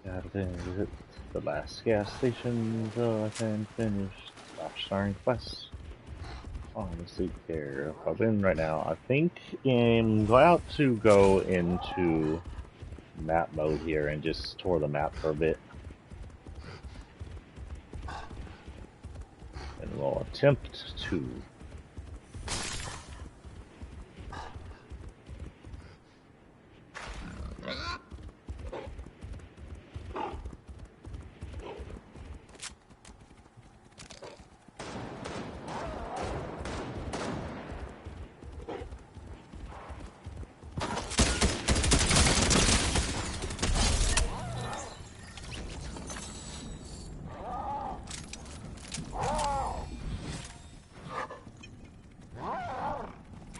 Gotta visit the last gas station so I can finish the starring quest. Oh, I'm asleep there. I'll in right now. I think I'm about to go into map mode here and just tour the map for a bit. And we'll attempt to.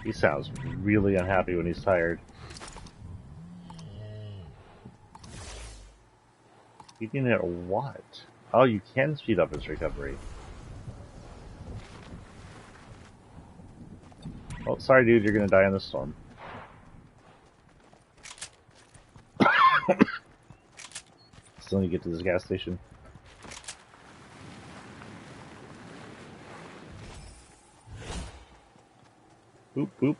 He sounds really unhappy when he's tired. You can hit what? Oh, you can speed up his recovery. Oh, sorry dude, you're gonna die in the storm. Still need to get to this gas station. Boop, boop.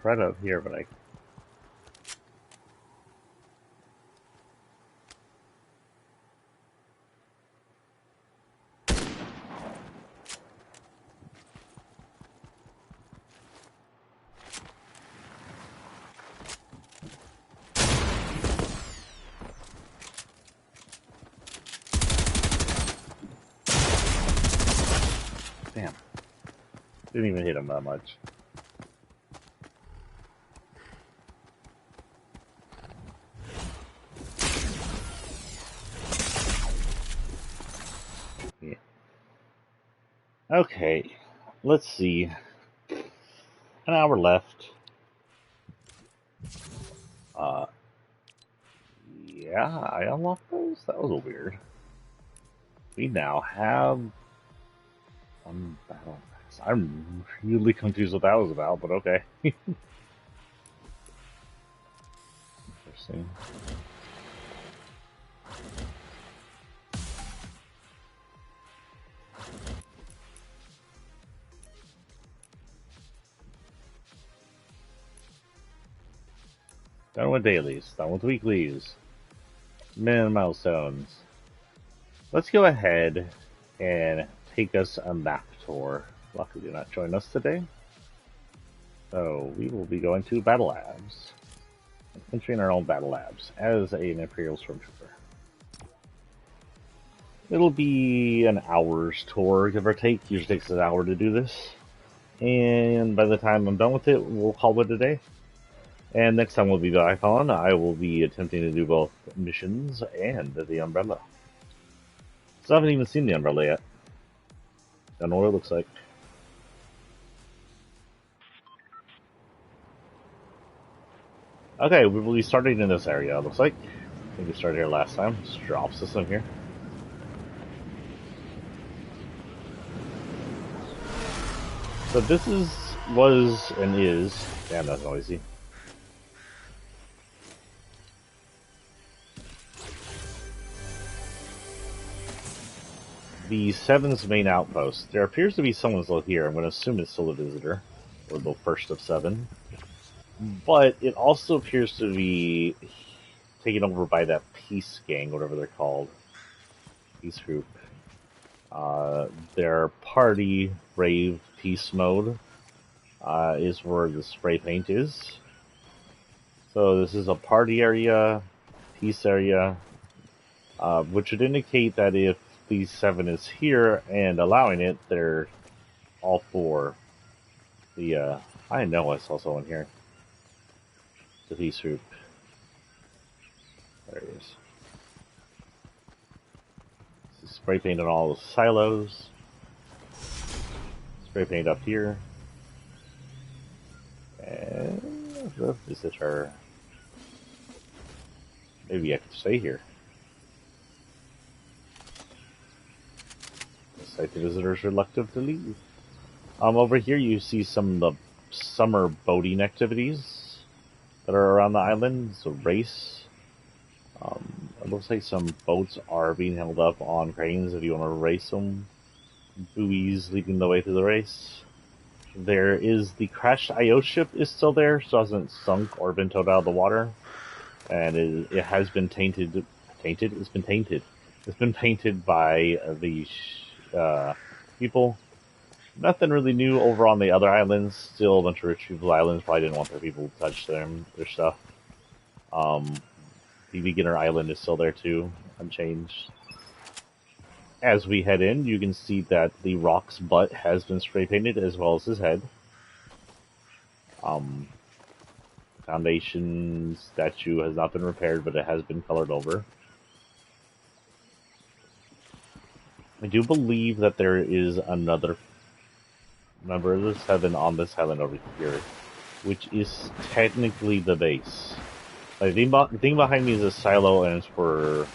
Right up here, but I. Damn. Didn't even hit him that much. Yeah. Okay. Let's see. An hour left. Yeah, I unlocked those? That was a weird. We now have battle pass. I'm really confused what that was about, but okay. Interesting. Done with dailies. Done with weeklies. Minimum milestones. Let's go ahead and take us a map tour. Lucky did not join us today. So we will be going to Battle Labs. Entering our own Battle Labs as an Imperial Stormtrooper. It'll be an hour's tour, give or take. Usually takes an hour to do this. And by the time I'm done with it, we'll call it a day. And next time we'll be back on, I will be attempting to do both missions and the Umbrella. So I haven't even seen the Umbrella yet. Don't know what it looks like. Okay, we will be starting in this area, it looks like. I think we started here last time. Just drops us in here. So this was, and is... Damn, that's noisy. The 7's main outpost. There appears to be someone still here. I'm going to assume it's still a visitor. Or the first of 7. But it also appears to be taken over by that peace gang, whatever they're called. Peace group. Their party, brave, peace mode is where the spray paint is. So this is a party area, peace area, which would indicate that if the 7 is here and allowing it, they're all for the, I know I saw someone here. The peace group. There he is. Spray paint on all the silos. Spray paint up here. And the visitor. Maybe I could stay here. Looks like the visitor's reluctant to leave. Over here you see some of the summer boating activities that are around the island. It's a race. It looks like some boats are being held up on cranes if you want to race them. Buoys leading the way to the race. There is the crashed IO ship is still there, so it hasn't sunk or been towed out of the water. And it has been tainted. Tainted? It's been tainted. It's been painted by the people. Nothing really new over on the other islands. Still a bunch of rich people's islands. Probably didn't want their people to touch their stuff. The beginner island is still there too, unchanged. As we head in, you can see that the rock's butt has been spray painted as well as his head. Foundation statue has not been repaired, but it has been colored over. I do believe that there is another member of the 7 on this island over here, which is technically the base. The thing behind me is a silo, and it's where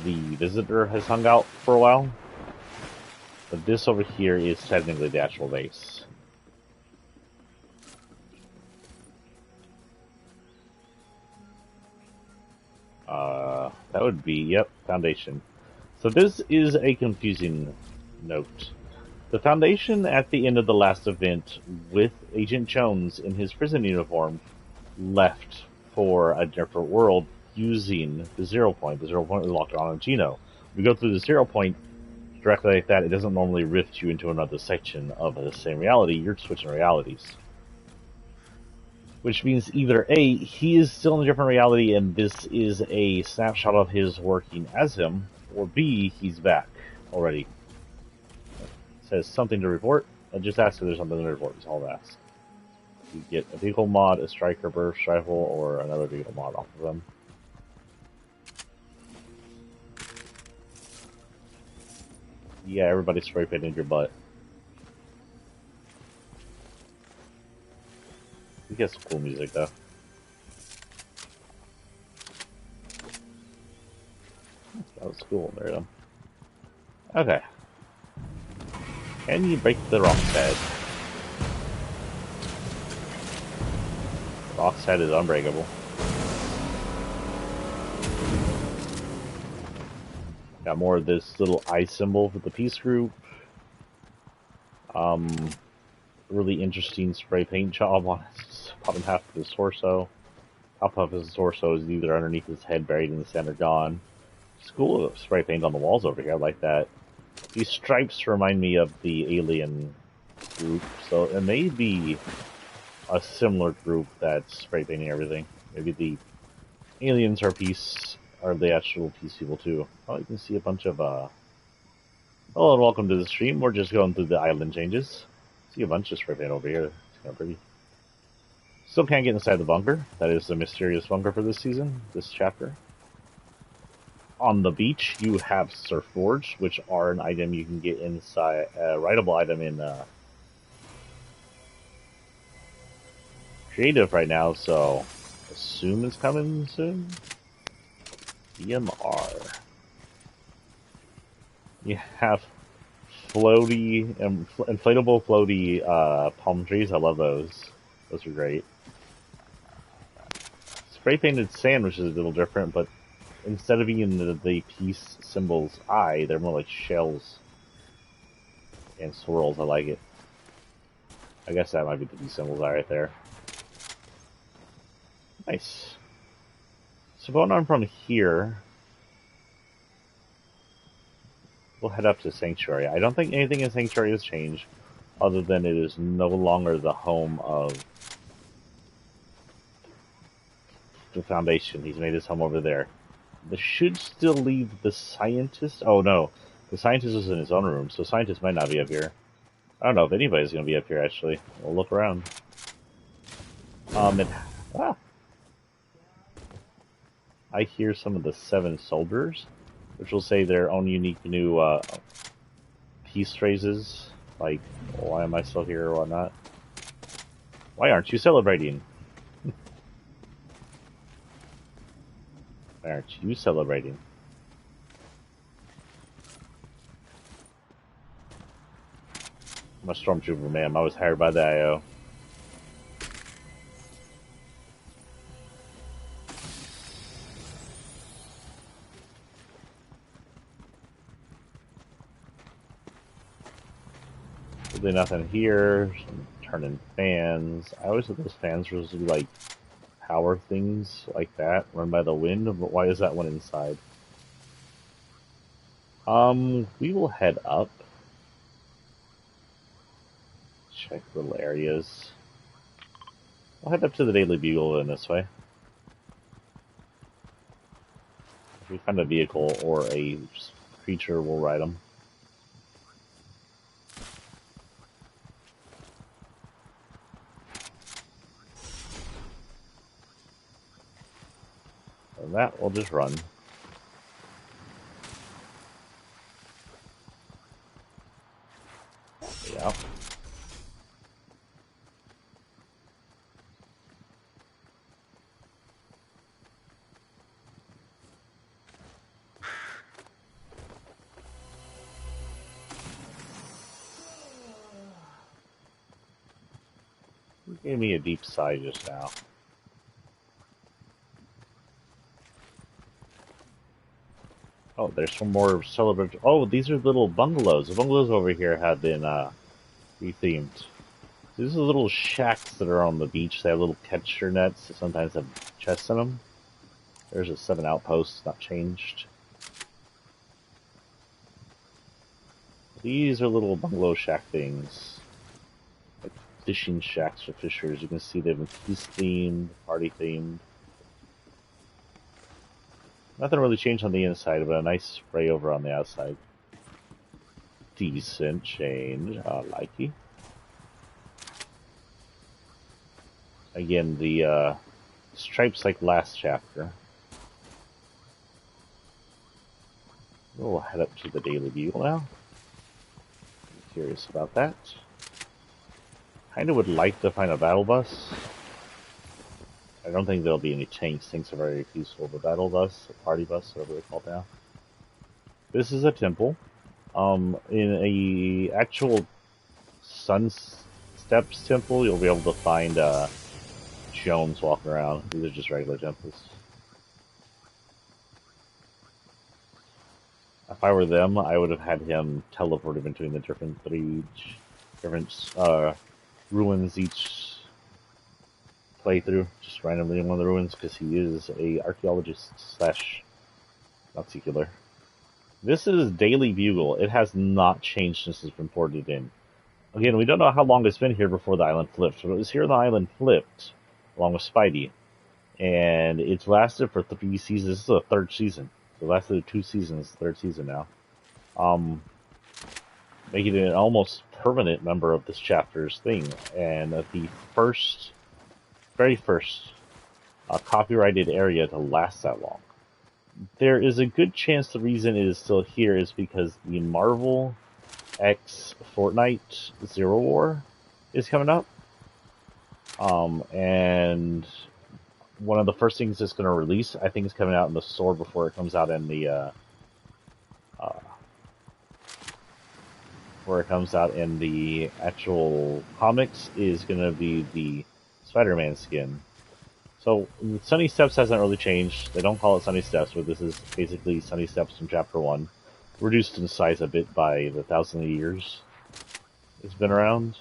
the visitor has hung out for a while. But this over here is technically the actual base. That would be, yep, Foundation. So this is a confusing note. The Foundation at the end of the last event with Agent Jones in his prison uniform left for a different world using the 0 point. The 0 point was locked on Gino. If we go through the 0 point directly like that, it doesn't normally rift you into another section of the same reality. You're switching realities. Which means either A, he is still in a different reality and this is a snapshot of his working as him, or B, he's back already. It says something to report. I just asked if there's something to report, that's all I asked. You get a vehicle mod, a striker burst rifle, or another vehicle mod off of them. Yeah, everybody spray painted your butt. You get some cool music though. That was cool there though. Okay. Can you break the rock's head? Rock's head is unbreakable. Got more of this little eye symbol for the peace group. Really interesting spray paint job on his bottom half of his torso. top of his torso is either underneath his head, buried in the sand, or gone. It's cool spray paint on the walls over here. I like that. These stripes remind me of the alien group, so it may be a similar group that's spray painting everything. Maybe the aliens are the actual peace people too. Oh, you can see a bunch of hello and welcome to the stream. We're just going through the island changes. See a bunch of spray paint over here. It's kind of pretty. Still can't get inside the bunker. That is the mysterious bunker for this season, this chapter. On the beach, you have surfboards, which are an item you can get inside, a writable item in creative right now, so assume it's coming soon. DMR. You have inflatable floaty palm trees. I love those. Those are great. Spray painted sand, which is a little different, but instead of being the peace symbol's eye, they're more like shells and swirls. I like it. I guess that might be the peace symbol's eye right there. Nice. So going on from here, we'll head up to Sanctuary. I don't think anything in Sanctuary has changed, other than it is no longer the home of the Foundation. He's made his home over there. This should still leave the scientist. Oh no, the scientist is in his own room, so scientist might not be up here. I don't know if anybody's going to be up here, actually. We'll look around. I hear some of the 7 soldiers, which will say their own unique new peace phrases, like, why am I still here or whatnot. Why aren't you celebrating? Why aren't you celebrating? I'm a stormtrooper, ma'am. I was hired by the IO. Really nothing here. Some turning fans. I always thought those fans were supposed to be like power things like that, run by the wind, but why is that one inside? We will head up. Check little areas. I'll head up to the Daily Bugle in this way. If we find a vehicle or a creature, we'll ride them. And that will just run. Yeah. You gave me a deep sigh just now. Oh, there's some more celebratory. Oh, these are little bungalows. The bungalows over here have been rethemed. These are little shacks that are on the beach. They have little catcher nets that sometimes have chests in them. There's a 7 outposts, not changed. These are little bungalow shack things. Like fishing shacks for fishers. You can see they've been peace themed, party themed. Nothing really changed on the inside, but a nice spray over on the outside. Decent change. I like it. Again, the stripes like last chapter. We'll head up to the Daily Bugle now. I'm curious about that. Kinda would like to find a battle bus. I don't think there'll be any change. Things are very peaceful. The battle bus, the party bus, whatever they're called now. This is a temple. In a actual Sun Steps temple, you'll be able to find Jones walking around. These are just regular temples. If I were them, I would have had him teleported between the different ruins each playthrough, just randomly in one of the ruins, because he is a archaeologist slash Nazi killer. This is Daily Bugle. It has not changed since it's been ported in. Again, we don't know how long it's been here before the island flipped, but it was here the island flipped, along with Spidey. And it's lasted for 3 seasons. This is the 3rd season. So it lasted 2 seasons, 3rd season now. Making it an almost permanent member of this chapter's thing. And the very first copyrighted area to last that long. There is a good chance the reason it is still here is because the Marvel X Fortnite Zero War is coming up. And one of the first things it's going to release, I think, is coming out in the store before it comes out in the actual comics, is going to be the Spider-Man skin. So Sunny Steps hasn't really changed. They don't call it Sunny Steps, but this is basically Sunny Steps from Chapter 1, reduced in size a bit by the 1,000 years it's been around.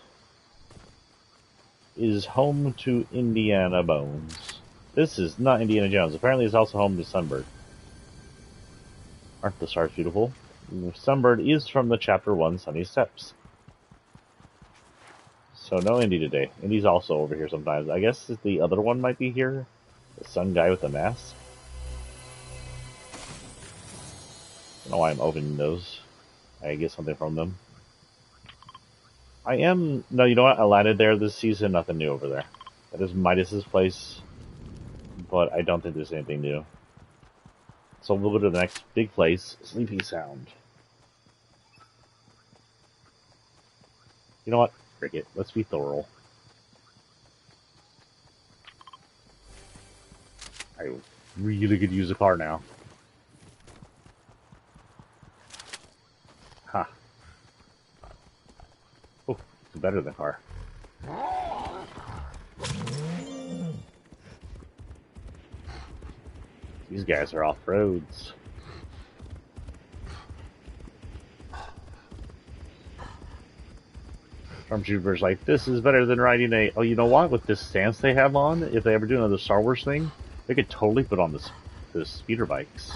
Is home to Indiana Bones. This is not Indiana Jones. Apparently it's also home to Sunbird. Aren't the stars beautiful? Sunbird is from the Chapter 1 Sunny Steps. So no Indy today. Indy's also over here sometimes. I guess the other one might be here. The sun guy with the mask. I don't know why I'm opening those. I get something from them. No, you know what? I landed there this season. Nothing new over there. That is Midas's place. But I don't think there's anything new. So we'll go to the next big place. Sleepy Sound. You know what? Frick it. Let's be thorough. I really could use a car now. Huh. Oh, it's better than a car. These guys are off-roads. Stormtrooper's like, this is better than riding a... Oh, you know what? With this stance they have on, if they ever do another Star Wars thing, they could totally put on the speeder bikes.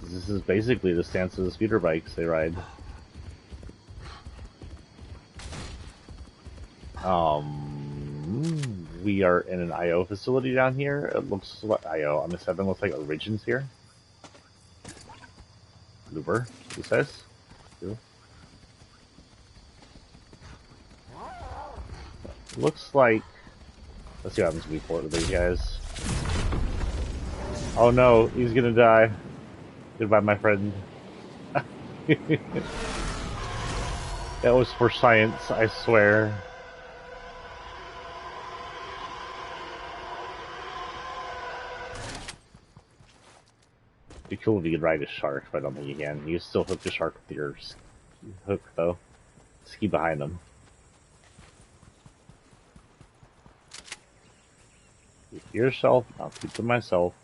This is basically the stance of the speeder bikes they ride. We are in an IO facility down here. It looks like IO on the 7 looks like Origins here. Looper, he says. Looks like... Let's see what happens when we port with these guys. Oh no, he's gonna die. Goodbye, my friend. That was for science, I swear. It'd be cool if you could ride a shark, but I don't think you can. You still hook the shark with your hook, though. Ski behind them. Keep to yourself, I'll keep to myself.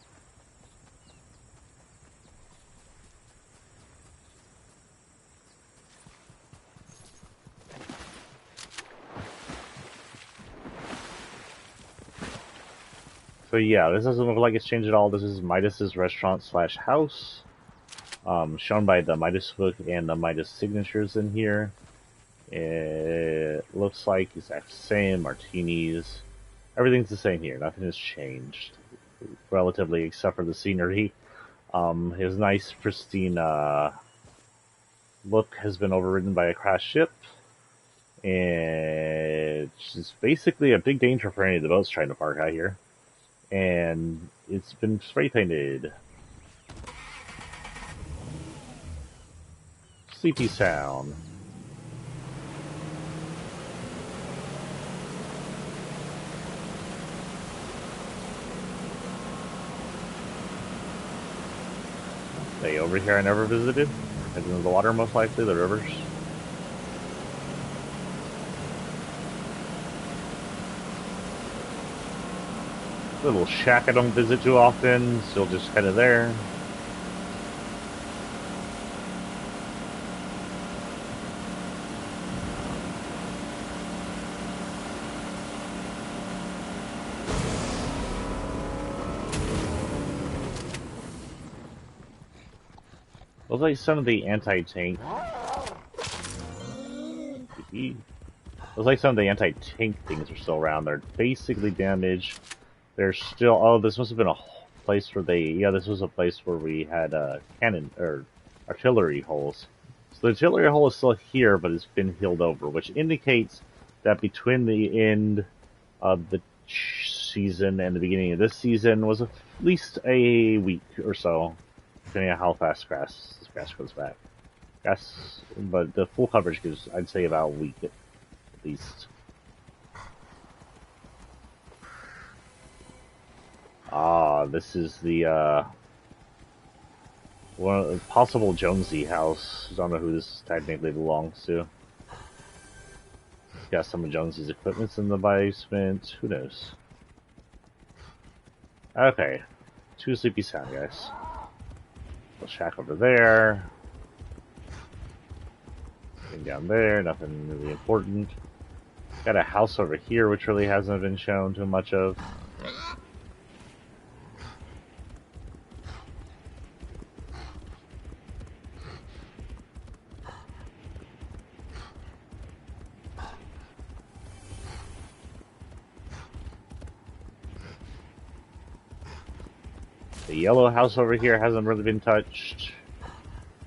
So yeah, this doesn't look like it's changed at all. This is Midas's Restaurant / house. Shown by the Midas book and the Midas signatures in here. It looks like it's the same. Martinis. Everything's the same here. Nothing has changed. Relatively, except for the scenery. His nice, pristine look has been overridden by a crashed ship. And it's just basically a big danger for any of the boats trying to park out here. And it's been spray painted. Sleepy Sound. They over here I never visited. Heading into the water, most likely, the rivers. Little shack I don't visit too often, still just kind of there. Looks like some of the anti-tank. Looks like some of the anti-tank things are still around. They're basically damaged. They're still. Oh, this must have been a place where they. Yeah, this was a place where we had cannon or artillery holes. So the artillery hole is still here, but it's been healed over, which indicates that between the end of the season and the beginning of this season was at least a week or so, depending on how fast grass goes back. But the full coverage gives, I'd say, about a week at least. This is the one of the possible Jonesy house. I don't know who this technically belongs to. Got some of Jonesy's equipment in the basement. Who knows? Okay, 2 sleepy sound guys. Little shack over there. Nothing down there. Nothing really important. Got a house over here, which really hasn't been shown too much of. The yellow house over here hasn't really been touched.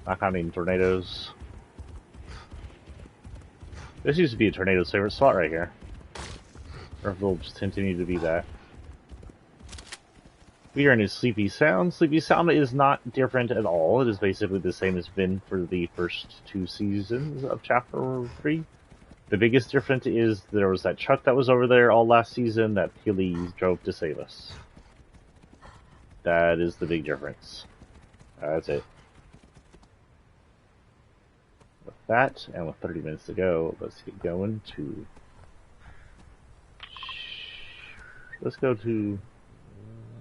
Not counting tornadoes. This used to be a tornado's favorite spot right here. Or if they'll just continue to be that. We are in a Sleepy Sound. Sleepy Sound is not different at all. It is basically the same as been for the first 2 seasons of Chapter 3. The biggest difference is there was that truck that was over there all last season that Healy drove to save us. That is the big difference. That's it. With that, and with 30 minutes to go, let's get going to... Let's go to...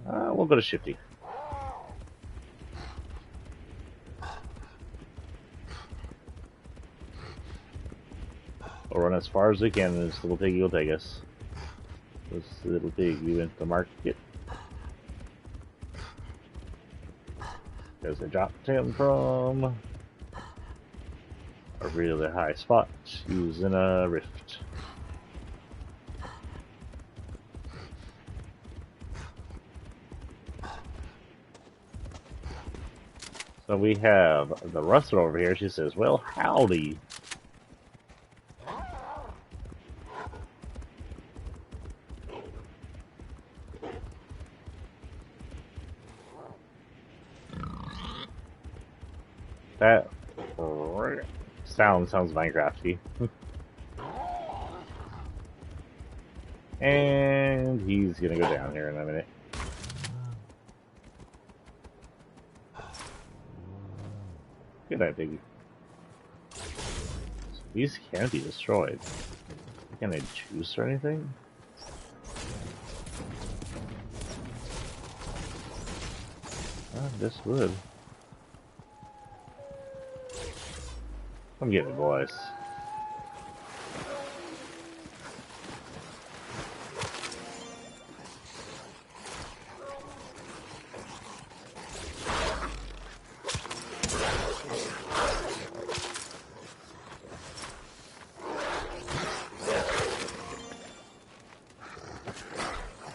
we'll go to Shifty. We'll run as far as we can, and this little piggy will take us. This little piggy went to market. Because I dropped him from a really high spot using a rift. So we have the rustler over here. She says, "Well, howdy." That sounds Minecrafty. And he's gonna go down here in a minute. Good eye, Biggie. These can be destroyed. Can I juice or anything? This would. Come get it, boys.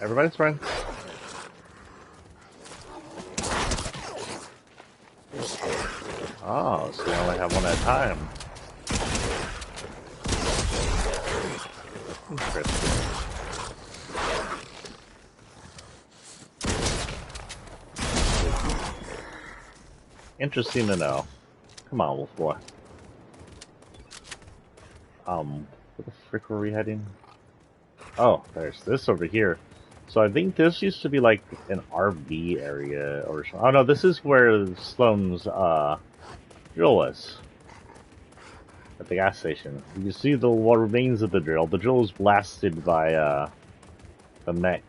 Everybody's fine. Oh, so we only have one at a time. Interesting. Interesting to know. Come on, wolf boy. Where the frick were we heading? Oh, there's this over here. So I think this used to be like an RV area or something. Oh no, this is where Sloan's drill was. At the gas station. You can see the what remains of the drill. The drill was blasted by the mech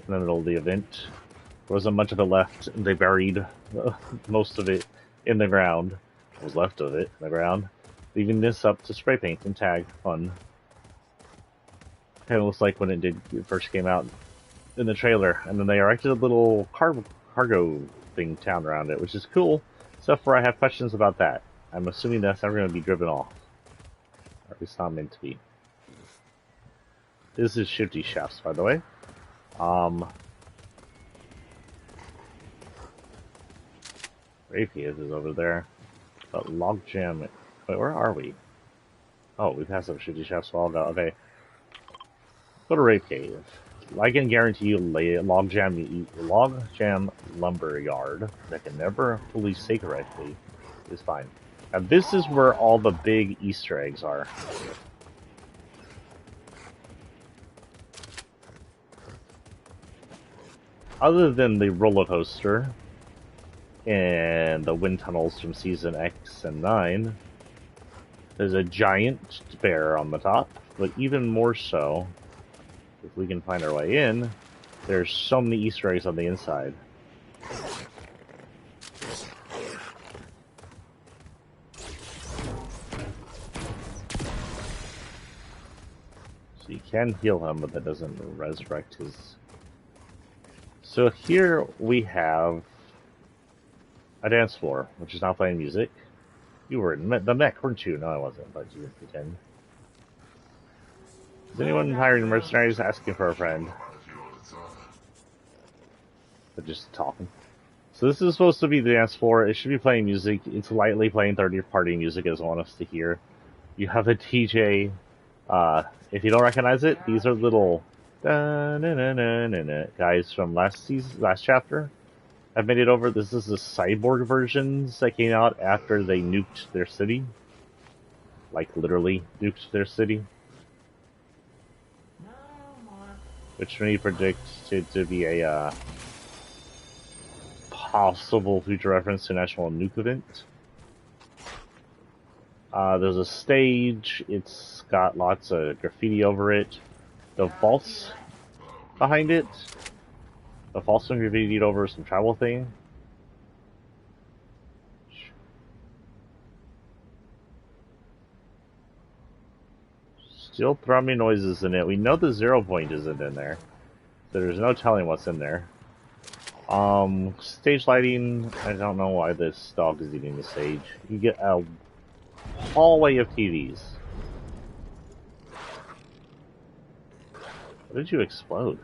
in the middle of the event. There wasn't much of it left. They buried most of it in the ground. What was left of it in the ground. Leaving this up to spray paint and tag. Fun. Kind of looks like when it first came out in the trailer. And then they erected a little cargo thing town around it, which is cool. Except for I have questions about that. I'm assuming that's never going to be driven off. Or at least not meant to be. This is Shifty Shafts, by the way. Rapiers is over there. But Logjam... Wait, where are we? Oh, we passed up Shifty Shafts, so I'll go. Okay. Go to Rape Cave. I can guarantee you Logjam Lumber Yard that can never fully say correctly is fine. Now this is where all the big Easter eggs are. Other than the roller coaster and the wind tunnels from season X and 9, there's a giant bear on the top, but even more so, if we can find our way in, there's so many Easter eggs on the inside. So you can heal him, but that doesn't resurrect his... So here we have a dance floor, which is not playing music. You were in the mech, weren't you? No, I wasn't, but you pretend. Is anyone hiring mercenaries asking for a friend? They're just talking. So this is supposed to be the dance floor. It should be playing music. It's lightly playing third-party music as I want us to hear. You have a DJ. If you don't recognize it, these are little guys from last chapter. I've made it over. This is the cyborg versions that came out after they nuked their city. Like, literally nuked their city. Which many predict to be a possible future reference to National Nuke event. There's a stage. It's got lots of graffiti over it. The vaults behind it. The vault's been graffitied over some travel thing. Still thrumming noises in it. We know the 0 point isn't in there. So there's no telling what's in there. Stage lighting. I don't know why this dog is eating the stage. You get a hallway of TVs. What did you explode?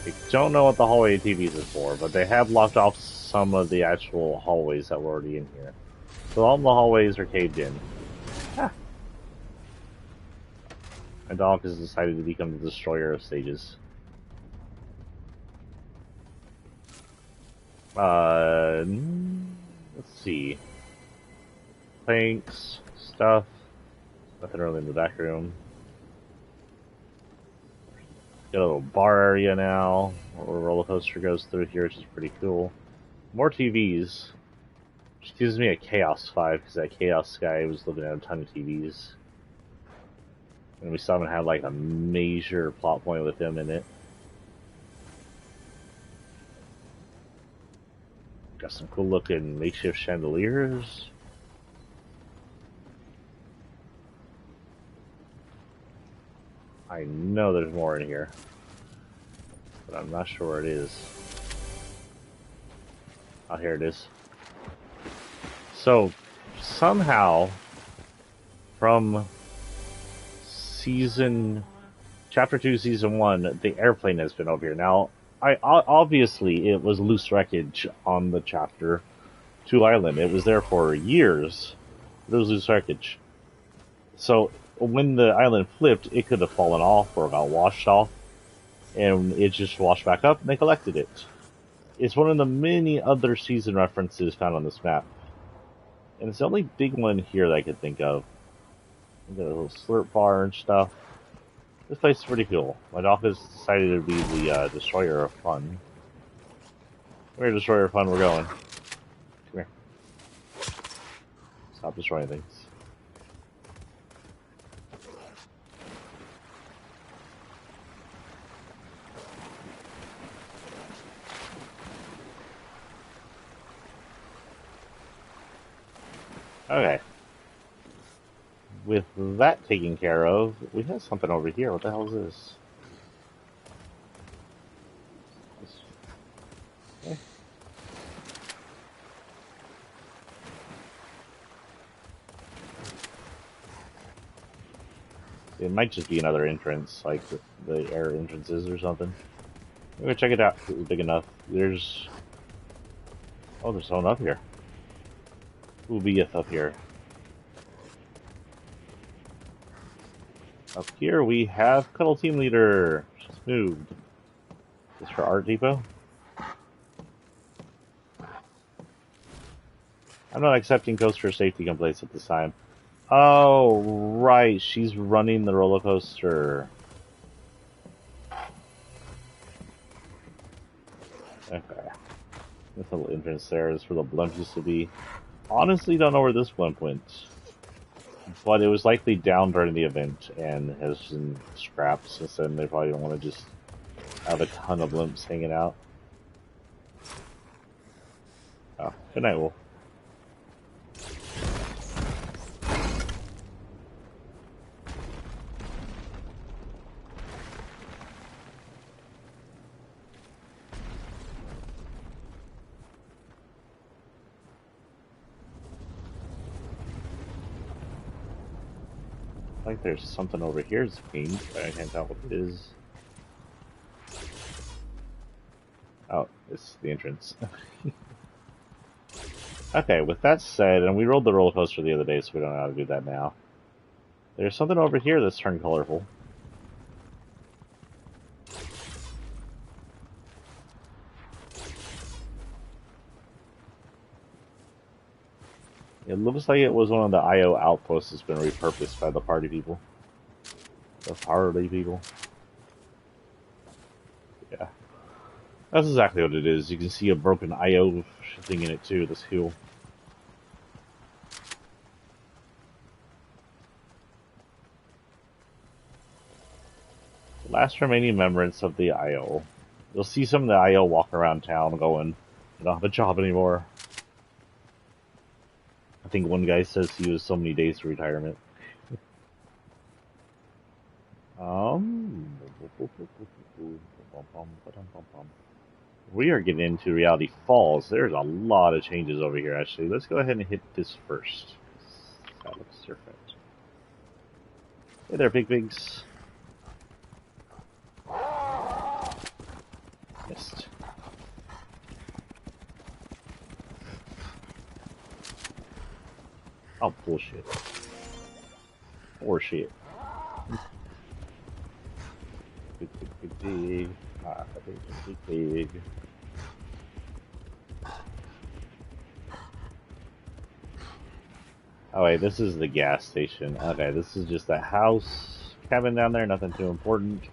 I don't know what the hallway of TVs is for, but they have locked off some of the actual hallways that were already in here. So all the hallways are caved in. Ah. My dog has decided to become the destroyer of stages. Let's see. Planks, stuff. Nothing really in the back room. Got a little bar area now, where a roller coaster goes through here, which is pretty cool. More TVs. Which gives me a Chaos 5, because that Chaos guy was looking at a ton of TVs. And we saw him have like a major plot point with him in it. Got some cool looking makeshift chandeliers. I know there's more in here, but I'm not sure where it is. Oh, here it is. So, somehow, from Chapter 2, Season 1, the airplane has been over here. Now, obviously, it was loose wreckage on the Chapter 2 island. It was there for years. It was loose wreckage. So, when the island flipped, it could have fallen off or got washed off, and it just washed back up, and they collected it. It's one of the many other season references found on this map. And it's the only big one here that I could think of. Got a little slurp bar and stuff. This place is pretty cool. My dog has decided to be the destroyer of fun. We're destroyer of fun, we're going. Come here. Stop destroying things. Okay. With that taken care of, we have something over here. What the hell is this? It might just be another entrance, like the air entrances or something. Maybe check it out. If it's big enough. There's... Oh, there's someone up here. Who beeth up here? Up here we have Cuddle Team Leader. She's moved. Is for Art Depot? I'm not accepting coaster safety complaints at this time. Oh, right. She's running the roller coaster. Okay. This little entrance there is where the blimp used to be. Honestly, don't know where this blimp went. But it was likely down during the event and has been scrapped since then. They probably don't want to just have a ton of blimps hanging out. Oh, good night, Wolf. Like there's something over here that's pink, but I can't tell what it is. Oh, it's the entrance. Okay, with that said, and we rolled the roller coaster the other day, so we don't know how to do that now. There's something over here that's turned colorful. It looks like it was one of the IO outposts that's been repurposed by the party people. The party people. Yeah. That's exactly what it is. You can see a broken IO thing in it too, this hill. Last remaining remembrance of the IO. You'll see some of the IO walk around town going, I don't have a job anymore. I think one guy says he was so many days to retirement. We are getting into Reality Falls. There's a lot of changes over here, actually. Let's go ahead and hit this first. That looks perfect. Hey there, big pigs. Missed. Oh, bullshit. Or shit. Big. Ah, big. Oh wait, this is the gas station. Okay, this is just a house cabin down there, nothing too important.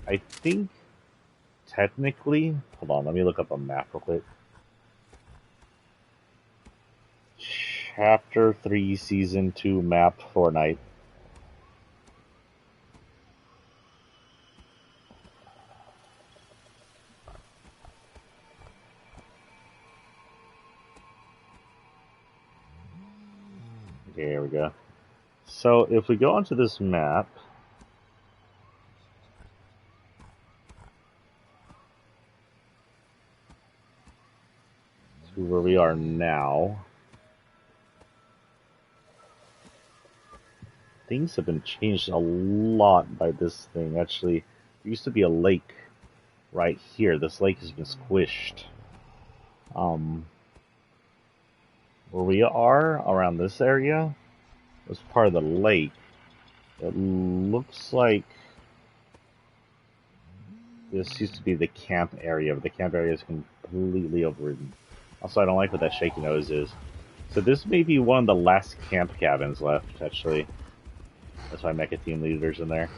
I think, technically, hold on, let me look up a map real quick. Chapter 3, Season 2 map, Fortnite. There we go. So if we go onto this map, to where we are now, things have been changed a lot by this thing. Actually, there used to be a lake right here. This lake has been squished. Where we are, around this area, was part of the lake. It looks like this used to be the camp area, but the camp area is completely overridden. Also, I don't like what that shaky nose is. So this may be one of the last camp cabins left, actually. That's why Mecha Team Leader's in there.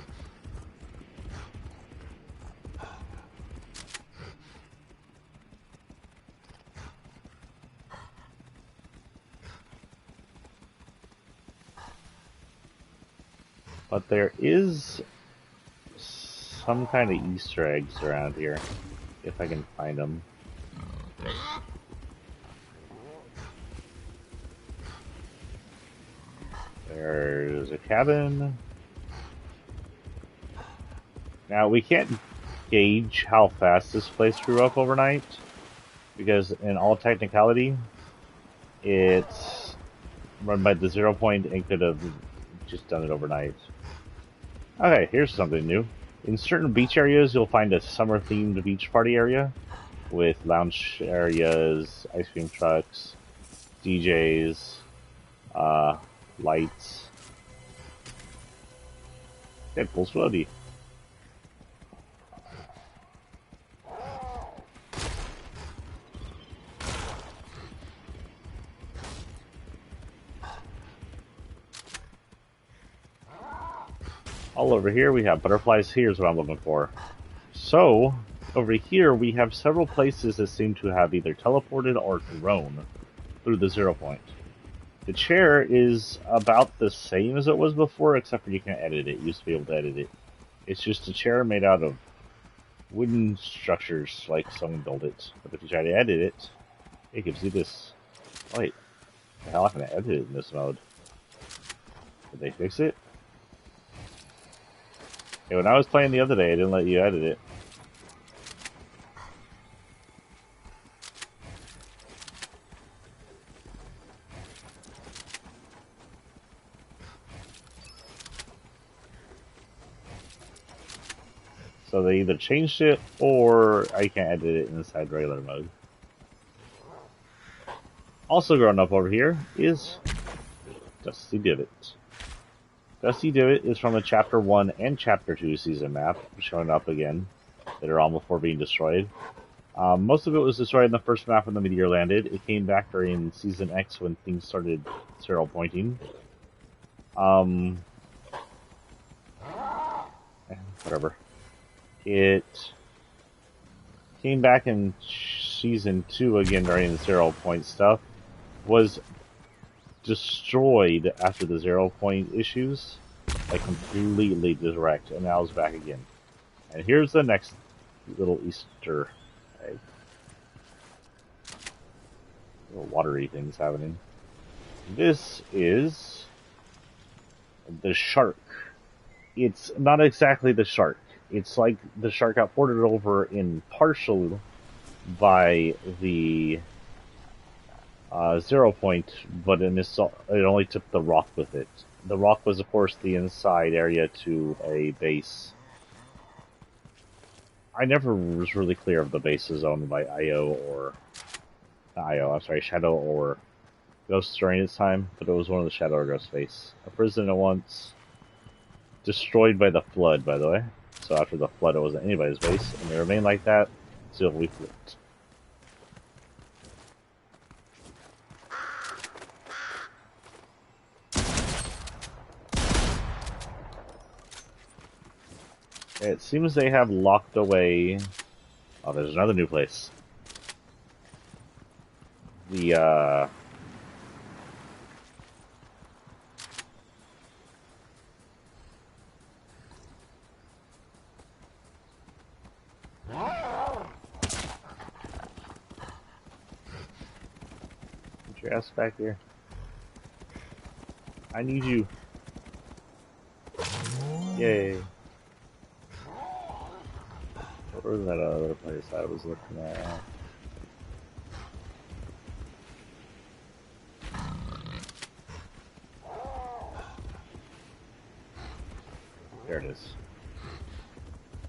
But there is some kind of Easter eggs around here, if I can find them. There's a cabin. Now, we can't gauge how fast this place grew up overnight, because in all technicality, it's run by the 0 point and could have just done it overnight. Okay, here's something new. In certain beach areas, you'll find a summer-themed beach party area with lounge areas, ice cream trucks, DJs, uh, lights. Deadpool's floaty. All over here we have butterflies. Here's what I'm looking for. So, over here we have several places that seem to have either teleported or grown through the 0 point. The chair is about the same as it was before, except for you can't edit it. You used to be able to edit it. It's just a chair made out of wooden structures, like someone built it. But if you try to edit it, it gives you this. Wait, the hell, I can edit it in this mode. Did they fix it? Hey, when I was playing the other day, I didn't let you edit it. So they either changed it, or I can't edit it inside regular mode. Also growing up over here is Dusty Divot. Dusty Divot is from the Chapter 1 and Chapter 2 season map, showing up again later on before being destroyed. Most of it was destroyed in the first map when the meteor landed. It came back during Season X when things started serial pointing. Whatever. It came back in Season 2 again during the 0 point stuff. Was destroyed after the 0 point issues. Like completely wrecked, and now it's back again. And here's the next little Easter egg. Little watery things happening. This is the shark. It's not exactly the shark. It's like the shark got ported over in partial by the 0 point, but it only took the rock with it. The rock was, of course, the inside area to a base. I never was really clear if the base is owned by Shadow or Ghost during its time, but it was one of the Shadow or Ghost base. A prison at once, destroyed by the flood, by the way. So after the flood, it wasn't anybody's base, and they remained like that until we flipped. It seems they have locked away. Oh, there's another new place. The, Get your ass back here. I need you. Yay. Where was that other place I was looking at? There it is.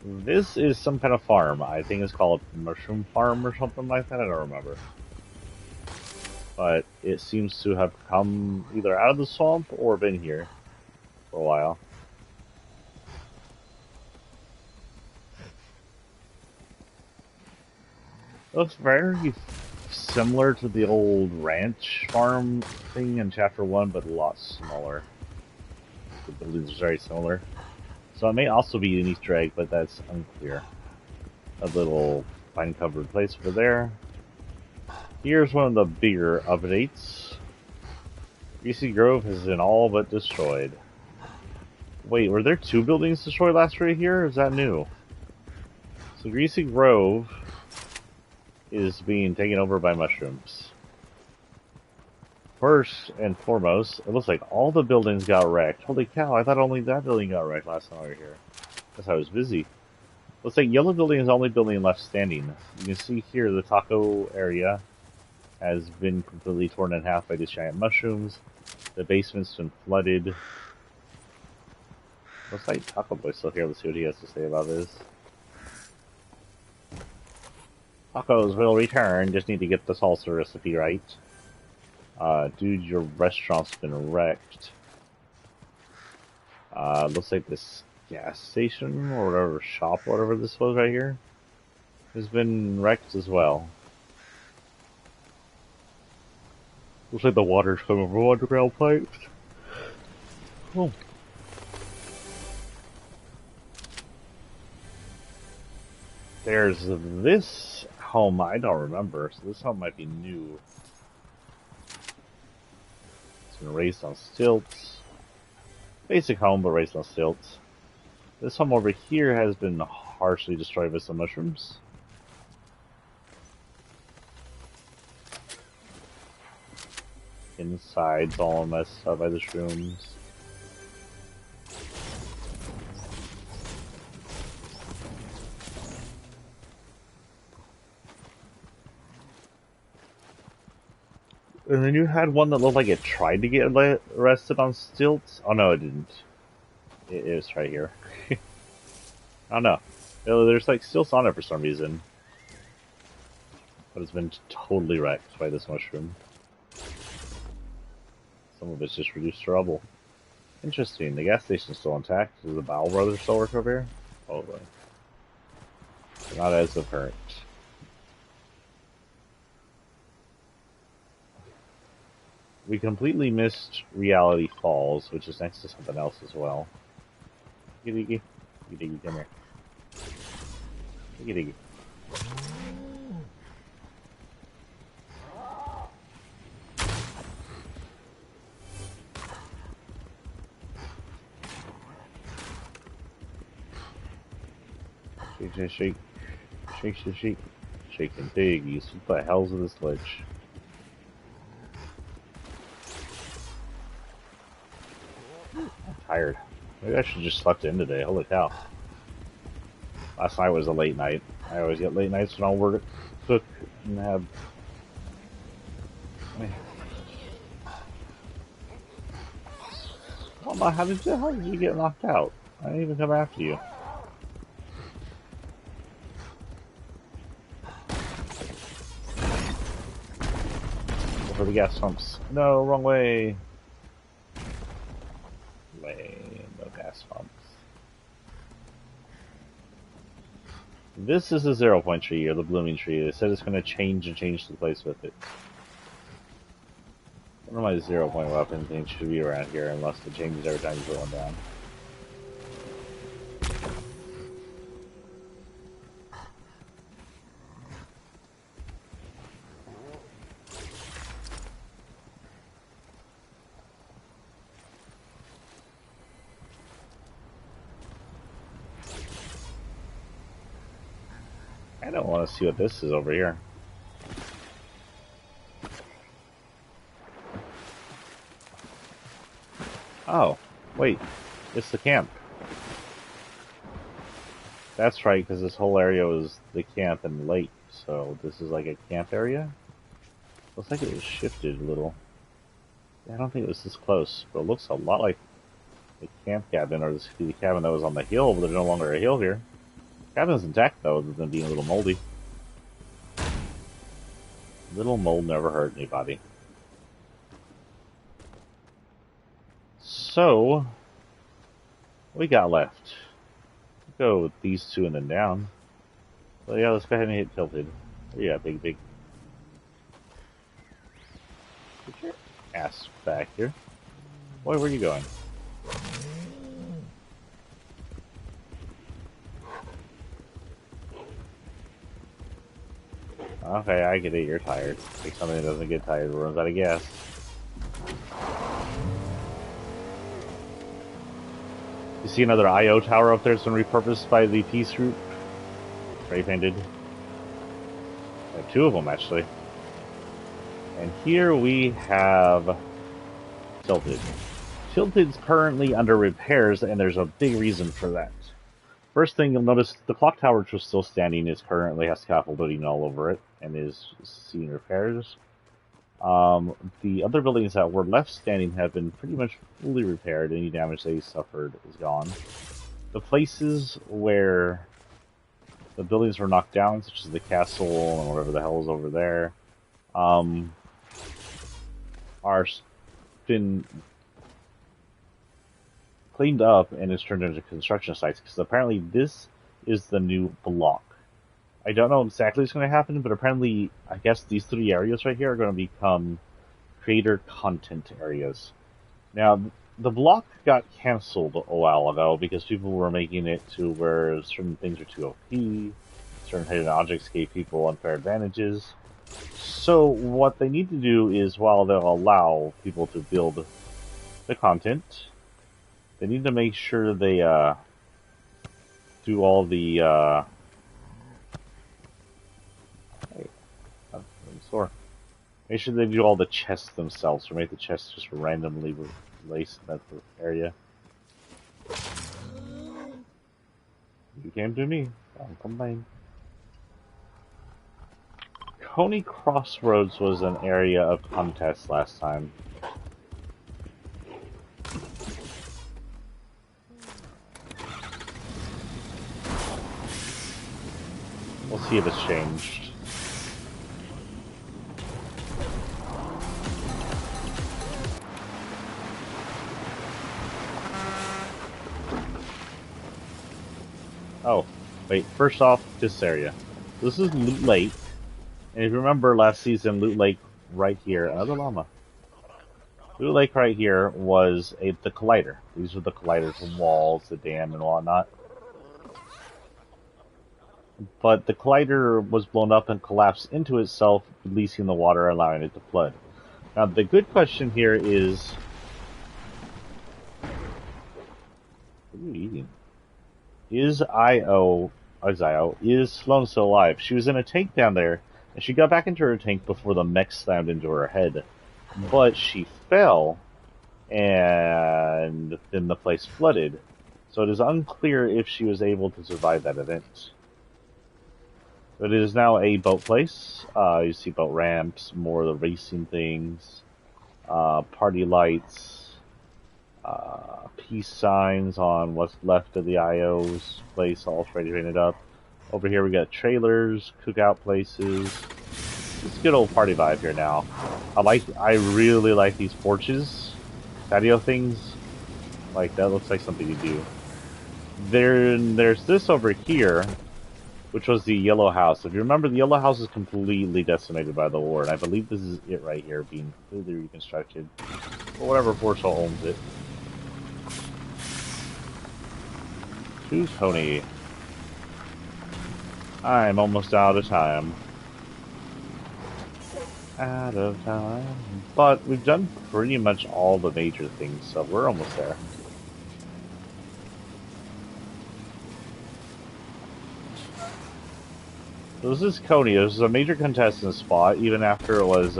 This is some kind of farm. I think it's called a mushroom farm or something like that. I don't remember. But it seems to have come either out of the swamp or been here for a while. Looks very similar to the old ranch farm thing in Chapter 1, but a lot smaller. The buildings are very similar. So it may also be an Easter egg, but that's unclear. A little vine-covered place over there. Here's one of the bigger updates. Greasy Grove has been all but destroyed. Wait, were there 2 buildings destroyed last right here? Or is that new? So Greasy Grove is being taken over by mushrooms. First and foremost, it looks like all the buildings got wrecked. Holy cow, I thought only that building got wrecked last time I was here. Guess I was busy. Looks like yellow building is the only building left standing. You can see here the taco area has been completely torn in half by these giant mushrooms. The basement's been flooded. Looks like Taco Boy's still here. Let's see what he has to say about this. Tacos will return. Just need to get the salsa recipe right. Dude, your restaurant's been wrecked. Looks like this gas station or whatever shop, whatever this was right here, has been wrecked as well. Looks like the water's coming from underground pipes. Oh. There's this home, I don't remember, so this home might be new. It's been raised on stilts. Basic home, but raised on stilts. This home over here has been harshly destroyed by some mushrooms. Inside's all messed up by the shrooms. And then you had one that looked like it tried to get arrested on stilts. Oh no, it didn't. It is right here. I don't know. There's like stilts on it for some reason. But it's been totally wrecked by this mushroom. Some of it's just reduced to rubble. Interesting. The gas station's still intact. Does the Bowell Brothers still work over here? Probably. Not as of current. We completely missed Reality Falls, which is next to something else as well. Diggy diggy. Diggy diggy, come here. Diggy diggy. Shake, shake, shake. Shake, shake, shake. Shaking piggies. What the hell's with this glitch? Tired. Maybe I should just slept in today. Holy cow. Last night was a late night. I always get late nights when I'll work, cook, and have... Mama, how did you get knocked out? I didn't even come after you. Go for the gas pumps. No, wrong way. No gas pumps. This is a 0 point tree, or the blooming tree. They said it's going to change the place with it. One of my 0 point weapon things should be around here, unless it changes every time you put one down. I don't want to see what this is over here. Oh, wait. It's the camp. That's right, because this whole area was the camp and lake, so this is like a camp area? Looks like it was shifted a little. Yeah, I don't think it was this close, but it looks a lot like the camp cabin, or the cabin that was on the hill, but there's no longer a hill here. Cabin's intact though, other than being a little moldy. Little mold never hurt anybody. So, what we got left? We'll go with these two and then down. So yeah, let's go ahead and hit tilted. Yeah, big. Get your ass back here. Boy, where are you going? Okay, I get it, you're tired. Like something that doesn't get tired runs out of gas. You see another IO tower up there that's been repurposed by the peace group? Spray painted. Two of them, actually. And here we have Tilted. Tilted's currently under repairs, and there's a big reason for that. First thing you'll notice, the clock tower, which was still standing, is currently has scaffolding all over it and is seeing repairs. The other buildings that were left standing have been pretty much fully repaired. Any damage they suffered is gone. The places where the buildings were knocked down, such as the castle and whatever the hell is over there, are been cleaned up and is turned into construction sites, because apparently this is the new block. I don't know exactly what's going to happen, but apparently, I guess these three areas right here are going to become creator content areas. Now, the block got canceled a while ago because people were making it to where certain things are too OP, certain hidden objects gave people unfair advantages. So what they need to do is, while they'll allow people to build the content, they need to make sure they do all the hey, I'm sore. Make sure they do all the chests themselves, or make the chests just randomly placed in that area. You came to me, don't complain. Coney Crossroads was an area of contest last time. We'll see if it's changed. Oh, wait, first off, this area. This is Loot Lake. And if you remember last season, Loot Lake right here, another llama. Loot Lake right here was the collider. These are the colliders from walls, the dam, and whatnot. But the collider was blown up and collapsed into itself, releasing the water, allowing it to flood. Now, the good question here is... What are you eating? Is Sloan still alive? She was in a tank down there, and she got back into her tank before the mech slammed into her head. But she fell, and then the place flooded. So it is unclear if she was able to survive that event. But it is now a boat place. You see boat ramps, more of the racing things, party lights, peace signs on what's left of the IO's place, all ready painted up. Over here we got trailers, cookout places. It's a good old party vibe here now. I really like these porches, patio things. Like, that looks like something you do. There's this over here, which was the yellow house. If you remember, the yellow house is completely decimated by the war, and I believe this is it right here, being completely reconstructed. Or whatever Forceful owns it. Who's Tony? I'm almost out of time. Out of time. But we've done pretty much all the major things, so we're almost there. So this is Coney. This is a major contestant spot, even after it was,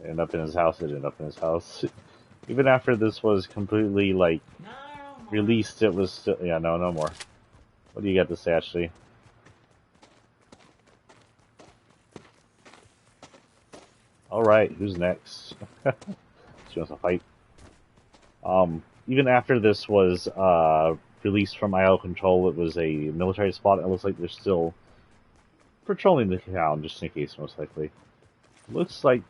ended up in his house, it ended up in his house. Even after this was completely, like, released, it was still, yeah, no more. What do you got to say, Ashley? Alright, who's next? She wants to fight. Even after this was, released from IO control, it was a military spot. It looks like they're still patrolling the town, just in case, most likely. Looks like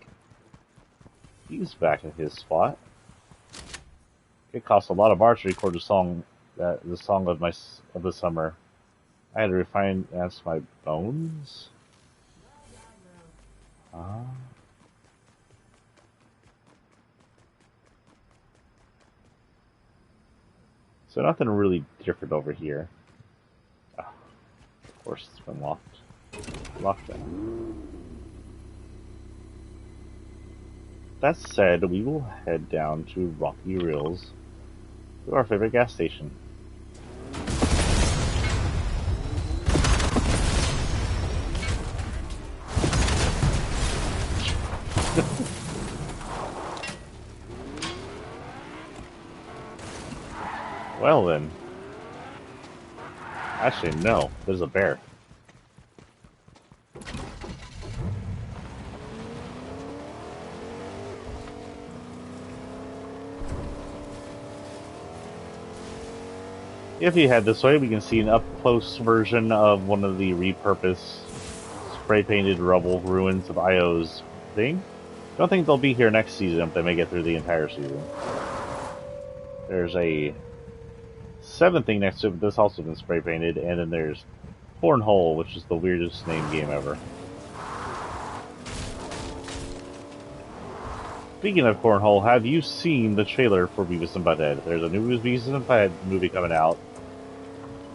he's back in his spot. It cost a lot of art to record the song of the summer. I had to refinance my bones. So nothing really different over here. Of course, it's been locked. Locked down. That said, we will head down to Rocky Rills, to our favorite gas station. Well then. Actually, no. There's a bear. If you head this way, we can see an up-close version of one of the repurposed, spray-painted rubble ruins of IO's thing. Don't think they'll be here next season if they make it through the entire season. There's a 7th thing next to it, but this also been spray-painted, and then there's Cornhole, which is the weirdest named game ever. Speaking of Cornhole, have you seen the trailer for Beavis and Butthead? There's a new Beavis and Butthead movie coming out.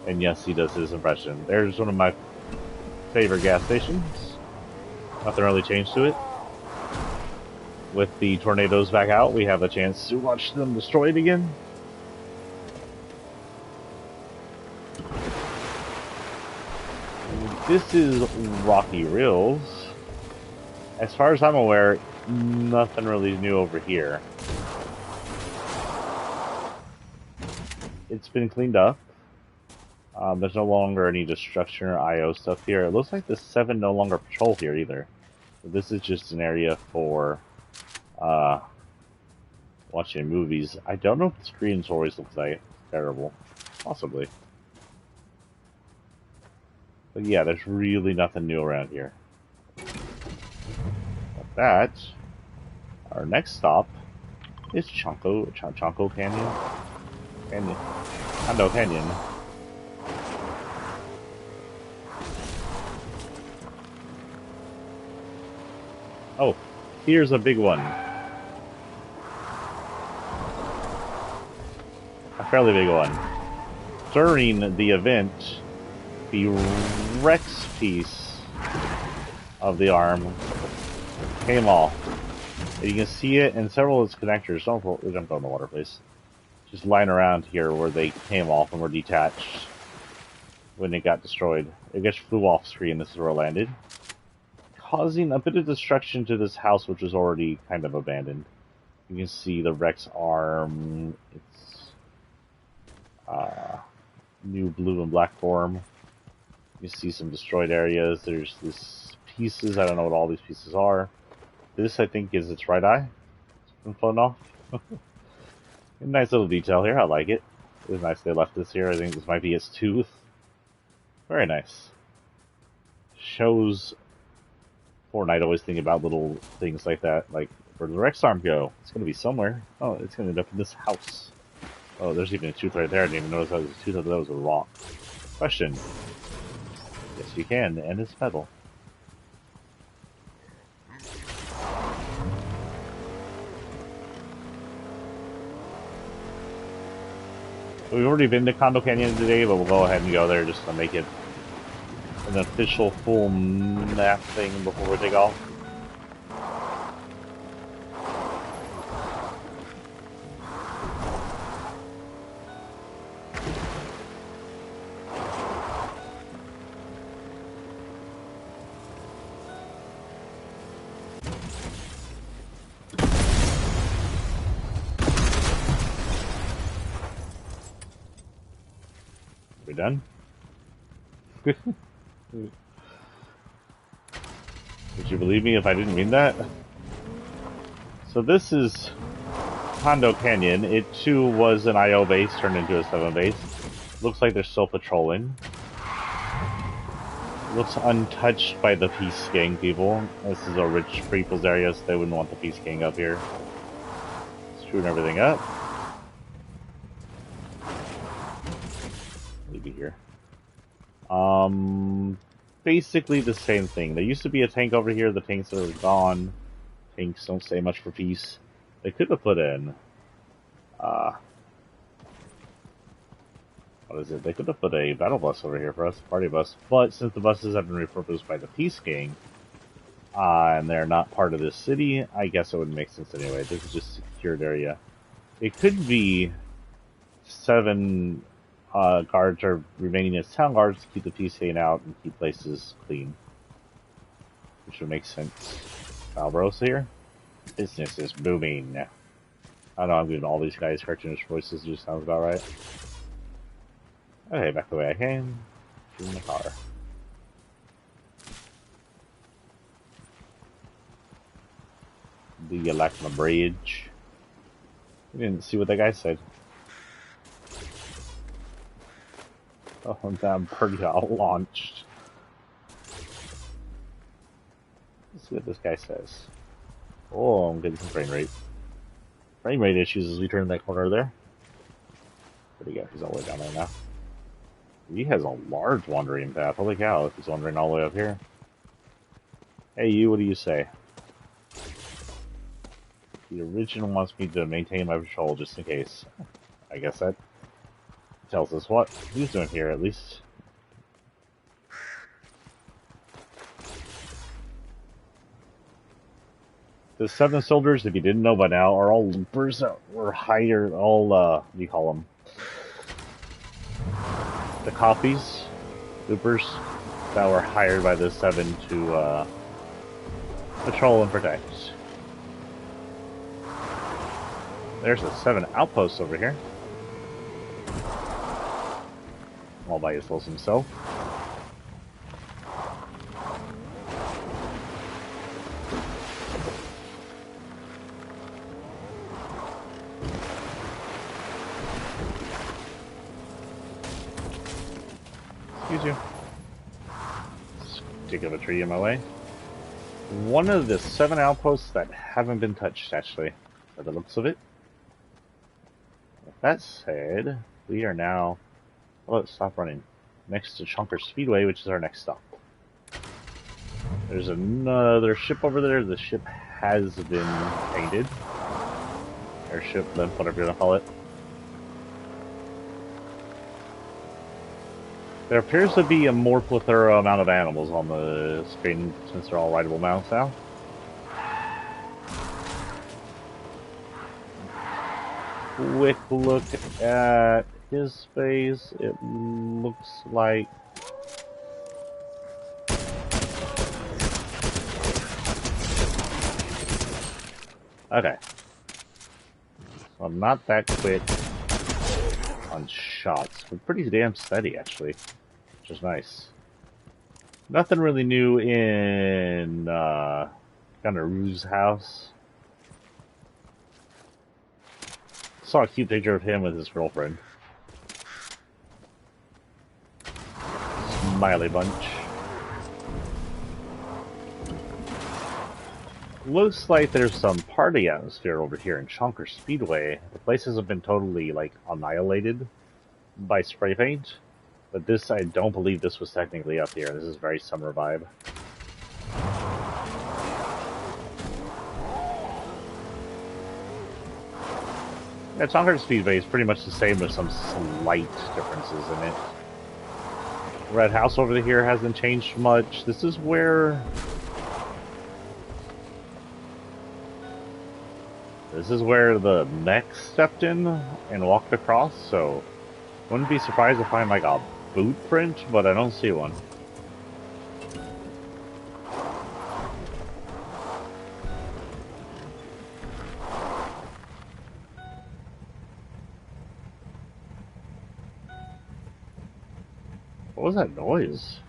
And yes, he does his impression. There's one of my favorite gas stations. Nothing really changed to it. With the tornadoes back out, we have a chance to watch them destroyed again. This is Rocky Rills. As far as I'm aware, nothing really new over here. It's been cleaned up. There's no longer any destruction or IO stuff here. It looks like the 7 no longer patrol here either. So this is just an area for watching movies. I don't know if the screens always look like terrible. Possibly. But yeah, there's really nothing new around here. But that, our next stop is Chonko Canyon? Hondo Canyon. Oh, here's a big one. A fairly big one. During the event, the Rex piece of the arm came off. You can see it in several of its connectors. Don't go in the water, please. Just lying around here where they came off and were detached when it got destroyed. It just flew off screen. This is where it landed, causing a bit of destruction to this house, which was already kind of abandoned. You can see the Rex arm. It's new blue and black form. You see some destroyed areas. There's these pieces. I don't know what all these pieces are. This, I think, is its right eye. It's been flown off. Nice little detail here. I like it. It was nice they left this here. I think this might be its tooth. Very nice. Shows Fortnite always thinking about little things like that. Like, where did the Rex arm go? It's going to be somewhere. Oh, it's going to end up in this house. Oh, there's even a tooth right there. I didn't even notice that was a tooth. I thought that was a rock. Question. Yes, you can, and it's metal. We've already been to Condo Canyon today, but we'll go ahead and go there just to make it an official full map thing before we take off. We done? Would you believe me if I didn't mean that? So this is Hondo Canyon. It too was an IO base turned into a 7 base. Looks like they're still patrolling. Looks untouched by the Peace Gang people. This is a rich people's area, so they wouldn't want the Peace Gang up here. Screwing everything up. Maybe here. Basically the same thing. There used to be a tank over here. The tanks are gone. Tanks don't say much for peace. They could have put in, what is it? They could have put a battle bus over here for us, party bus. But since the buses have been repurposed by the Peace Gang, and they're not part of this city, I guess it wouldn't make sense anyway. This is just a secured area. It could be 7 guards are remaining as town guards to keep the Peace Gang out and keep places clean. Which would make sense. Valbros here. Business is booming. I know I'm giving all these guys cartoonish voices, it just sounds about right. Okay, back the way I came. In the car. Do you like my bridge? You didn't see what that guy said. Oh, damn, pretty launched. Let's see what this guy says. Oh, I'm getting some frame rate. Frame rate issues as we turn that corner there. Where'd he go? He's all the way down there now. He has a large wandering path. Holy cow, if he's wandering all the way up here. Hey, you, what do you say? The original wants me to maintain my patrol just in case. I guess that tells us what he's doing here, at least. The 7 soldiers, if you didn't know by now, are all loopers that were hired, what do you call them? The copies, loopers, that were hired by the 7 to patrol and protect. There's a 7 outpost over here. All by himself. Excuse you. Stick of a tree in my way. One of the 7 outposts that haven't been touched, actually, by the looks of it. With that said, we are now... Oh, stop running. Next to Chunker Speedway, which is our next stop. There's another ship over there. The ship has been painted. Airship, blimp, whatever you want to call it. There appears to be a more plethora amount of animals on the screen since they're all rideable mounts now. Quick look at his face. It looks like... Okay. So I'm not that quick on shots, but pretty damn steady, actually. Which is nice. Nothing really new in Gunnaru's house. Saw a cute picture of him with his girlfriend. Smiley bunch. Looks like there's some party atmosphere over here in Chonker Speedway. The place hasn't been totally, like, annihilated by spray paint. But this, I don't believe this was technically up here. This is very summer vibe. Yeah, Chonker Speedway is pretty much the same with some slight differences in it. Red House over here hasn't changed much. This is where... This is where the mech stepped in and walked across, so... Wouldn't be surprised to find like a boot print, but I don't see one. What was that noise?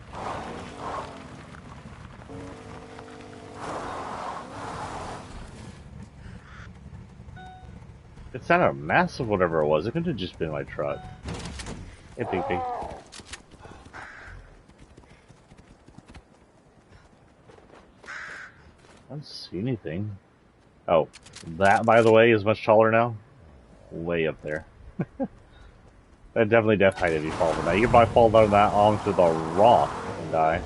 It sounded massive, whatever it was. It could have just been my truck. Hey, Pig Pig. I don't see anything. Oh, that, by the way, is much taller now. Way up there. That definitely death height if you fall from that. You can probably fall down that onto the rock and die.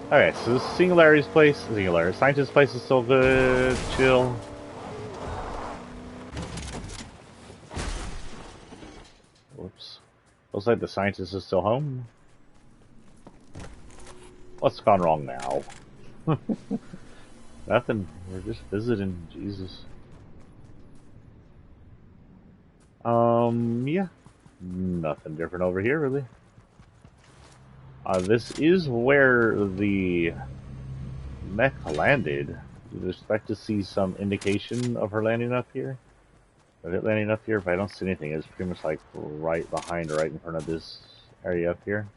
Okay, so this Singularity's place, Scientist's place is still good, chill. Whoops. Looks like the Scientist is still home. What's gone wrong now? Nothing. We're just visiting. Jesus. Yeah. Nothing different over here, really. This is where the mech landed. You'd expect to see some indication of her landing up here. Of it landing up here, but I don't see anything. It's pretty much like right behind, right in front of this area up here.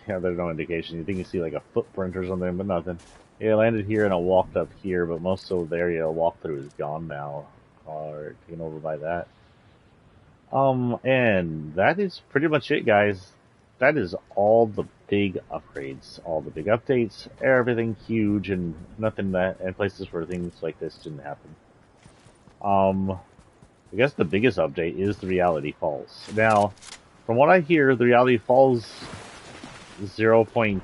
Yeah, there's no indication. You think you see like a footprint or something, but nothing. Yeah, it landed here and it walked up here, but most of the area it walked through is gone now, or taken over by that. And that is pretty much it, guys. That is all the big upgrades, all the big updates, everything huge, and nothing that, and places where things like this didn't happen. I guess the biggest update is the Reality Falls. Now, from what I hear, the Reality Falls 0 point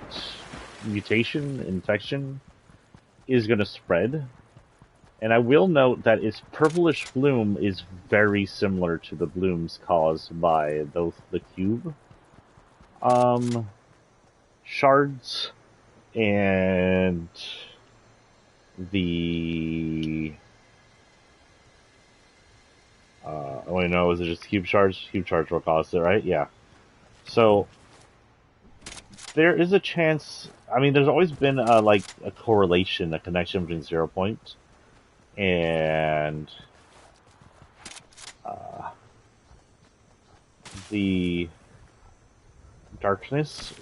mutation infection is going to spread. And I will note that its purplish bloom is very similar to the blooms caused by both the cube shards and the oh wait, no, is it just cube shards? Cube shards will cause it, right? Yeah. So there is a chance. I mean, there's always been like a correlation, a connection between 0 point and the darkness,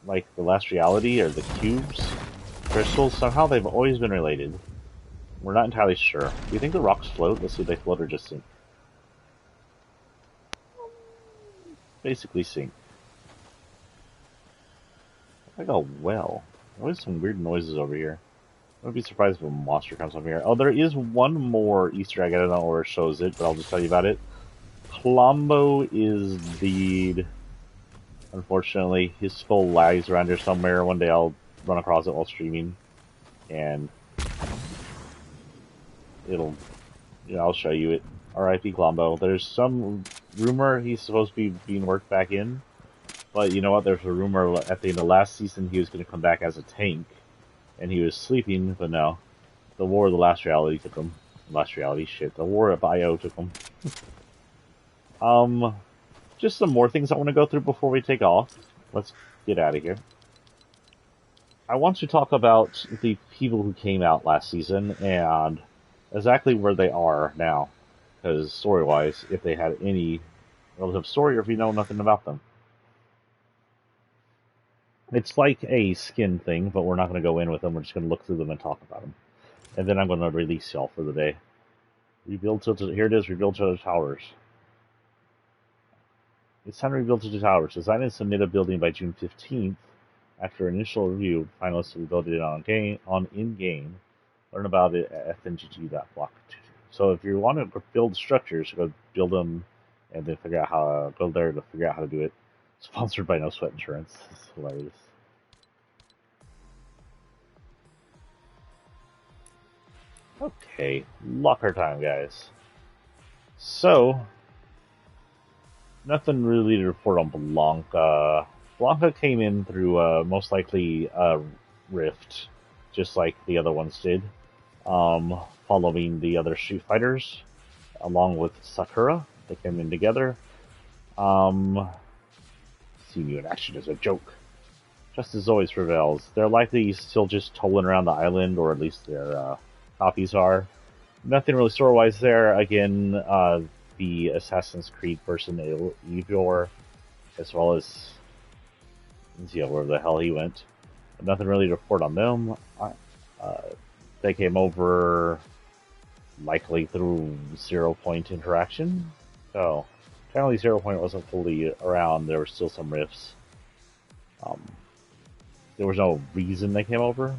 like the last reality or the cubes, crystals. Somehow they've always been related. We're not entirely sure. Do you think the rocks float? Let's see if they float or just sink. Basically sink. Like a well. There's some weird noises over here. I wouldn't be surprised if a monster comes up here. Oh, there is one more Easter egg. I don't know where it shows it, but I'll just tell you about it. Colombo is the... Unfortunately, his skull lies around here somewhere. One day I'll run across it while streaming. And... it'll... yeah, I'll show you it. R.I.P. Colombo. There's some rumor he's supposed to be being worked back in. But you know what? There's a rumor at the end of last season he was going to come back as a tank. And he was sleeping, but no. The War of the Last Reality took him. Last Reality, shit. The War of I.O. took him. Just some more things I want to go through before we take off. Let's get out of here. I want to talk about the people who came out last season and exactly where they are now. Because story-wise, if they had any relative story or if you know nothing about them. It's like a skin thing, but we're not going to go in with them. We're just going to look through them and talk about them. And then I'm going to release y'all for the day. Rebuild Tilted... here it is, Rebuild Tilted Towers. It's time to rebuild Tilted Towers. Design and submit a building by June 15th. After initial review, finalists will build it on in-game. Learn about it at fngg.block. So if you want to build structures, go build them and then figure out how to go there to figure out how to do it. Sponsored by No Sweat Insurance. It's hilarious. Okay, locker time, guys. So, nothing really to report on Blanca. Blanca came in through most likely Rift, just like the other ones did, following the other Street Fighters, along with Sakura. They came in together. Seeing you in action is a joke. Just as always prevails. They're likely still just tolling around the island, or at least their copies are. Nothing really story-wise there. Again, the Assassin's Creed person, Eivor, as well as wherever the hell he went. But nothing really to report on them. They came over likely through 0 point interaction. So, apparently 0 point wasn't fully around. There were still some rifts. There was no reason they came over.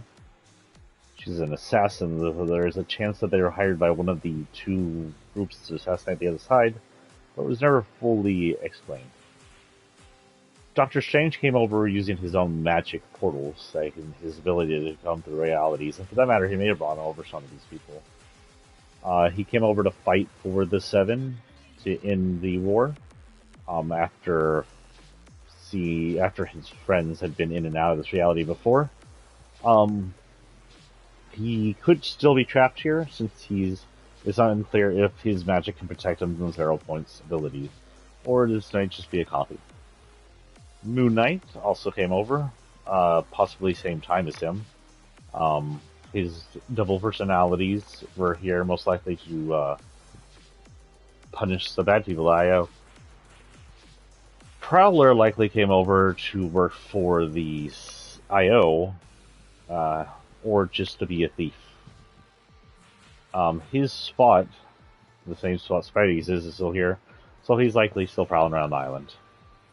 She's an assassin. There's a chance that they were hired by one of the two groups to assassinate the other side, but it was never fully explained. Doctor Strange came over using his own magic portals, like his ability to come through realities, and for that matter, he may have brought over some of these people. He came over to fight for the Seven to end the war, after his friends had been in and out of this reality before. He could still be trapped here, since it's unclear if his magic can protect him from 0 point's abilities, or this might just be a copy. Moon Knight also came over, possibly same time as him. His double personalities were here, most likely to punish the bad people at IO. Prowler likely came over to work for the IO, or just to be a thief. His spot, the same spot Spidey's is still here, so he's likely still prowling around the island.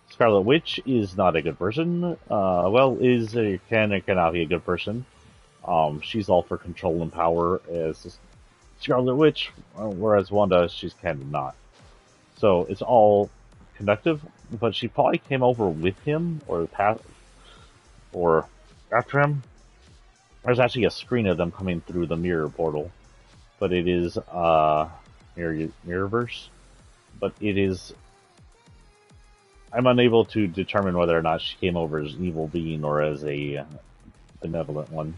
Scarlet Witch is not a good person. Can or cannot be a good person. She's all for control and power as Scarlet Witch, whereas Wanda, she's kind of not. So it's all conductive, but she probably came over with him or after him. There's actually a screen of them coming through the mirror portal, but it is Mirrorverse. But it is. I'm unable to determine whether or not she came over as an evil being or as a benevolent one.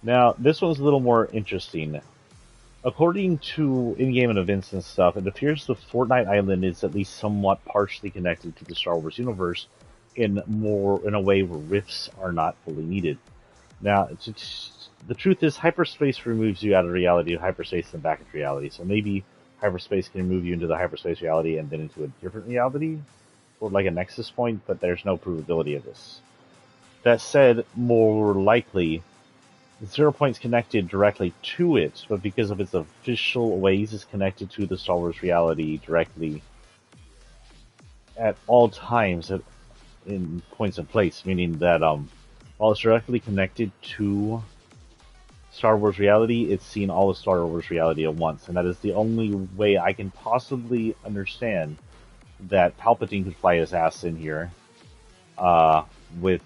Now, this one's a little more interesting. According to in-game and events and stuff, it appears the Fortnite Island is at least somewhat partially connected to the Star Wars universe in a way where rifts are not fully needed. Now, the truth is, hyperspace removes you out of reality to hyperspace and back into reality. So maybe hyperspace can move you into the hyperspace reality and then into a different reality, or like a nexus point, but there's no provability of this. That said, more likely, Zero Point's connected directly to it, but because of its official ways, it's connected to the Star Wars reality directly at all times in points of place, meaning that while it's directly connected to Star Wars reality, it's seen all of Star Wars reality at once, and that is the only way I can possibly understand that Palpatine could fly his ass in here with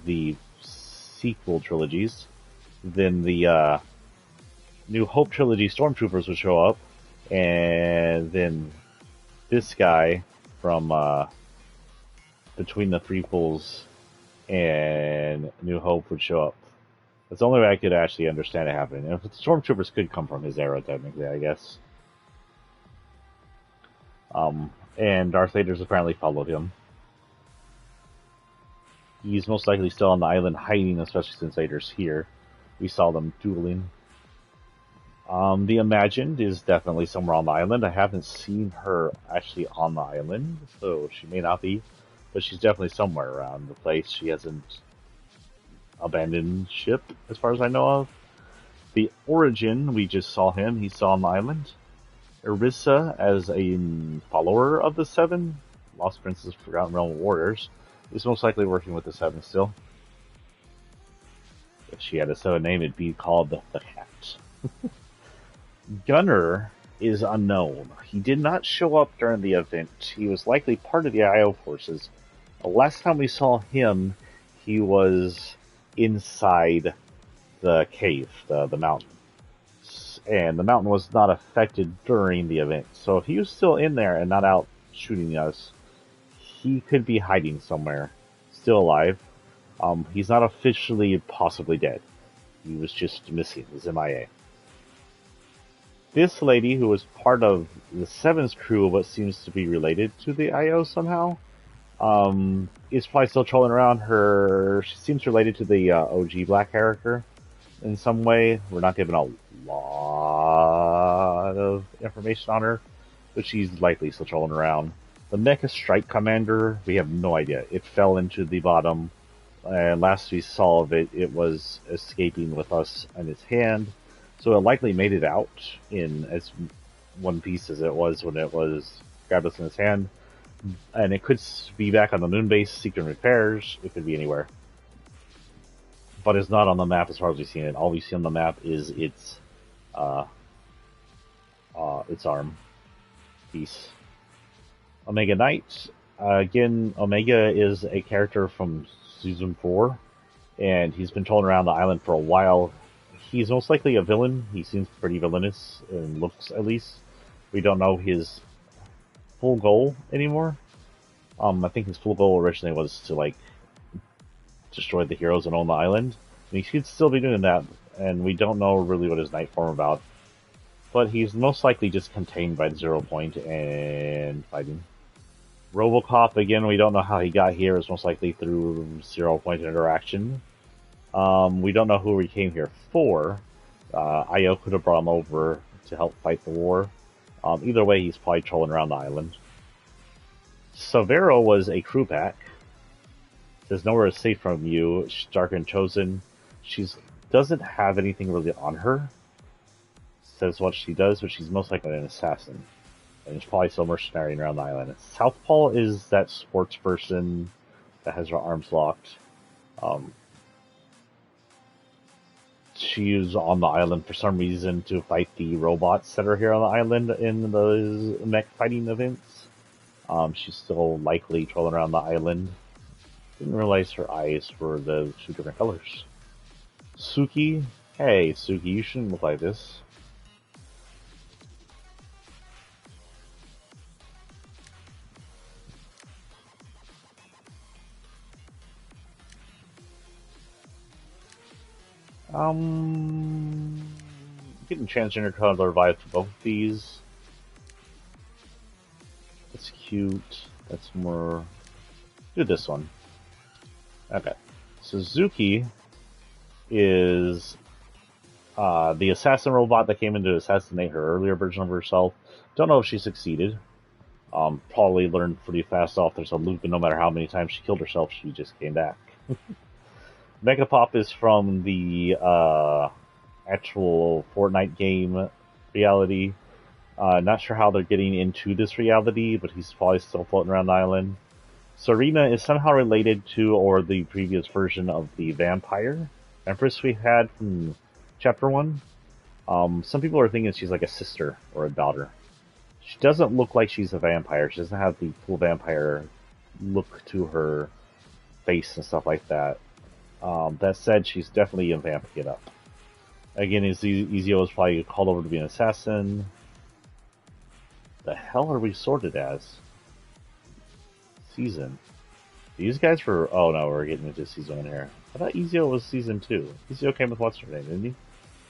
the sequel trilogies. Then the New Hope trilogy Stormtroopers would show up, and then this guy from between the prequels and New Hope would show up. That's the only way I could actually understand it happening. And if the Stormtroopers could come from his era, technically, I guess. And Darth Vader's apparently followed him. He's most likely still on the island hiding, especially since Vader's here. We saw them dueling. The Imagined is definitely somewhere on the island. I haven't seen her actually on the island, so she may not be. But she's definitely somewhere around the place. She hasn't abandoned ship, as far as I know of. The Origin, we just saw him. He's still on the island. Erisa, as a follower of the Seven, Lost Princess, Forgotten Realm of Warriors, is most likely working with the Seven still. If she had a Seven name, it'd be called the Cat. Gunner is unknown. He did not show up during the event. He was likely part of the IO forces. The last time we saw him, he was inside the cave, the mountain. And the mountain was not affected during the event. So if he was still in there and not out shooting us, he could be hiding somewhere, still alive. He's not officially possibly dead. He was just missing. He was MIA. This lady, who was part of the Seven's crew, but seems to be related to the IO somehow, is probably still trolling around. She seems related to the OG Black character in some way. We're not given a lot of information on her, but she's likely still trolling around. The Mecha Strike Commander, we have no idea. It fell into the bottom, and last we saw of it, it was escaping with us in its hand. So it likely made it out in as one piece as it was when it was grabbed us in its hand. And it could be back on the moon base seeking repairs. It could be anywhere. But it's not on the map as far as we've seen it. All we see on the map is its arm piece. Omega Knight. Again, Omega is a character from Season 4. And he's been trolling around the island for a while. He's most likely a villain. He seems pretty villainous, in looks at least. We don't know his full goal anymore. I think his full goal originally was to, destroy the heroes and own the island. And he should still be doing that, and we don't know really what his night form about. But he's most likely just contained by the Zero Point and fighting. Robocop, again, we don't know how he got here. It's most likely through Zero Point interaction. We don't know who he came here for. IO could have brought him over to help fight the war. Either way, he's probably trolling around the island. Severo was a crew pack. Says nowhere is safe from you. She's dark and chosen. She doesn't have anything really on her. Says what she does, but she's most likely an assassin. And there's probably some mercenary around the island. Southpaw is that sports person that has her arms locked. She's on the island for some reason to fight the robots that are here on the island in those mech fighting events. She's still likely trolling around the island. Didn't realize her eyes were the two different colors. Suki. Hey, Suki, you shouldn't look like this. Getting transgender color revive for both of these. That's cute. That's more. Do this one. Okay. Suzuki is the assassin robot that came in to assassinate her earlier version of herself. Don't know if she succeeded. Probably learned pretty fast off there's a loop, and no matter how many times she killed herself, she just came back. Megapop is from the actual Fortnite game reality. Not sure how they're getting into this reality, but he's probably still floating around the island. Serena is somehow related to, or the previous version of the vampire Empress we had from Chapter 1. Some people are thinking she's like a sister or a daughter. She doesn't look like she's a vampire. She doesn't have the full vampire look to her face and stuff like that. That said, she's definitely a vamp get up. Again, Ezio is probably called over to be an assassin. The hell are we sorted as? Season. These guys were... Oh no, we're getting into season 1 here. I thought Ezio was season 2. Ezio came with what's her name, didn't he?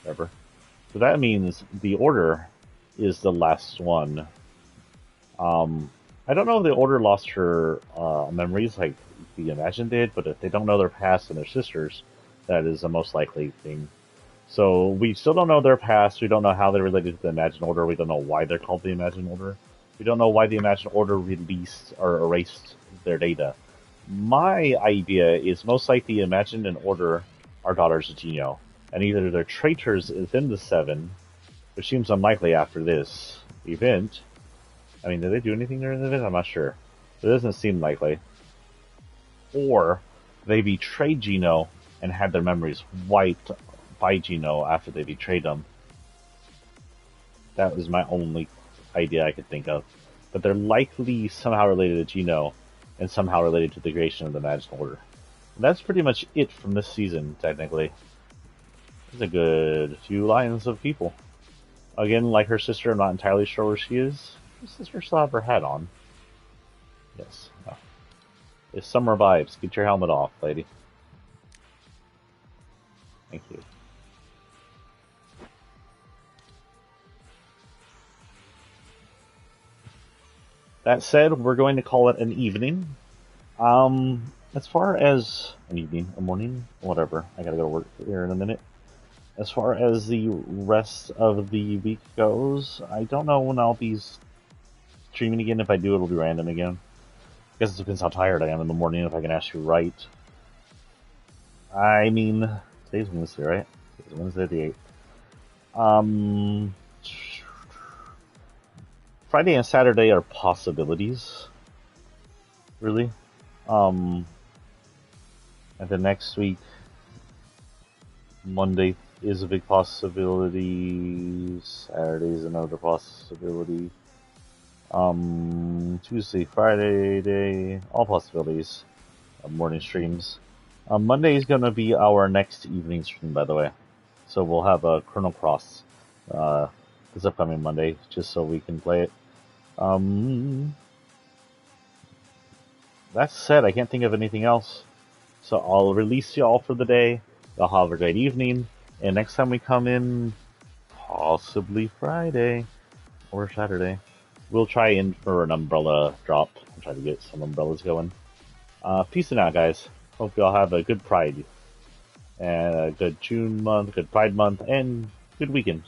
Whatever. So that means the Order is the last one. I don't know if the Order lost her memories like the Imagine did, but if they don't know their past and their sisters, that is the most likely thing. So we still don't know their past. We don't know how they're related to the Imagine Order. We don't know why they're called the Imagine Order. We don't know why the Imagine Order released or erased their data. My idea is most likely Imagine and Order are daughters of Gino, and either they're traitors within the Seven, which seems unlikely after this event. I mean, did they do anything during the event? I'm not sure. It doesn't seem likely. Or they betrayed Gino and had their memories wiped by Gino after they betrayed him. That was my only idea I could think of. But they're likely somehow related to Gino and somehow related to the creation of the Magic Order. And that's pretty much it from this season, technically. There's a good few lines of people. Again, like her sister, I'm not entirely sure where she is. Her sister still have her hat on. Yes. Oh. It's summer vibes. Get your helmet off, lady. Thank you. That said, we're going to call it an evening. As far as an evening, a morning, whatever. I gotta go to work here in a minute. As far as the rest of the week goes, I don't know when I'll be streaming again. If I do, it'll be random again. I guess it depends how tired I am in the morning, if I can ask you right. I mean, today's Wednesday, right? Today's Wednesday the 8th. Friday and Saturday are possibilities. Really. And then next week, Monday is a big possibility. Saturday is another possibility. Tuesday, Friday, all possibilities of morning streams. Monday is going to be our next evening stream, by the way. So we'll have a Chrono Cross this upcoming Monday, just so we can play it. That said, I can't think of anything else. So I'll release y'all for the day. Y'all have a great evening. And next time we come in, possibly Friday or Saturday, we'll try in for an umbrella drop. I'll try to get some umbrellas going. Peace and out, guys. Hope y'all have a good Pride. And a good June month, good Pride month, and good weekend.